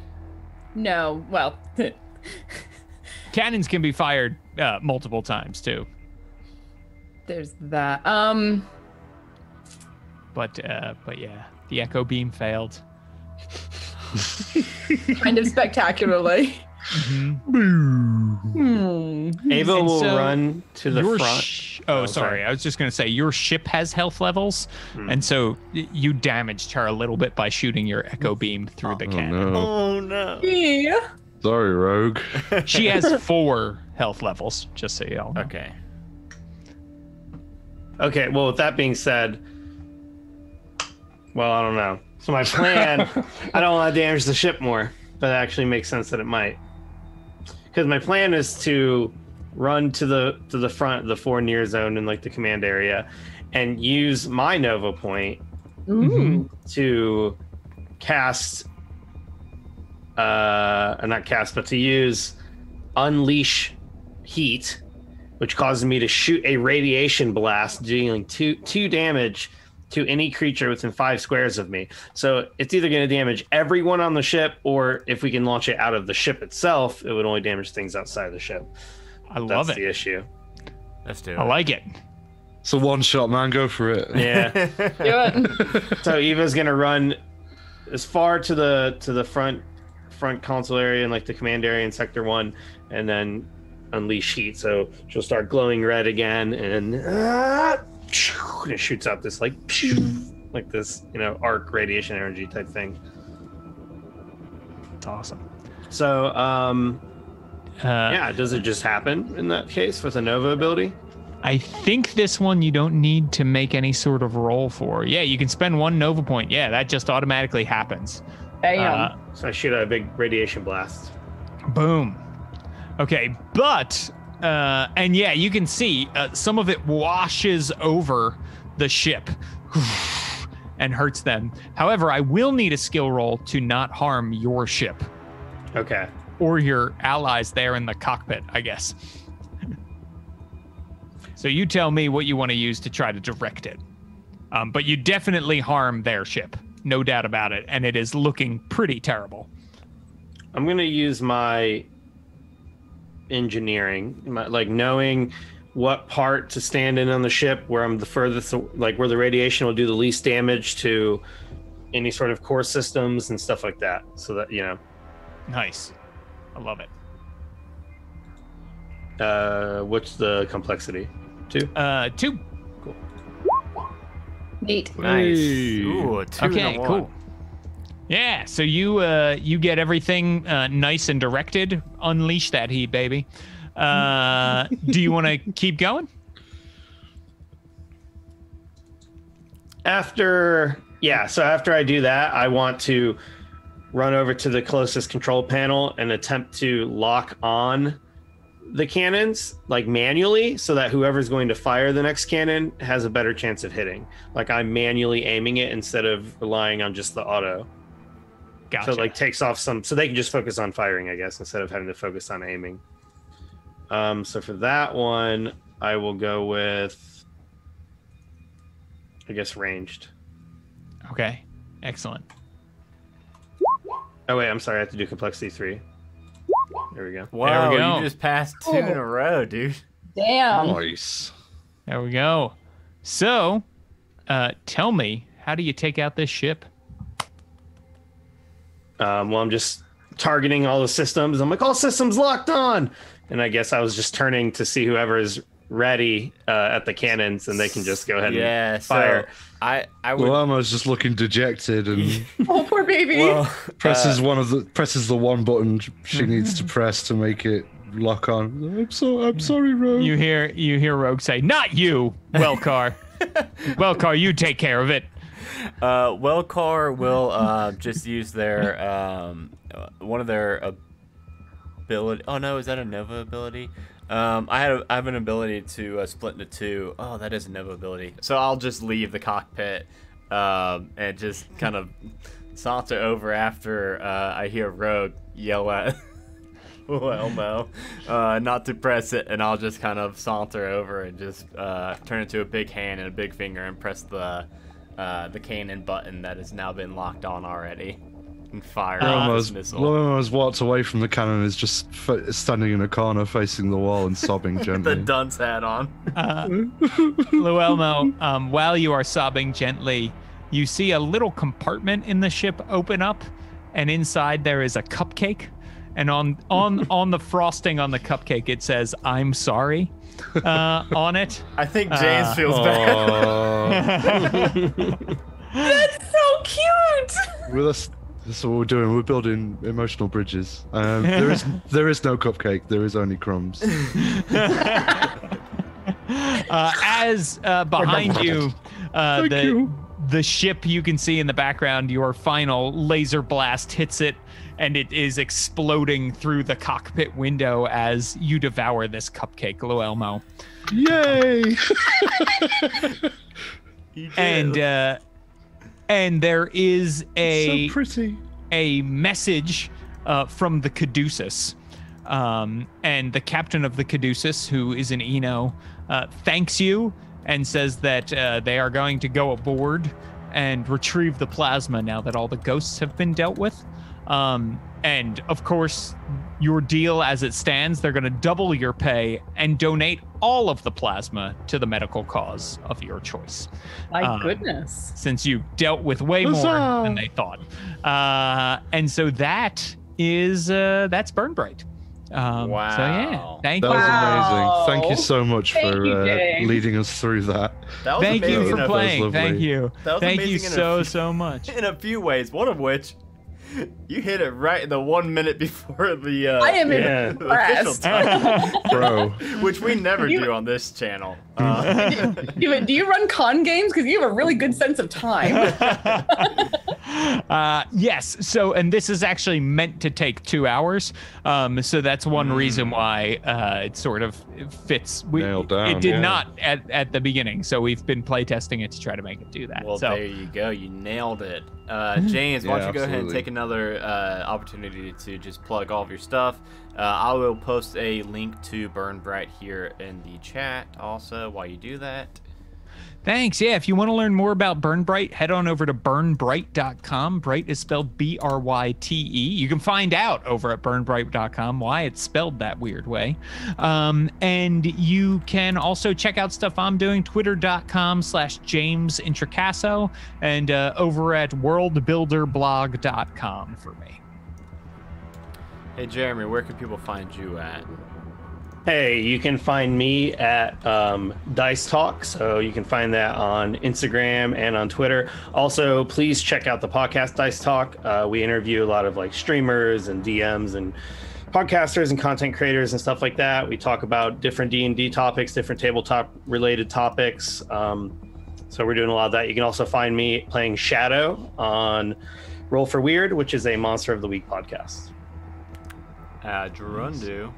Speaker 5: No. Well,
Speaker 2: Cannons can be fired multiple times too.
Speaker 5: there's that.
Speaker 2: But yeah, the echo beam failed.
Speaker 5: Kind of spectacularly.
Speaker 6: Ava
Speaker 2: And
Speaker 6: will
Speaker 2: so
Speaker 6: run to the
Speaker 2: Your
Speaker 6: front.
Speaker 2: Oh, sorry. I was just going to say your ship has health levels, and so you damaged her a little bit by shooting your echo beam through the cannon.
Speaker 4: No.
Speaker 1: Oh no.
Speaker 5: Yeah.
Speaker 4: Sorry, Rogue.
Speaker 2: She has 4 health levels, just so you all know.
Speaker 1: Okay.
Speaker 6: Okay, well, with that being said, well, I don't know. So my plan, I don't want to damage the ship more, but it actually makes sense that it might. Because my plan is to run to the front of the 4 near zone in like the command area and use my Nova point to cast not cast, but to use Unleash Heat, which causes me to shoot a radiation blast dealing 2 damage to any creature within 5 squares of me. So it's either going to damage everyone on the ship, or if we can launch it out of the ship itself, it would only damage things outside of the ship.
Speaker 2: I love
Speaker 6: That's
Speaker 2: it.
Speaker 6: the issue.
Speaker 1: Let's do it.
Speaker 2: I like it.
Speaker 4: It's a one-shot, man. Go for it.
Speaker 6: Yeah.
Speaker 5: Do it.
Speaker 6: So Eva's going to run as far to the front console area and like the command area in sector 1, and then unleash heat. So she'll start glowing red again, and it shoots out this like this, arc radiation energy type thing.
Speaker 2: It's awesome.
Speaker 6: So yeah, does it just happen in that case with a Nova ability?
Speaker 2: I think this one you don't need to make any sort of roll for. Yeah, you can spend 1 Nova point. Yeah, that just automatically happens.
Speaker 5: Bam.
Speaker 6: So I shoot a big radiation blast.
Speaker 2: Boom. Okay, but and yeah, you can see some of it washes over the ship and hurts them. However, I will need a skill roll to not harm your ship
Speaker 6: Okay.
Speaker 2: or your allies there in the cockpit, I guess. So you tell me what you want to use to try to direct it. But you definitely harm their ship, no doubt about it, and it is looking pretty terrible.
Speaker 6: I'm gonna use my engineering, like knowing what part to stand in on the ship where I'm the furthest, like where the radiation will do the least damage to any sort of core systems and stuff like that. So that
Speaker 2: Nice. I love it.
Speaker 6: what's the complexity? 2?
Speaker 2: 2.
Speaker 5: Neat.
Speaker 1: Nice.
Speaker 4: Hey.
Speaker 1: Ooh, a 2
Speaker 2: Okay,
Speaker 1: and a 1.
Speaker 2: cool. Yeah, so you get everything nice and directed. Unleash that heat, baby. Do you want to keep going?
Speaker 6: So after I do that, I want to run over to the closest control panel and attempt to lock on the cannons like manually, so that whoever's going to fire the next cannon has a better chance of hitting. Like I'm manually aiming it instead of relying on just the auto.
Speaker 2: Gotcha.
Speaker 6: So it like takes off some, so they can just focus on firing, I guess, instead of having to focus on aiming. So for that one, I will go with, I guess, ranged.
Speaker 2: Okay, excellent.
Speaker 6: Oh wait, I'm sorry, I have to do complexity 3. There we go.
Speaker 1: Wow,
Speaker 2: There we go.
Speaker 1: you just passed 2 in a row, dude.
Speaker 5: Damn.
Speaker 4: Nice.
Speaker 2: There we go. So, tell me, how do you take out this ship?
Speaker 6: Well, I'm just targeting all the systems. I'm like, all systems locked on. And I guess I was just turning to see whoever is ready at the cannons, and they can just go ahead
Speaker 1: Yeah,
Speaker 6: and fire.
Speaker 1: so I would.
Speaker 4: Well, Elmo's just looking dejected and
Speaker 5: Oh, poor baby.
Speaker 1: Well,
Speaker 4: presses the one button she needs to press to make it lock on. I'm sorry, Rogue.
Speaker 2: You hear Rogue say, "Not you, Wellcar. Wellcar, you take care of it."
Speaker 1: Wellcar will just use their one of their ability. Oh no, is that a Nova ability? I have an ability to split into 2. Oh, that is a Nova ability. So I'll just leave the cockpit and just kind of saunter over after I hear Rogue yell at Elmo not to press it, and I'll just kind of saunter over and just turn into a big hand and a big finger and press the cannon button that has now been locked on already. And fire off this missile.
Speaker 4: Elmo's walked away from the cannon and is just standing in a corner facing the wall and sobbing
Speaker 1: The
Speaker 4: gently.
Speaker 1: dunce hat on.
Speaker 2: Luelmo, while you are sobbing gently, you see a little compartment in the ship open up, and inside there is a cupcake. And on the frosting on the cupcake, it says, "I'm sorry," on it.
Speaker 1: I think James feels bad.
Speaker 5: That's so cute.
Speaker 4: With us, that's what we're doing. We're building emotional bridges. There is no cupcake. There is only crumbs.
Speaker 2: As behind you,
Speaker 4: Thank you.
Speaker 2: the ship you can see in the background, your final laser blast hits it, and it is exploding through the cockpit window as you devour this cupcake, Luelmo.
Speaker 4: Yay!
Speaker 2: And there is
Speaker 4: So
Speaker 2: a
Speaker 4: pretty.
Speaker 2: message from the Caduceus. And the captain of the Caduceus, who is an Eno, thanks you and says that they are going to go aboard and retrieve the plasma now that all the ghosts have been dealt with. And of course, your deal as it stands, they're going to double your pay and donate all of the plasma to the medical cause of your choice.
Speaker 5: My goodness.
Speaker 2: Since you dealt with way more
Speaker 4: Huzzah!
Speaker 2: than they thought. And so that's Bryte.
Speaker 1: Wow.
Speaker 2: So yeah, thank
Speaker 4: That
Speaker 2: you.
Speaker 4: was
Speaker 5: Wow.
Speaker 4: amazing. Thank you so much
Speaker 5: Thank
Speaker 4: for
Speaker 5: you, James.
Speaker 4: leading us through that.
Speaker 1: That was
Speaker 2: Thank
Speaker 1: amazing
Speaker 2: you for
Speaker 1: in a-
Speaker 2: playing.
Speaker 4: lovely.
Speaker 2: Thank you.
Speaker 1: That was
Speaker 2: Thank you
Speaker 1: amazing in a-
Speaker 2: so much.
Speaker 1: in a few ways. One of which, you hit it right in the 1 minute before the
Speaker 5: I am
Speaker 6: yeah.
Speaker 1: official
Speaker 5: impressed.
Speaker 1: time,
Speaker 4: Bro.
Speaker 1: which we never do on this channel.
Speaker 5: Do you run con games? Because you have a really good sense of time.
Speaker 2: Yes. So, and this is actually meant to take 2 hours. So that's one reason why it sort of fits.
Speaker 4: Nailed down,
Speaker 2: It did
Speaker 4: yeah.
Speaker 2: not at the beginning. So we've been playtesting it to try to make it do that.
Speaker 1: Well,
Speaker 2: so
Speaker 1: there you go. You nailed it. James, why don't
Speaker 4: Yeah,
Speaker 1: you go ahead and
Speaker 4: absolutely.
Speaker 1: take another opportunity to just plug all of your stuff. I will post a link to Bryte here in the chat also while you do that.
Speaker 2: thanks. Yeah. If you want to learn more about Bryte, head on over to burnbryte.com. Bryte is spelled Bryte. You can find out over at burnbryte.com why it's spelled that weird way. And you can also check out stuff I'm doing, twitter.com/James Introcaso, and over at worldbuilderblog.com for me.
Speaker 1: Hey, Jeremy, where can people find you at?
Speaker 6: Hey, you can find me at Dice Talk, so you can find that on Instagram and on Twitter. Also, please check out the podcast Dice Talk. We interview a lot of like streamers and DMs and podcasters and content creators and stuff like that. We talk about different D&D topics, different tabletop related topics. So we're doing a lot of that. You can also find me playing Shadow on Roll for Weird, which is a Monster of the Week podcast.
Speaker 1: Gerundu.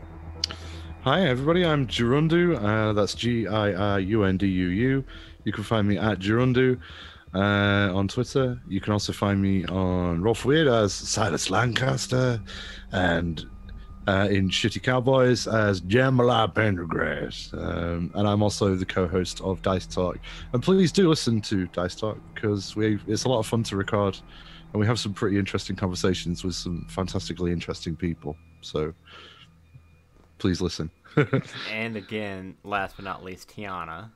Speaker 4: Hi, everybody. I'm Gerundu. That's Giiunduu. You can find me at Gerundu on Twitter. You can also find me on Roll for Weird as Silas Lancaster, and in Shitty Cowboys as Jamala Pendergrass. And I'm also the co-host of Dice Talk. And please do listen to Dice Talk, because it's a lot of fun to record, and we have some pretty interesting conversations with some fantastically interesting people. So please listen.
Speaker 1: And again, last but not least, Tiana.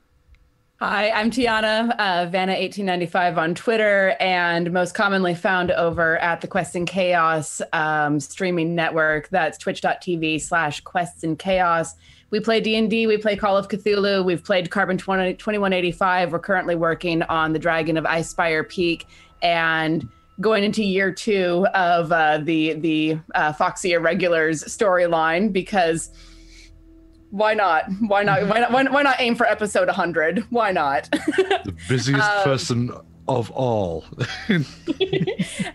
Speaker 5: Hi, I'm Tiana, Vanna1895 on Twitter, and most commonly found over at the Quests and Chaos streaming network. That's twitch.tv/Quests and Chaos. We play D&D, we play Call of Cthulhu, we've played Carbon 2185. We're currently working on the Dragon of Icespire Peak, and going into year 2 of the Foxy Irregulars storyline, because why not? Why not aim for episode 100? Why not?
Speaker 4: The busiest person of all.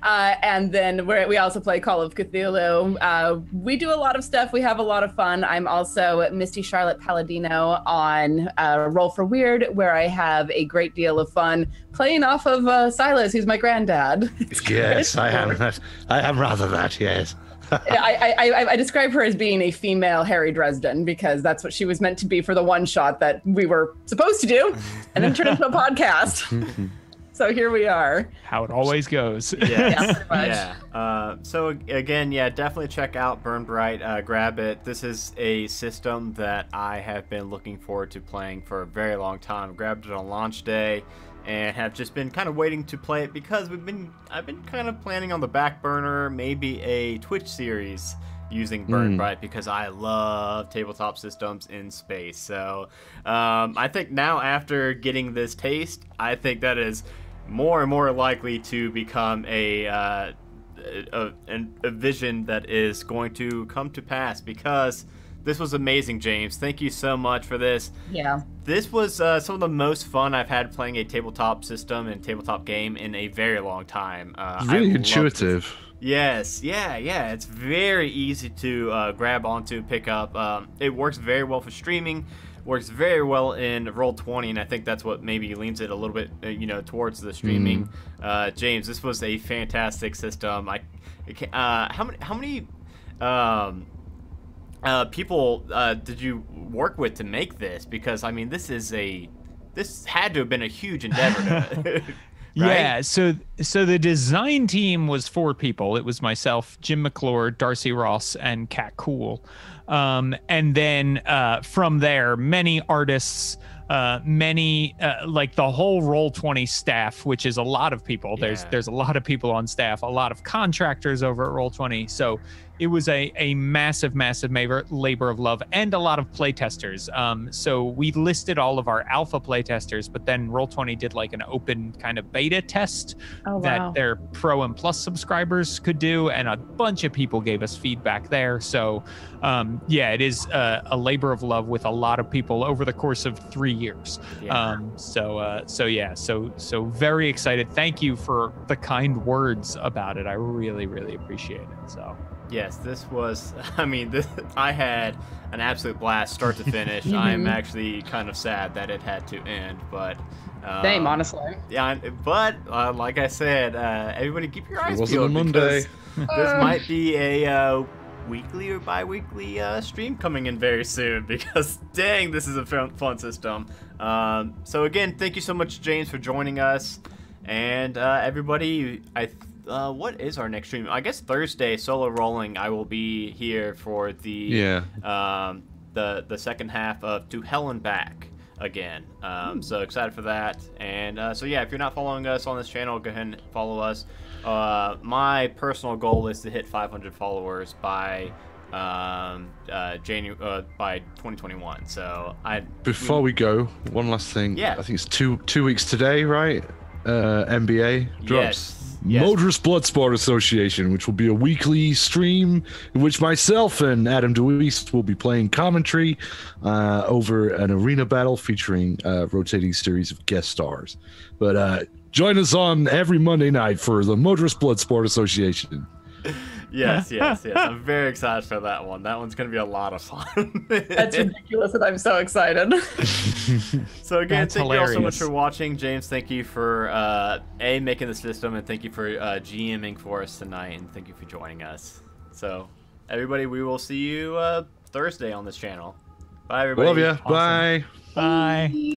Speaker 5: And then we also play Call of Cthulhu. We do a lot of stuff. We have a lot of fun. I'm also Misty Charlotte Palladino on Roll for Weird, where I have a great deal of fun playing off of Silas, who's my granddad.
Speaker 4: Yes, I am rather that, yes.
Speaker 5: I describe her as being a female Harry Dresden, because that's what she was meant to be for the one shot that we were supposed to do, and then turned into a podcast. So here we are.
Speaker 2: How it always goes.
Speaker 1: Yeah. So again, definitely check out Burn Bryte. Grab it. This is a system that I have been looking forward to playing for a very long time. Grabbed it on launch day, and have just been kind of waiting to play it, because I've been kind of planning on the back burner maybe a Twitch series using Burn Bryte, because I love tabletop systems in space. So I think now, after getting this taste, I think that is more and more likely to become a vision that is going to come to pass, because this was amazing, James. Thank you so much for this.
Speaker 5: Yeah.
Speaker 1: This was some of the most fun I've had playing a tabletop system and tabletop game in a very long time.
Speaker 4: Really intuitive.
Speaker 1: Yes, yeah. It's very easy to grab onto, pick up. It works very well for streaming. Works very well in Roll20, and I think that's what maybe leans it a little bit, towards the streaming. James, this was a fantastic system. How many people did you work with to make this? Because I mean, this had to have been a huge endeavor. Right?
Speaker 2: Yeah, so the design team was 4 people. It was myself, Jim McClure, Darcy Ross, and Kat Cool. And then from there, many artists, like the whole Roll20 staff, which is a lot of people. There's a lot of people on staff, a lot of contractors over at Roll20. So it was a massive labor of love, and a lot of playtesters. So we listed all of our alpha playtesters, but then Roll20 did like an open kind of beta test that their Pro and Plus subscribers could do, and a bunch of people gave us feedback there. So it is a labor of love with a lot of people over the course of 3 years. So very excited. Thank you for the kind words about it. I really, really appreciate it. So.
Speaker 1: Yes, this was, I had an absolute blast start to finish. I'm actually kind of sad that it had to end, but...
Speaker 5: Same, honestly.
Speaker 1: Yeah, but like I said, everybody keep your eyes peeled,
Speaker 4: Monday.
Speaker 1: because this might be a weekly or bi-weekly stream coming in very soon, because dang, this is a fun system. So again, thank you so much, James, for joining us. And everybody, what is our next stream? I guess Thursday, solo rolling. I will be here for the second half of To Hell and Back again. So excited for that. And if you're not following us on this channel, go ahead and follow us. My personal goal is to hit 500 followers by by 2021. So
Speaker 4: before we go, one last thing.
Speaker 1: Yeah.
Speaker 4: I think it's two weeks today, right? NBA drops.
Speaker 1: Yes.
Speaker 4: Motorist Bloodsport Association, which will be a weekly stream in which myself and Adam DeWeese will be playing commentary over an arena battle featuring a rotating series of guest stars. But Join us on every Monday night for the Motorist Bloodsport Association.
Speaker 1: Yes. I'm very excited for that one. That one's going to be a lot of fun.
Speaker 5: That's ridiculous, and I'm so excited.
Speaker 1: So again,
Speaker 2: That's
Speaker 1: thank you all so much
Speaker 2: hilarious.
Speaker 1: for watching. James, thank you for making the system, and thank you for GMing for us tonight, and thank you for joining us. So everybody, we will see you Thursday on this channel. Bye, everybody.
Speaker 4: Love ya.
Speaker 2: Awesome.
Speaker 4: Bye.
Speaker 2: Bye.